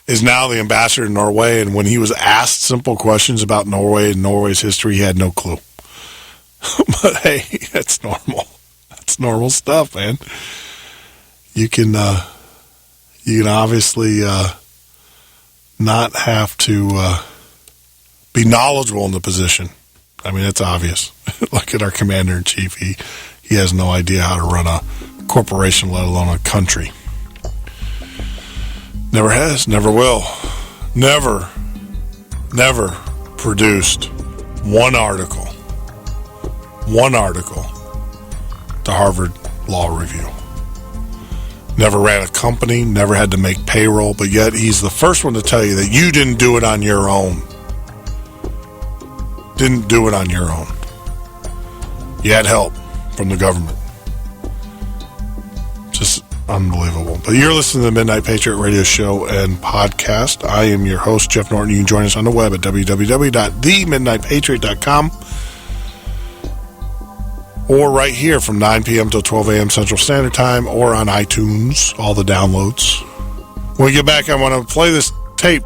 is now the ambassador to Norway. And when he was asked simple questions about Norway and Norway's history, he had no clue. But hey, that's normal. That's normal stuff, man. You can obviously not have to be knowledgeable in the position. I mean, it's obvious. Look at our commander-in-chief. He has no idea how to run a corporation, let alone a country. Never has, never will. Never produced one article to Harvard Law Review. Never ran a company, never had to make payroll, but yet he's the first one to tell you that you didn't do it on your own. Didn't do it on your own. You had help from the government. Just unbelievable. But you're listening to the Midnight Patriot radio show and podcast. I am your host, Jeff Norton. You can join us on the web at www.themidnightpatriot.com or right here from 9 p.m. till 12 a.m. Central Standard Time, or on iTunes, all the downloads. When we get back, I want to play this tape.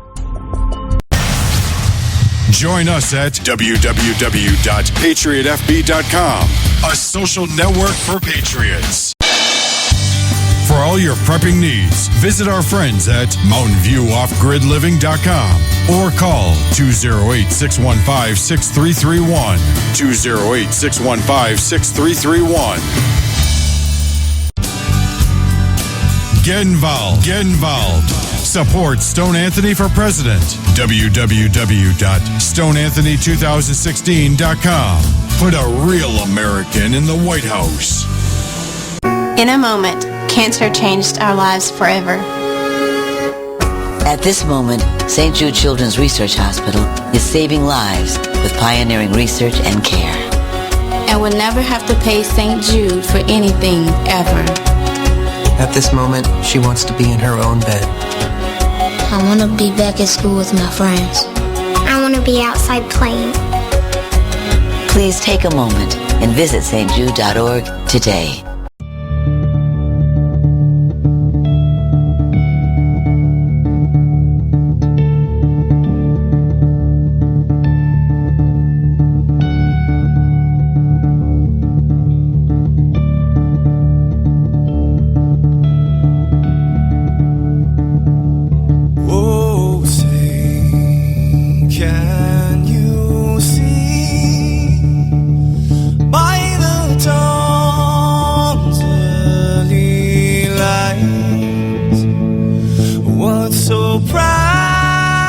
Join us at www.patriotfb.com, a social network for patriots. For all your prepping needs, visit our friends at mountainviewoffgridliving.com or call 208-615-6331. 208-615-6331. Get involved. Support Stone Anthony for President. www.stoneanthony2016.com. Put a real American in the White House. In a moment, cancer changed our lives forever. At this moment, St. Jude Children's Research Hospital is saving lives with pioneering research and care. And will never have to pay St. Jude for anything, ever. At this moment, she wants to be in her own bed. I want to be back at school with my friends. I want to be outside playing. Please take a moment and visit stjude.org today. So proud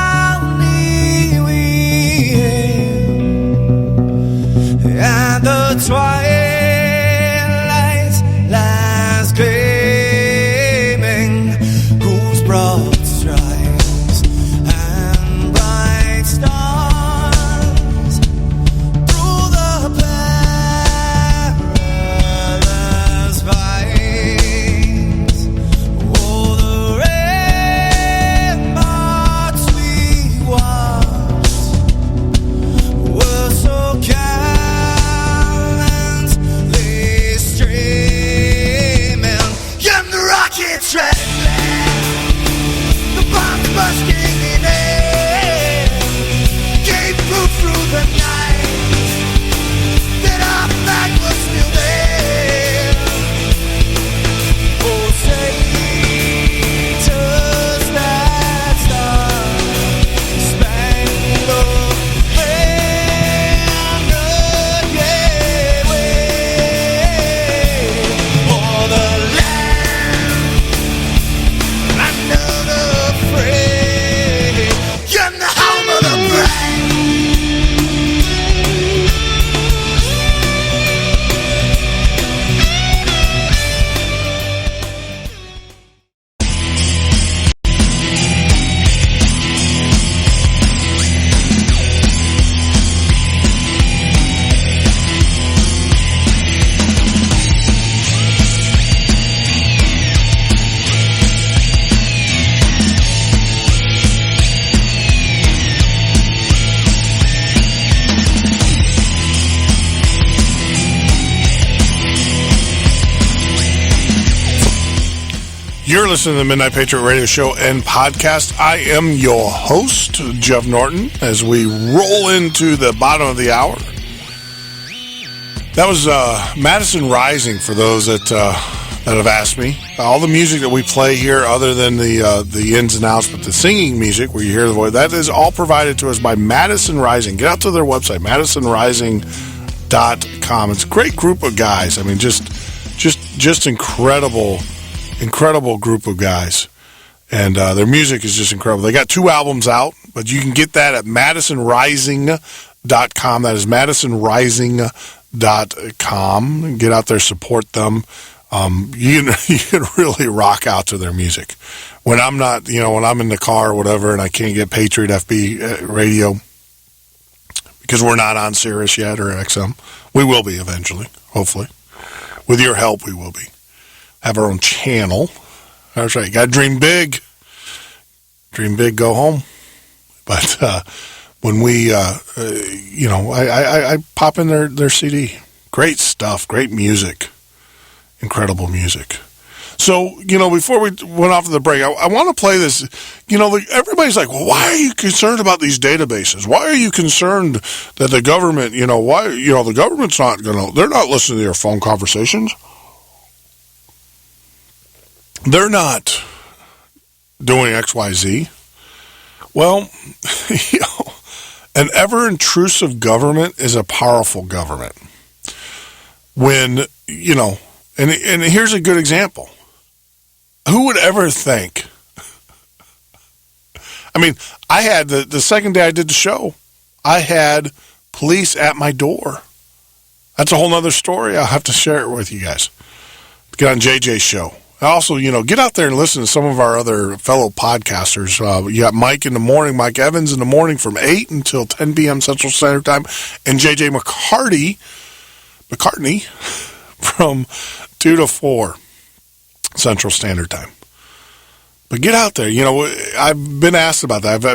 the night that our back was still there. Oh, say, does that star-spangled banner yet wave o'er the land under the fray? You're the home of the brave. You're listening to the Midnight Patriot Radio Show and Podcast. I am your host, Jeff Norton, as we roll into the bottom of the hour. That was Madison Rising, for those that have asked me. All the music that we play here, other than the ins and outs, but the singing music where you hear the voice, that is all provided to us by Madison Rising. Get out to their website, madisonrising.com. It's a great group of guys. I mean, just incredible group of guys, and their music is just incredible. They got 2 albums out, but you can get that at madisonrising.com. That is madisonrising.com. Get out there, support them. You can really rock out to their music. When I'm not, when I'm in the car or whatever, and I can't get Patriot FB radio because we're not on Sirius yet or XM, we will be eventually, hopefully. With your help, we will be. Have our own channel. That's right. You got to dream big. Dream big, go home. But when we, I pop in their CD. Great stuff. Great music. Incredible music. So, before we went off to the break, I want to play this. Everybody's like, well, why are you concerned about these databases? Why are you concerned that the government, the government's not they're not listening to your phone conversations. They're not doing XYZ. Well, an ever-intrusive government is a powerful government. When, and here's a good example. Who would ever think? I mean, I had, the second day I did the show, I had police at my door. That's a whole nother story. I'll have to share it with you guys. Get on JJ's show. Also, get out there and listen to some of our other fellow podcasters. You got Mike in the morning, Mike Evans in the morning from 8 until 10 p.m. Central Standard Time, and JJ McCartney from 2 to 4 Central Standard Time. But get out there. I've been asked about that.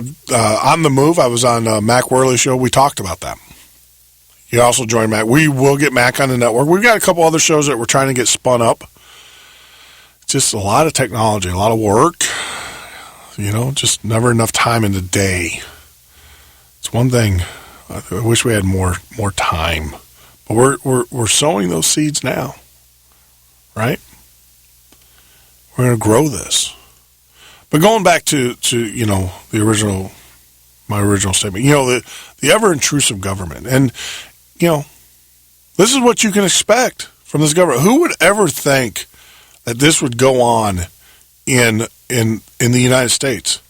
On the Move, I was on Mac Worley's show. We talked about that. You also join Mac. We will get Mac on the network. We've got a couple other shows that we're trying to get spun up. Just a lot of technology, a lot of work, just never enough time in the day. It's one thing. I wish we had more time, but we're sowing those seeds now, right? We're going to grow this. But going back to my original statement, the ever-intrusive government, and this is what you can expect from this government. Who would ever think that this would go on in the United States?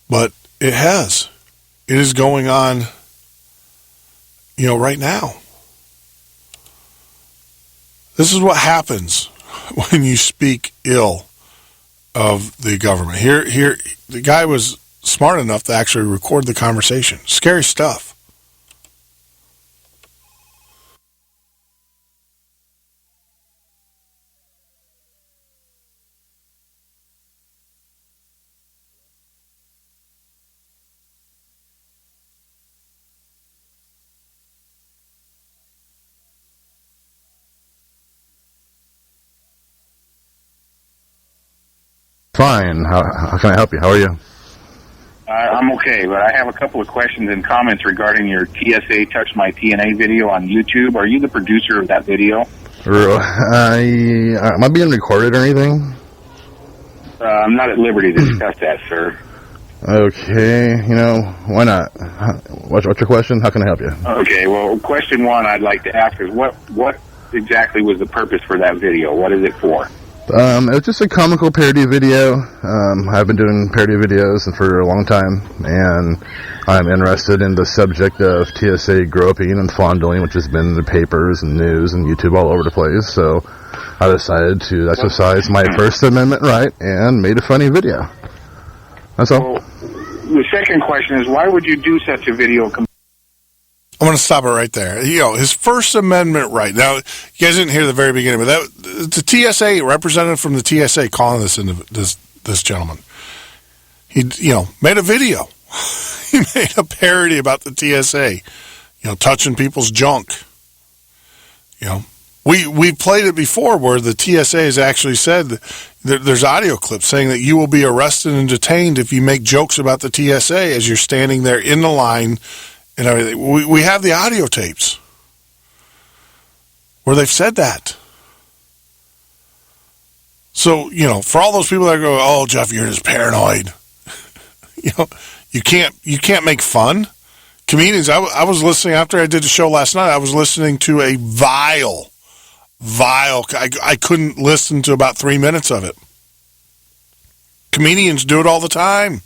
But it has. It is going on, right now. This is what happens when you speak ill of the government. Here, the guy was smart enough to actually record the conversation. Scary stuff. Fine. How can I help you? How are you? I'm okay, but I have a couple of questions and comments regarding your TSA Touch My TNA video on YouTube. Are you the producer of that video? Am I being recorded or anything? I'm not at liberty to discuss that, sir. Okay, why not? What's your question? How can I help you? Okay, well, question one I'd like to ask is what exactly was the purpose for that video? What is it for? It's just a comical parody video. I've been doing parody videos for a long time, and I'm interested in the subject of TSA groping and fondling, which has been in the papers and news and YouTube all over the place. So I decided to exercise my First Amendment right and made a funny video. That's all. Well, the second question is, why would you do such a video? I'm going to stop it right there. His First Amendment right. Now, you guys didn't hear the very beginning, but the TSA, representative from the TSA calling this gentleman. He, made a video. He made a parody about the TSA, touching people's junk. We've played it before where the TSA has actually said there's audio clips saying that you will be arrested and detained if you make jokes about the TSA as you're standing there in the line and everything. We have the audio tapes where they've said that. So, for all those people that go, oh, Jeff, you're just paranoid. You can't make fun. Comedians, I was listening, after I did the show last night, I was listening to a vile, I couldn't listen to about 3 minutes of it. Comedians do it all the time.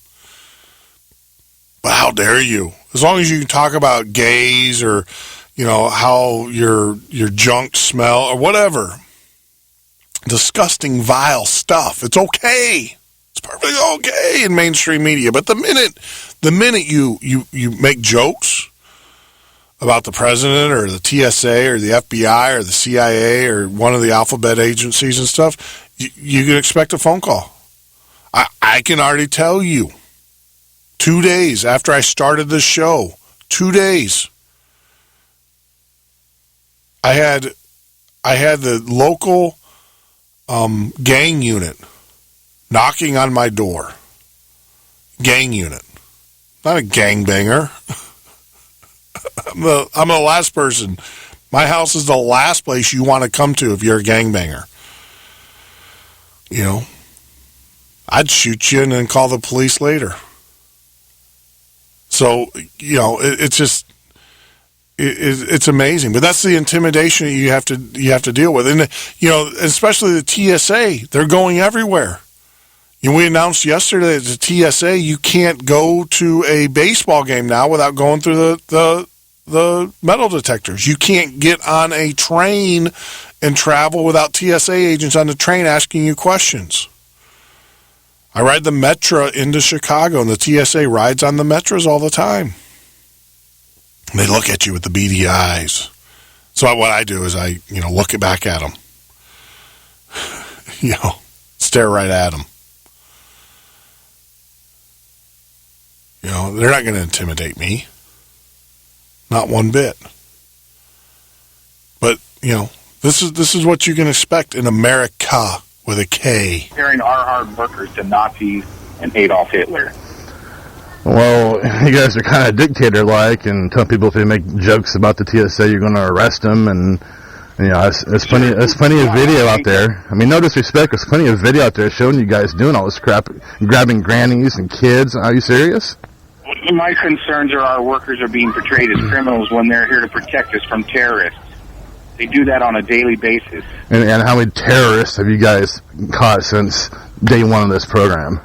But how dare you? As long as you can talk about gays or, how your junk smell or whatever. Disgusting, vile stuff. It's okay. It's perfectly okay in mainstream media. But the minute you make jokes about the president or the TSA or the FBI or the CIA or one of the alphabet agencies and stuff, you can expect a phone call. I can already tell you, 2 days after I started this show, 2 days, I had the local gang unit knocking on my door. Gang unit. Not a gangbanger. I'm the last person. My house is the last place you want to come to if you're a gangbanger. I'd shoot you and then call the police later. So, it's just, it's amazing. But that's the intimidation that you have to deal with. And, especially the TSA, they're going everywhere. We announced yesterday that the TSA, you can't go to a baseball game now without going through the metal detectors. You can't get on a train and travel without TSA agents on the train asking you questions. I ride the Metro into Chicago, and the TSA rides on the Metros all the time. And they look at you with the beady eyes. So what I do is I, look back at them. Stare right at them. They're not going to intimidate me. Not one bit. But, this is what you can expect in America with a K. Comparing our hard workers to Nazis and Adolf Hitler. Well, you guys are kind of dictator-like and tell people if they make jokes about the TSA, you're going to arrest them. And, there's plenty of video out there. I mean, no disrespect, there's plenty of video out there showing you guys doing all this crap, grabbing grannies and kids. Are you serious? My concerns are our workers are being portrayed as criminals when they're here to protect us from terrorists. They do that on a daily basis. And how many terrorists have you guys caught since day one of this program?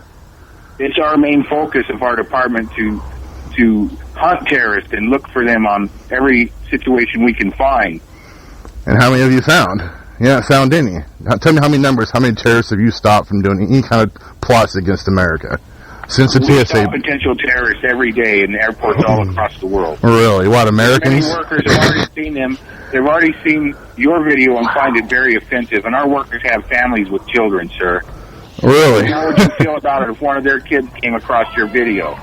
It's our main focus of our department to hunt terrorists and look for them on every situation we can find. And how many have you found? You haven't found any. Now, tell me how many terrorists have you stopped from doing any kind of plots against America? Since the we TSA... stop potential terrorists every day in airports all across the world. Really? What, Americans? Many workers have already seen them. They've already seen your video and find it very offensive. And our workers have families with children, sir. Really? How would you feel about it if one of their kids came across your video?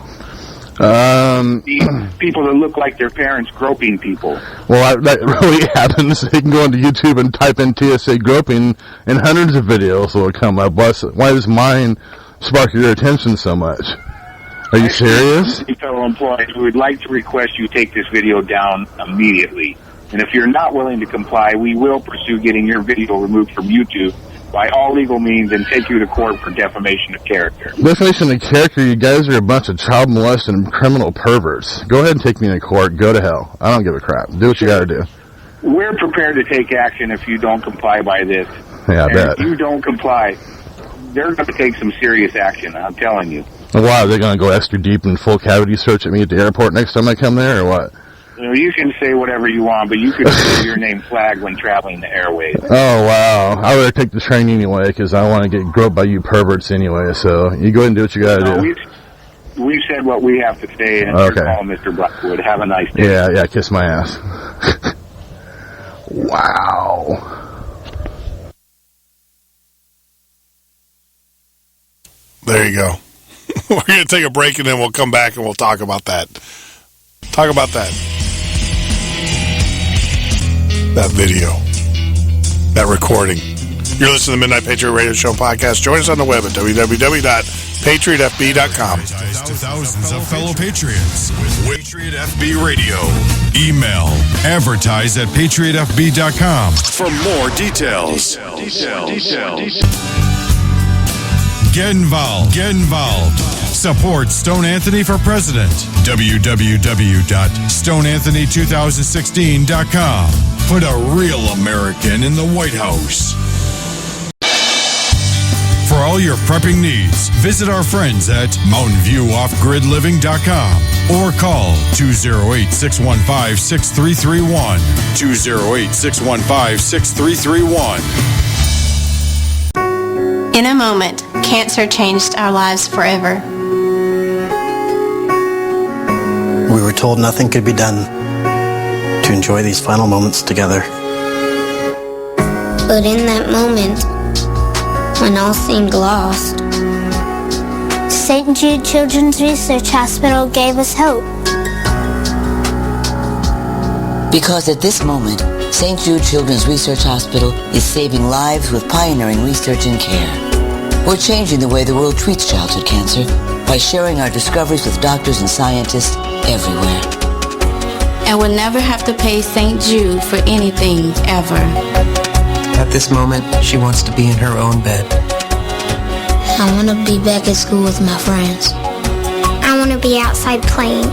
People that look like their parents groping people. Well, that really happens. You can go onto YouTube and type in TSA groping, and hundreds of videos will come up. Why does mine spark your attention so much? Are you serious? Fellow employees, we would like to request you take this video down immediately. And if you're not willing to comply, we will pursue getting your video removed from YouTube by all legal means and take you to court for defamation of character. Defamation of character, you guys are a bunch of child molesting and criminal perverts. Go ahead and take me to court. Go to hell. I don't give a crap. Do what you gotta do. We're prepared to take action if you don't comply by this. Yeah, I and bet. if you don't comply, they're going to take some serious action, I'm telling you. Why, are they gonna go extra deep and full cavity search at me at the airport next time I come there, or what? You know, you can say whatever you want, but you could have your name flagged when traveling the airways. Oh, wow. I would take the train anyway, because I want to get groped by you perverts anyway, so you go ahead and do what you gotta do. We've said what we have to say, and Okay. you're calling Mr. Blackwood. Have a nice day. Yeah, kiss my ass. Wow. There you go. We're going to take a break, and then we'll come back, and we'll talk about that. Talk about that. That video. That recording. You're listening to the Midnight Patriot Radio Show podcast. Join us on the web at www.patriotfb.com. Thousands of fellow patriots with Patriot FB Radio. Email advertise@patriotfb.com for more details. Get involved. Support Stone Anthony for President. www.stoneanthony2016.com. Put a real American in the White House. For all your prepping needs, visit our friends at MountainViewOffGridLiving.com or call 208-615-6331. 208-615-6331. In a moment, cancer changed our lives forever. We were told nothing could be done to enjoy these final moments together. But in that moment, when all seemed lost, St. Jude Children's Research Hospital gave us hope. Because at this moment, St. Jude Children's Research Hospital is saving lives with pioneering research and care. We're changing the way the world treats childhood cancer by sharing our discoveries with doctors and scientists everywhere. And we'll never have to pay St. Jude for anything ever. At this moment, she wants to be in her own bed. I want to be back at school with my friends. I want to be outside playing.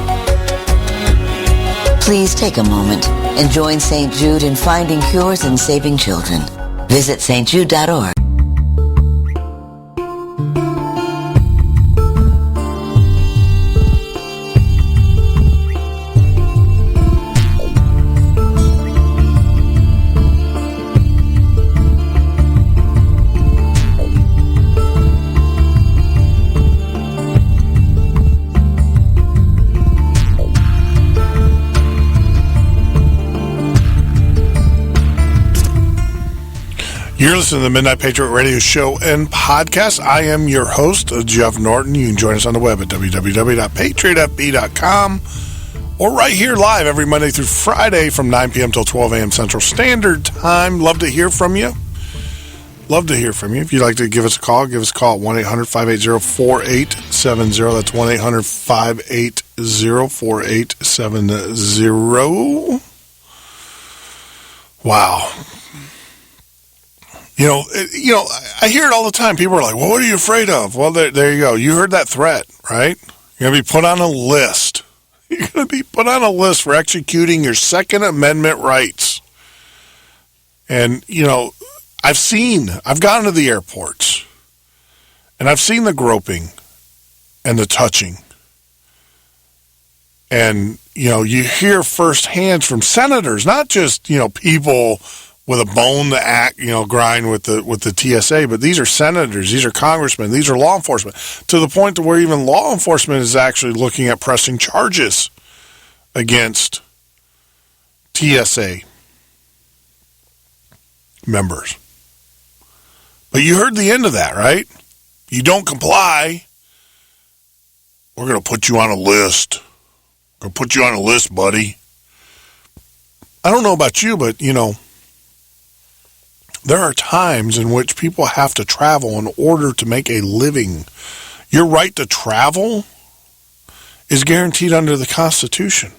Please take a moment and join St. Jude in finding cures and saving children. Visit stjude.org. You're listening to the Midnight Patriot Radio Show and podcast. I am your host, Jeff Norton. You can join us on the web at www.patriotfb.com or right here live every Monday through Friday from 9 p.m. till 12 a.m. Central Standard Time. Love to hear from you. If you'd like to give us a call at 1-800-580-4870. That's 1-800-580-4870. Wow. You know, I hear it all the time. People are like, well, what are you afraid of? Well, there you go. You heard that threat, right? You're going to be put on a list. You're going to be put on a list for executing your Second Amendment rights. And, you know, I've gone to the airports, and I've seen the groping and the touching. And, you know, you hear firsthand from senators, not just, you know, people with a bone to grind with the TSA, but these are senators, these are congressmen, these are law enforcement, to the point to where even law enforcement is actually looking at pressing charges against TSA members. But you heard the end of that, right? You don't comply, we're going to put you on a list. We're going to put you on a list, buddy. I don't know about you, but, you know, there are times in which people have to travel in order to make a living. Your right to travel is guaranteed under the Constitution.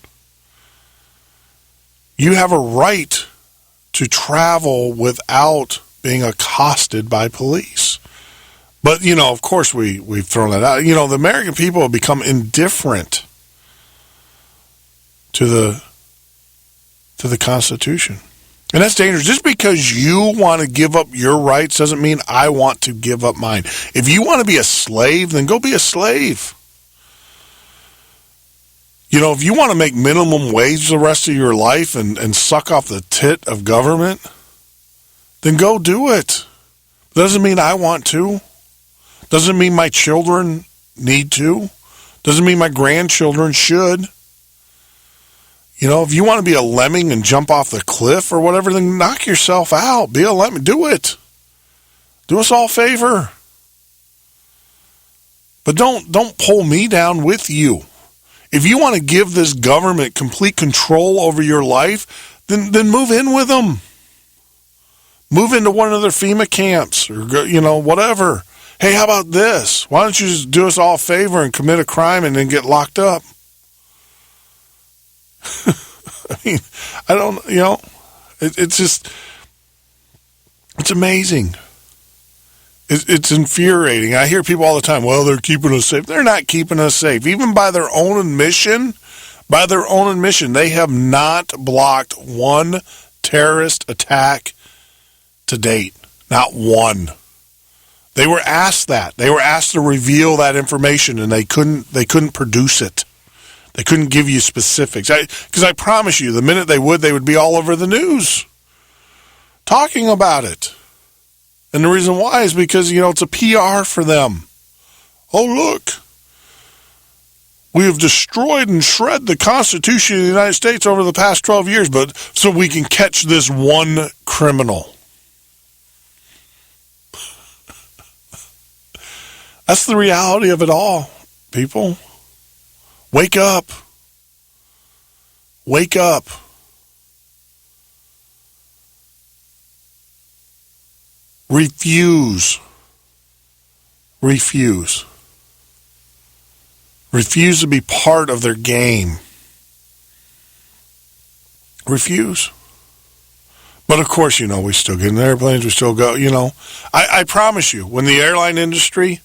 You have a right to travel without being accosted by police. But, of course we've thrown that out. The American people have become indifferent to the Constitution. And that's dangerous. Just because you want to give up your rights doesn't mean I want to give up mine. If you want to be a slave, then go be a slave. If you want to make minimum wage the rest of your life and suck off the tit of government, then go do it. Doesn't mean I want to. Doesn't mean my children need to. Doesn't mean my grandchildren should. If you want to be a lemming and jump off the cliff or whatever, then knock yourself out. Be a lemming. Do it. Do us all a favor. But don't pull me down with you. If you want to give this government complete control over your life, then move in with them. Move into one of their FEMA camps or, whatever. Hey, how about this? Why don't you just do us all a favor and commit a crime and then get locked up? I don't, it's just, it's amazing. It's infuriating. I hear people all the time, well, they're keeping us safe. They're not keeping us safe. Even by their own admission, they have not blocked one terrorist attack to date. Not one. They were asked that. They were asked to reveal that information, and they couldn't produce it. They couldn't give you specifics. Because I promise you, the minute they would be all over the news talking about it. And the reason why is because, it's a PR for them. Oh, look. We have destroyed and shred the Constitution of the United States over the past 12 years, but so we can catch this one criminal. That's the reality of it all, people. Wake up. Wake up. Refuse. Refuse. Refuse to be part of their game. Refuse. But of course, we still get in airplanes, we still go, I promise you, when the airline industry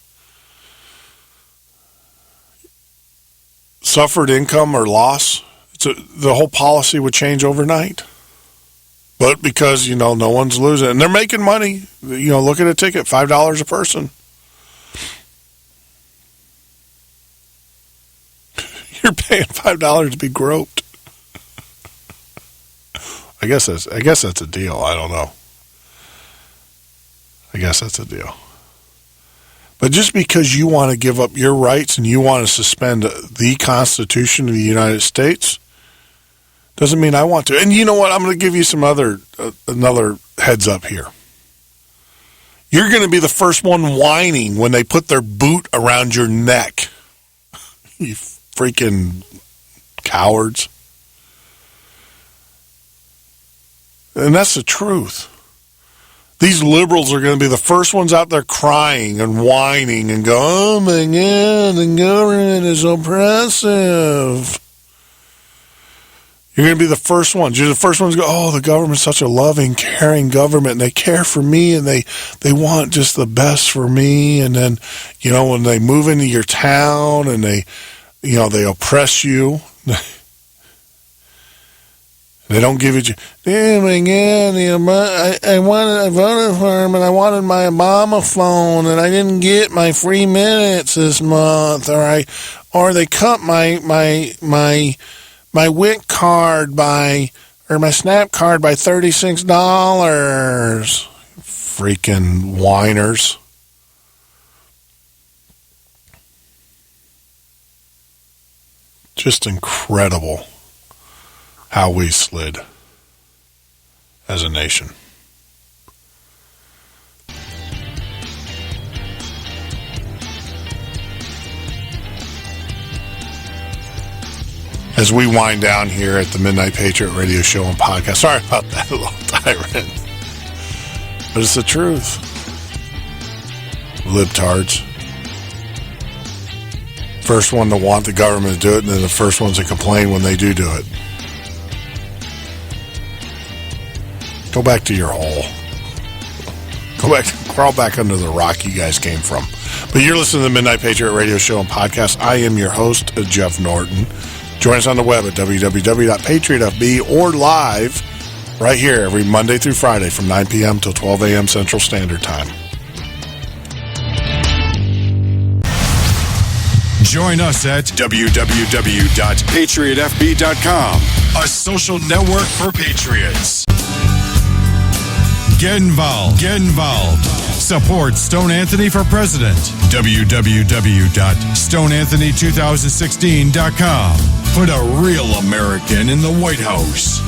suffered income or loss, the whole policy would change overnight. But because, no one's losing. And they're making money. Look at a ticket, $5 a person. You're paying $5 to be groped. I guess that's a deal. I don't know. I guess that's a deal. But just because you want to give up your rights and you want to suspend the Constitution of the United States doesn't mean I want to. And you know what? I'm going to give you some another heads up here. You're going to be the first one whining when they put their boot around your neck. You freaking cowards. And that's the truth. These liberals are going to be the first ones out there crying and whining and go, oh my God, the government is oppressive. You're going to be the first ones. You're the first ones to go, oh, the government's such a loving, caring government, and they care for me, and they want just the best for me. And then, when they move into your town and they oppress you, they don't give it you. Oh my God, I voted for him, and I wanted my Obama phone, and I didn't get my free minutes this month, or they cut my WIC card or my SNAP card by $36. Freaking whiners. Just incredible how we slid as a nation. As we wind down here at the Midnight Patriot radio show and podcast. Sorry about that, little tyrant. But it's the truth. Libtards. First one to want the government to do it, and then the first ones to complain when they do it. Go back to your hole. Crawl back under the rock you guys came from. But you're listening to the Midnight Patriot Radio Show and Podcast. I am your host, Jeff Norton. Join us on the web at www.patriotfb or live right here every Monday through Friday from 9 p.m. till 12 a.m. Central Standard Time. Join us at www.patriotfb.com, a social network for patriots. Get involved. Support Stone Anthony for President. www.stoneanthony2016.com. Put a real American in the White House.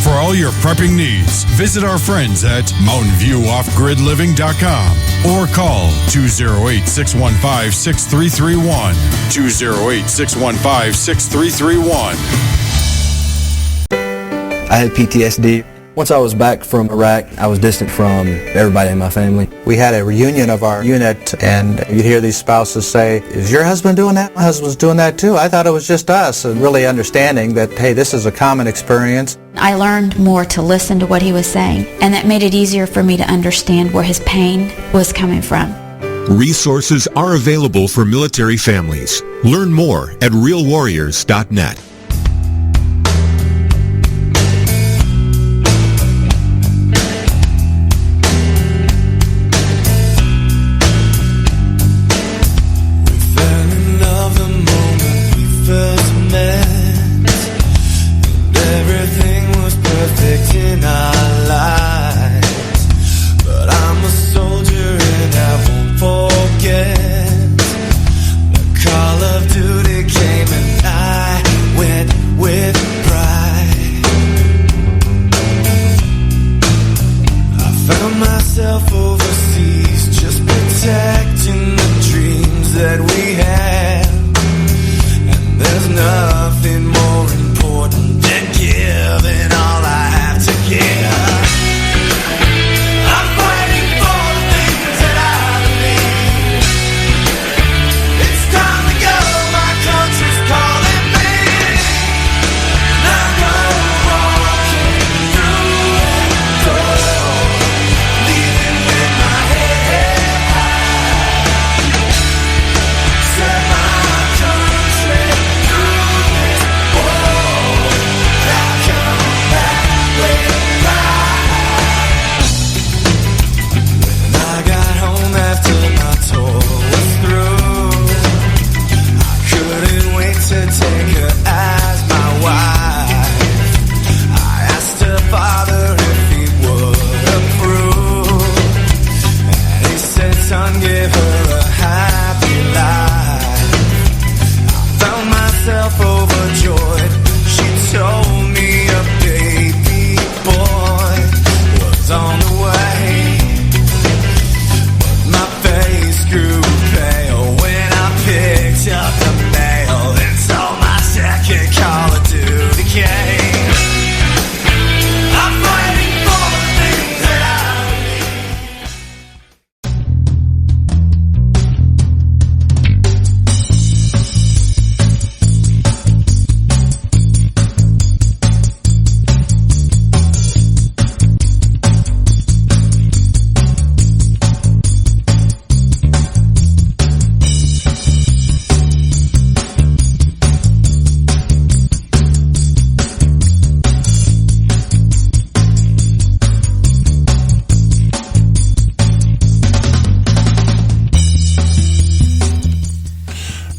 For all your prepping needs, visit our friends at mountainviewoffgridliving.com or call 208-615-6331. 208-615-6331. I had PTSD. Once I was back from Iraq, I was distant from everybody in my family. We had a reunion of our unit, and you'd hear these spouses say, "Is your husband doing that? My husband's doing that too. I thought it was just us." And really understanding that, hey, this is a common experience. I learned more to listen to what he was saying, and that made it easier for me to understand where his pain was coming from. Resources are available for military families. Learn more at realwarriors.net.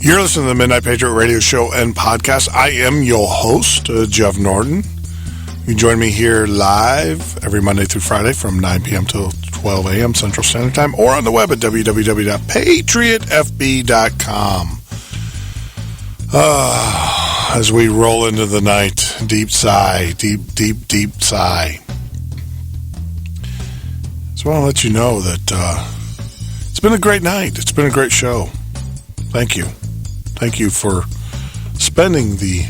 You're listening to the Midnight Patriot Radio Show and Podcast. I am your host, Jeff Norton. You can join me here live every Monday through Friday from 9 p.m. till 12 a.m. Central Standard Time, or on the web at www.patriotfb.com. As we roll into the night, deep sigh, deep sigh. So I want to let you know that it's been a great night. It's been a great show. Thank you. Thank you for spending the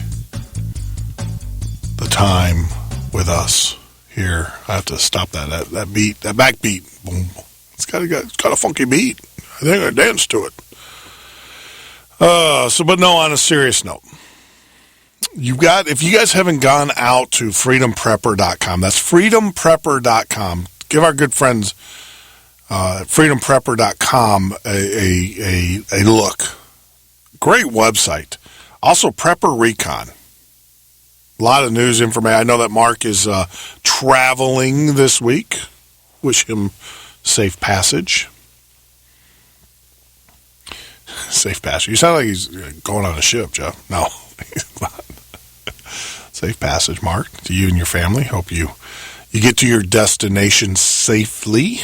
time with us here. I have to stop that beat, that backbeat. Boom. It's got a funky beat. I think I danced to it. But no, on a serious note, if you guys haven't gone out to freedomprepper.com, that's freedomprepper.com. Give our good friends freedomprepper.com a look. Great website. Also, Prepper Recon. A lot of news information. I know that Mark is traveling this week. Wish him safe passage. Safe passage. You sound like he's going on a ship, Jeff. No, he's not. Safe passage, Mark, to you and your family. Hope you get to your destination safely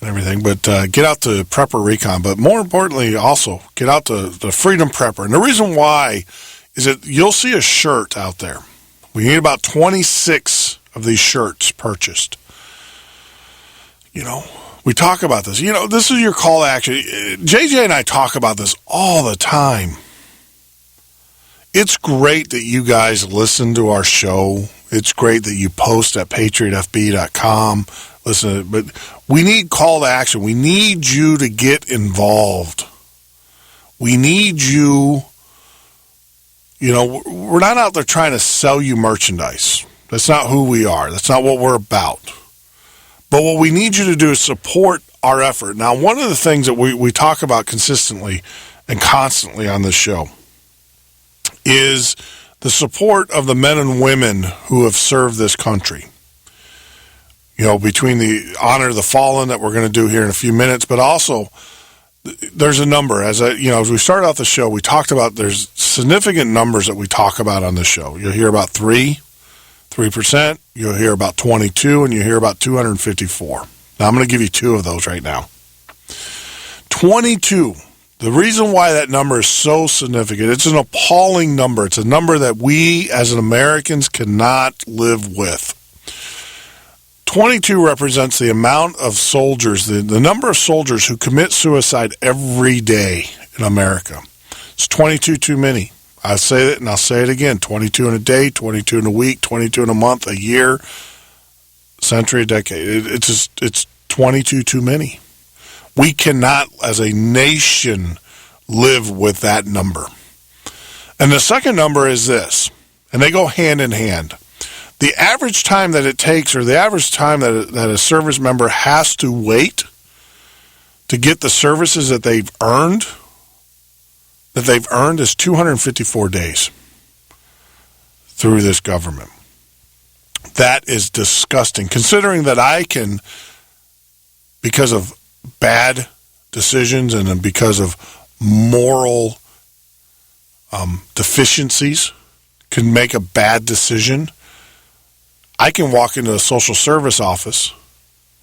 and everything. But get out to Prepper Recon. But more importantly, also, get out to the Freedom Prepper. And the reason why is that you'll see a shirt out there. We need about 26 of these shirts purchased. We talk about this. This is your call to action. JJ and I talk about this all the time. It's great that you guys listen to our show. It's great that you post at patriotfb.com. Listen, but we need call to action. We need you to get involved. We need you. We're not out there trying to sell you merchandise. That's not who we are. That's not what we're about. But what we need you to do is support our effort. Now, one of the things that we talk about consistently and constantly on this show is the support of the men and women who have served this country. Between the honor of the fallen that we're going to do here in a few minutes, but also there's a number. As we started out the show, we talked about there's significant numbers that we talk about on this show. You'll hear about 3%, you'll hear about 22, and you'll hear about 254. Now, I'm going to give you two of those right now. 22. The reason why that number is so significant, it's an appalling number. It's a number that we as Americans cannot live with. 22 represents the amount of soldiers, the number of soldiers who commit suicide every day in America. It's 22 too many. I say it and I'll say it again. 22 in a day, 22 in a week, 22 in a month, a year, century, a decade. It's 22 too many. We cannot, as a nation, live with that number. And the second number is this, and they go hand in hand. The average time that it takes, or the average time that a service member has to wait to get the services that they've earned is 254 days through this government. That is disgusting, considering that I can, because of bad decisions and because of moral deficiencies, can make a bad decision. I can walk into a social service office.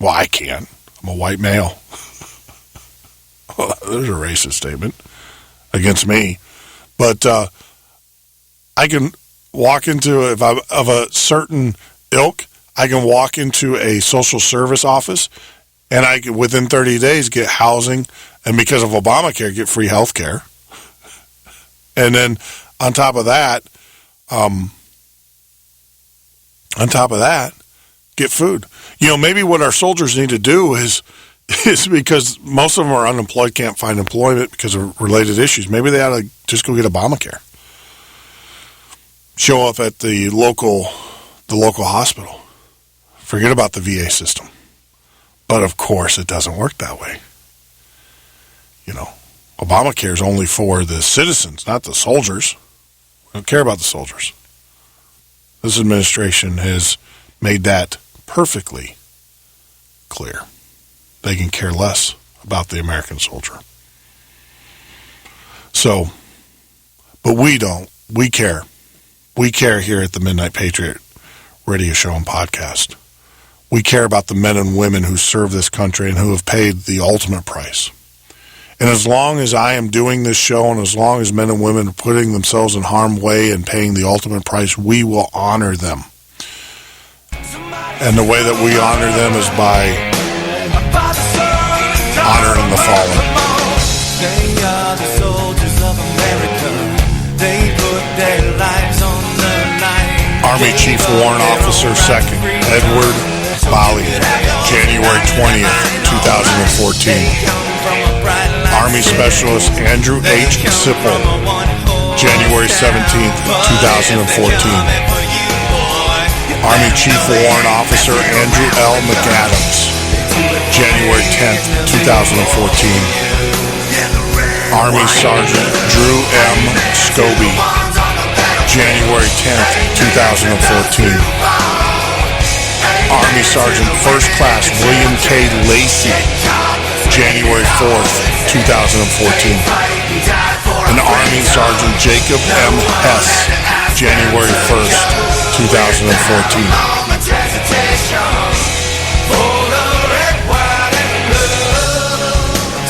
Well, I can. I'm a white male. There's a racist statement against me. But I can walk into, if I'm of a certain ilk, I can walk into a social service office and I can, within 30 days, get housing, and because of Obamacare, get free health care. And then on top of that, get food. Maybe what our soldiers need to do is because most of them are unemployed, can't find employment because of related issues. Maybe they ought to just go get Obamacare. Show up at the local hospital. Forget about the VA system. But of course, it doesn't work that way. Obamacare is only for the citizens, not the soldiers. We don't care about the soldiers. This administration has made that perfectly clear. They can care less about the American soldier. So, but we don't. We care. We care here at the Midnight Patriot radio show and podcast. We care about the men and women who serve this country and who have paid the ultimate price. And as long as I am doing this show and as long as men and women are putting themselves in harm's way and paying the ultimate price, we will honor them. And the way that we honor them is by honoring the fallen. They are the soldiers of America. They put their lives on the line. Army Chief Warrant Officer 2nd, Edward Bali, January 20th, 2014. Army Specialist Andrew H. Sipple, January 17th, 2014. Army Chief Warrant Officer Andrew L. McAdams, January 10th, 2014. Army Sergeant Drew M. Scobie, January 10th, 2014. Army Sergeant First Class William K. Lacey, January 4th, 2014. And Army Sergeant Jacob M. Hess, January 1st, 2014.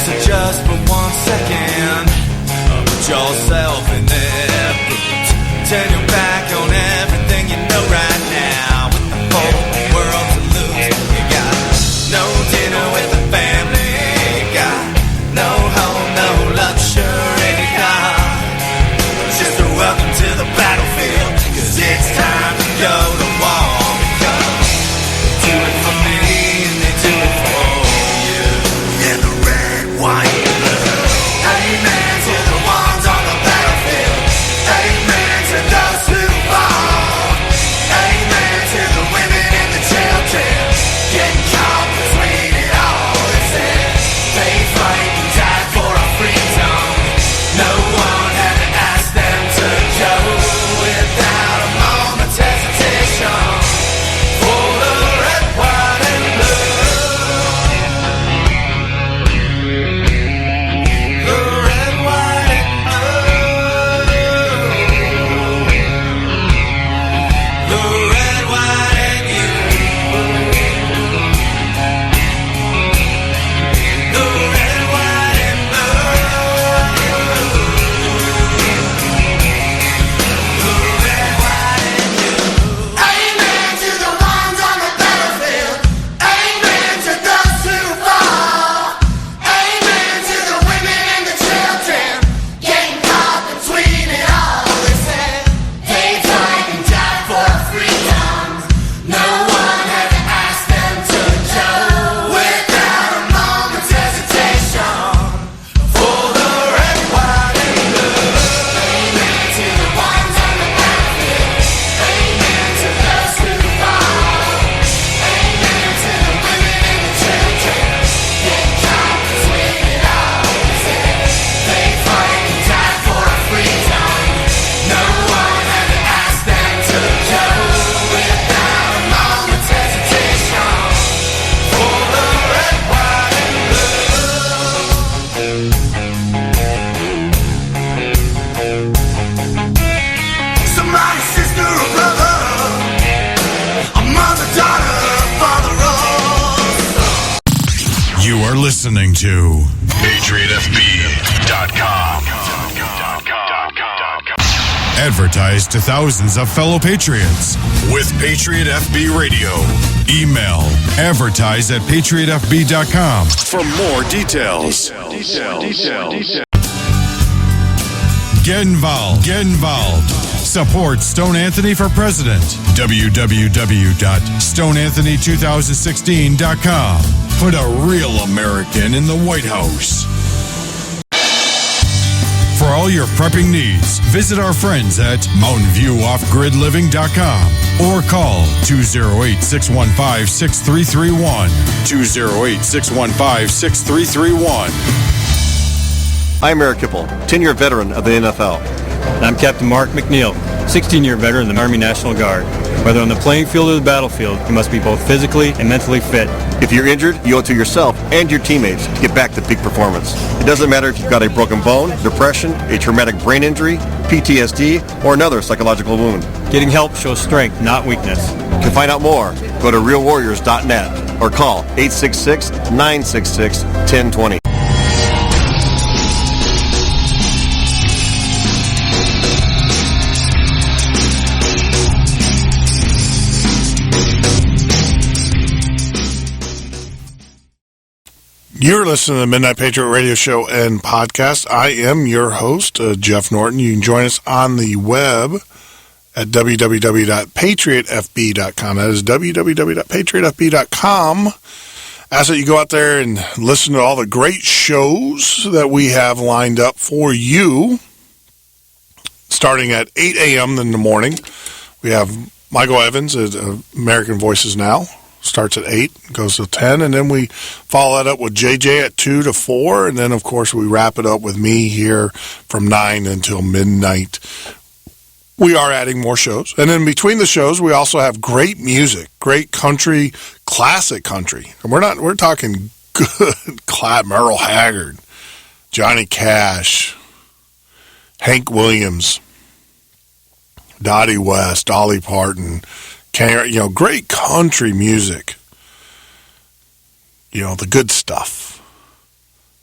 So just for 1 second, put yourself in their boots. Turn your back on everything you know right now. With the whole world to lose, you got no dinner with the family. You got no home, no luxury car. Just a welcome to the battlefield, 'cause it's time to go to war. Because they do it for me and they do it for you. In the red, white, and blue. Amen to the ones on the battlefield. Amen to those who fall. Amen to the women and the children getting caught between it all. They said they fight and die for our freedom. No one had to ask them to go without a moment's hesitation. For the red, white, and blue. The red, white, and blue. The red, white, and you. The red, white, and blue. The red, white, and you. Amen to the ones on the battlefield. Amen to those who fall. Amen to the women and the children getting caught between it all. They said they fight and die for our freedom. No one had to ask them to go without a moment's hesitation. For the red, white, and blue. Amen to the ones on the battlefield. Amen to those who fall. Amen to the women and the children getting caught between it all. They said they fight and die for our freedom. No one had to ask them to go without a moment's hesitation. For the red, white, and blue. Somebody's sister or brother, a mother, daughter, father, You are listening to PatriotFB.com. Advertise to thousands of fellow patriots with Patriot FB Radio. Email advertise@patriotfb.com for more details. Get involved. Get involved. Support Stone Anthony for President. www.stoneanthony2016.com. Put a real American in the White House. For all your prepping needs, visit our friends at MountainViewOffGridLiving.com or call 208-615-6331. 208-615-6331. I'm Eric Kipple, 10-year veteran of the NFL. And I'm Captain Mark McNeil, 16-year veteran of the Army National Guard. Whether on the playing field or the battlefield, you must be both physically and mentally fit. If you're injured, you owe it to yourself and your teammates to get back to peak performance. It doesn't matter if you've got a broken bone, depression, a traumatic brain injury, PTSD, or another psychological wound. Getting help shows strength, not weakness. To find out more, go to realwarriors.net or call 866-966-1020. You're listening to the Midnight Patriot Radio Show and Podcast. I am your host, Jeff Norton. You can join us on the web at www.patriotfb.com. That is www.patriotfb.com. ask that you go out there and listen to all the great shows that we have lined up for you. Starting at 8 a.m. in the morning, we have Michael Evans at American Voices Now. Starts at 8, goes to 10, and then we follow that up with JJ at 2 to 4, and then, of course, we wrap it up with me here from 9 until midnight. We are adding more shows. And in between the shows, we also have great music, great country, classic country. And we're talking good Merle Haggard, Johnny Cash, Hank Williams, Dottie West, Dolly Parton, great country music. The good stuff.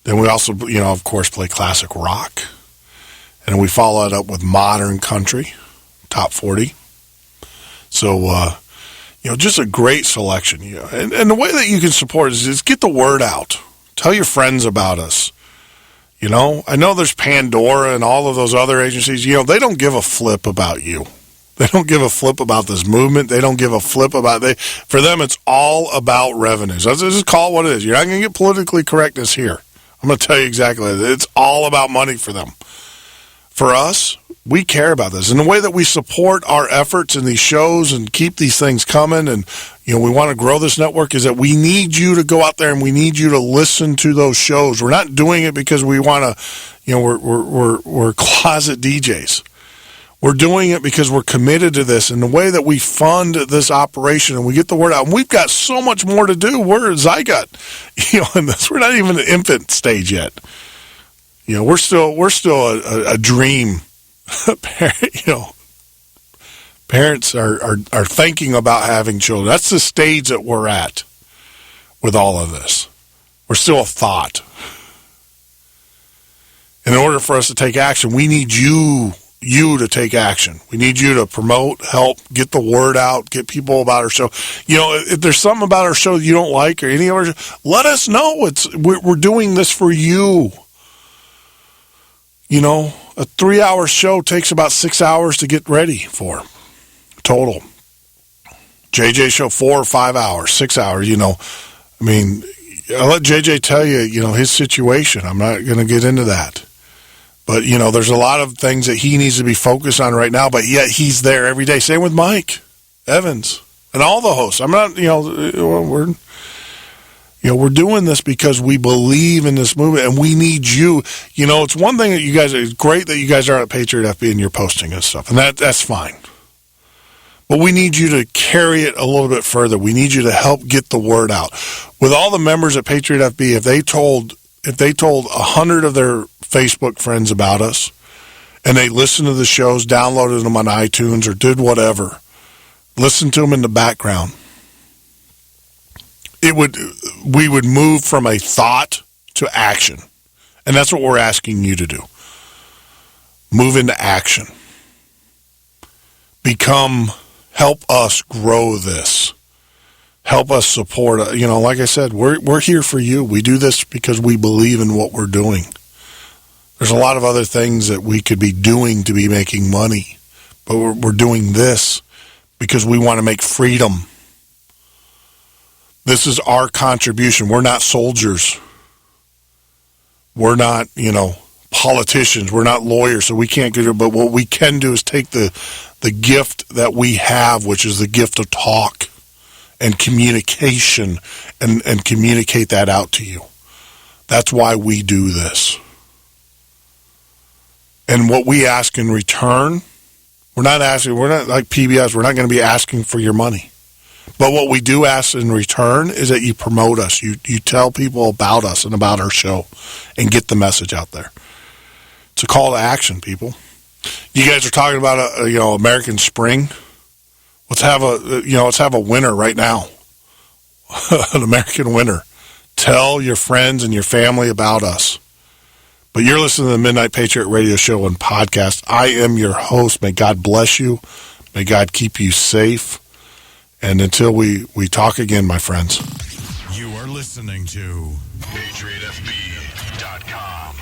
Then we also, of course, play classic rock. And we follow it up with modern country, top 40. So, just a great selection. And the way that you can support is get the word out. Tell your friends about us. I know there's Pandora and all of those other agencies. They don't give a flip about you. They don't give a flip about this movement. They don't give a flip about for them, it's all about revenues. Let's just call it what it is. You're not going to get politically correctness here. I'm going to tell you exactly. It's all about money for them. For us, we care about this. And the way that we support our efforts in these shows and keep these things coming and, we want to grow this network is that we need you to go out there and we need you to listen to those shows. We're not doing it because we want to, we're closet DJs. We're doing it because we're committed to this. And the way that we fund this operation and we get the word out, and we've got so much more to do. We're a zygote, in this. We're not even an infant stage yet. We're still a dream. Parents are thinking about having children. That's the stage that we're at with all of this. We're still a thought. In order for us to take action, we need you to take action. We need you to promote, help, get the word out, get people about our show. If there's something about our show you don't like or any of our show, let us know. We're doing this for you. A 3-hour show takes about 6 hours to get ready for total. JJ show 4 or 5 hours, 6 hours, I'll let JJ tell you, his situation. I'm not going to get into that. But, there's a lot of things that he needs to be focused on right now, but yet he's there every day. Same with Mike Evans and all the hosts. I'm not, we're doing this because we believe in this movement, and we need you. It's one thing that you guys, it's great that you guys are at Patriot FB and you're posting and stuff, and that's fine. But we need you to carry it a little bit further. We need you to help get the word out. With all the members at Patriot FB, if they told 100 of their Facebook friends about us, and they listened to the shows, downloaded them on iTunes, or did whatever, listened to them in the background, we would move from a thought to action. And that's what we're asking you to do. Move into action. Help us grow this. Help us support. Like I said, we're here for you. We do this because we believe in what we're doing. There's a lot of other things that we could be doing to be making money, but we're doing this because we want to make freedom. This is our contribution. We're not soldiers. We're not, politicians. We're not lawyers, so we can't get it. But what we can do is take the gift that we have, which is the gift of talk and communication, and communicate that out to you. That's why we do this. And what we ask in return, we're not like PBS, we're not going to be asking for your money. But what we do ask in return is that you promote us. You tell people about us and about our show and get the message out there. It's a call to action, people. You guys are talking about American Spring. Let's have a winner right now. An American winner. Tell your friends and your family about us. But you're listening to the Midnight Patriot Radio Show and podcast. I am your host. May God bless you. May God keep you safe. And until we talk again, my friends. You are listening to PatriotFB.com.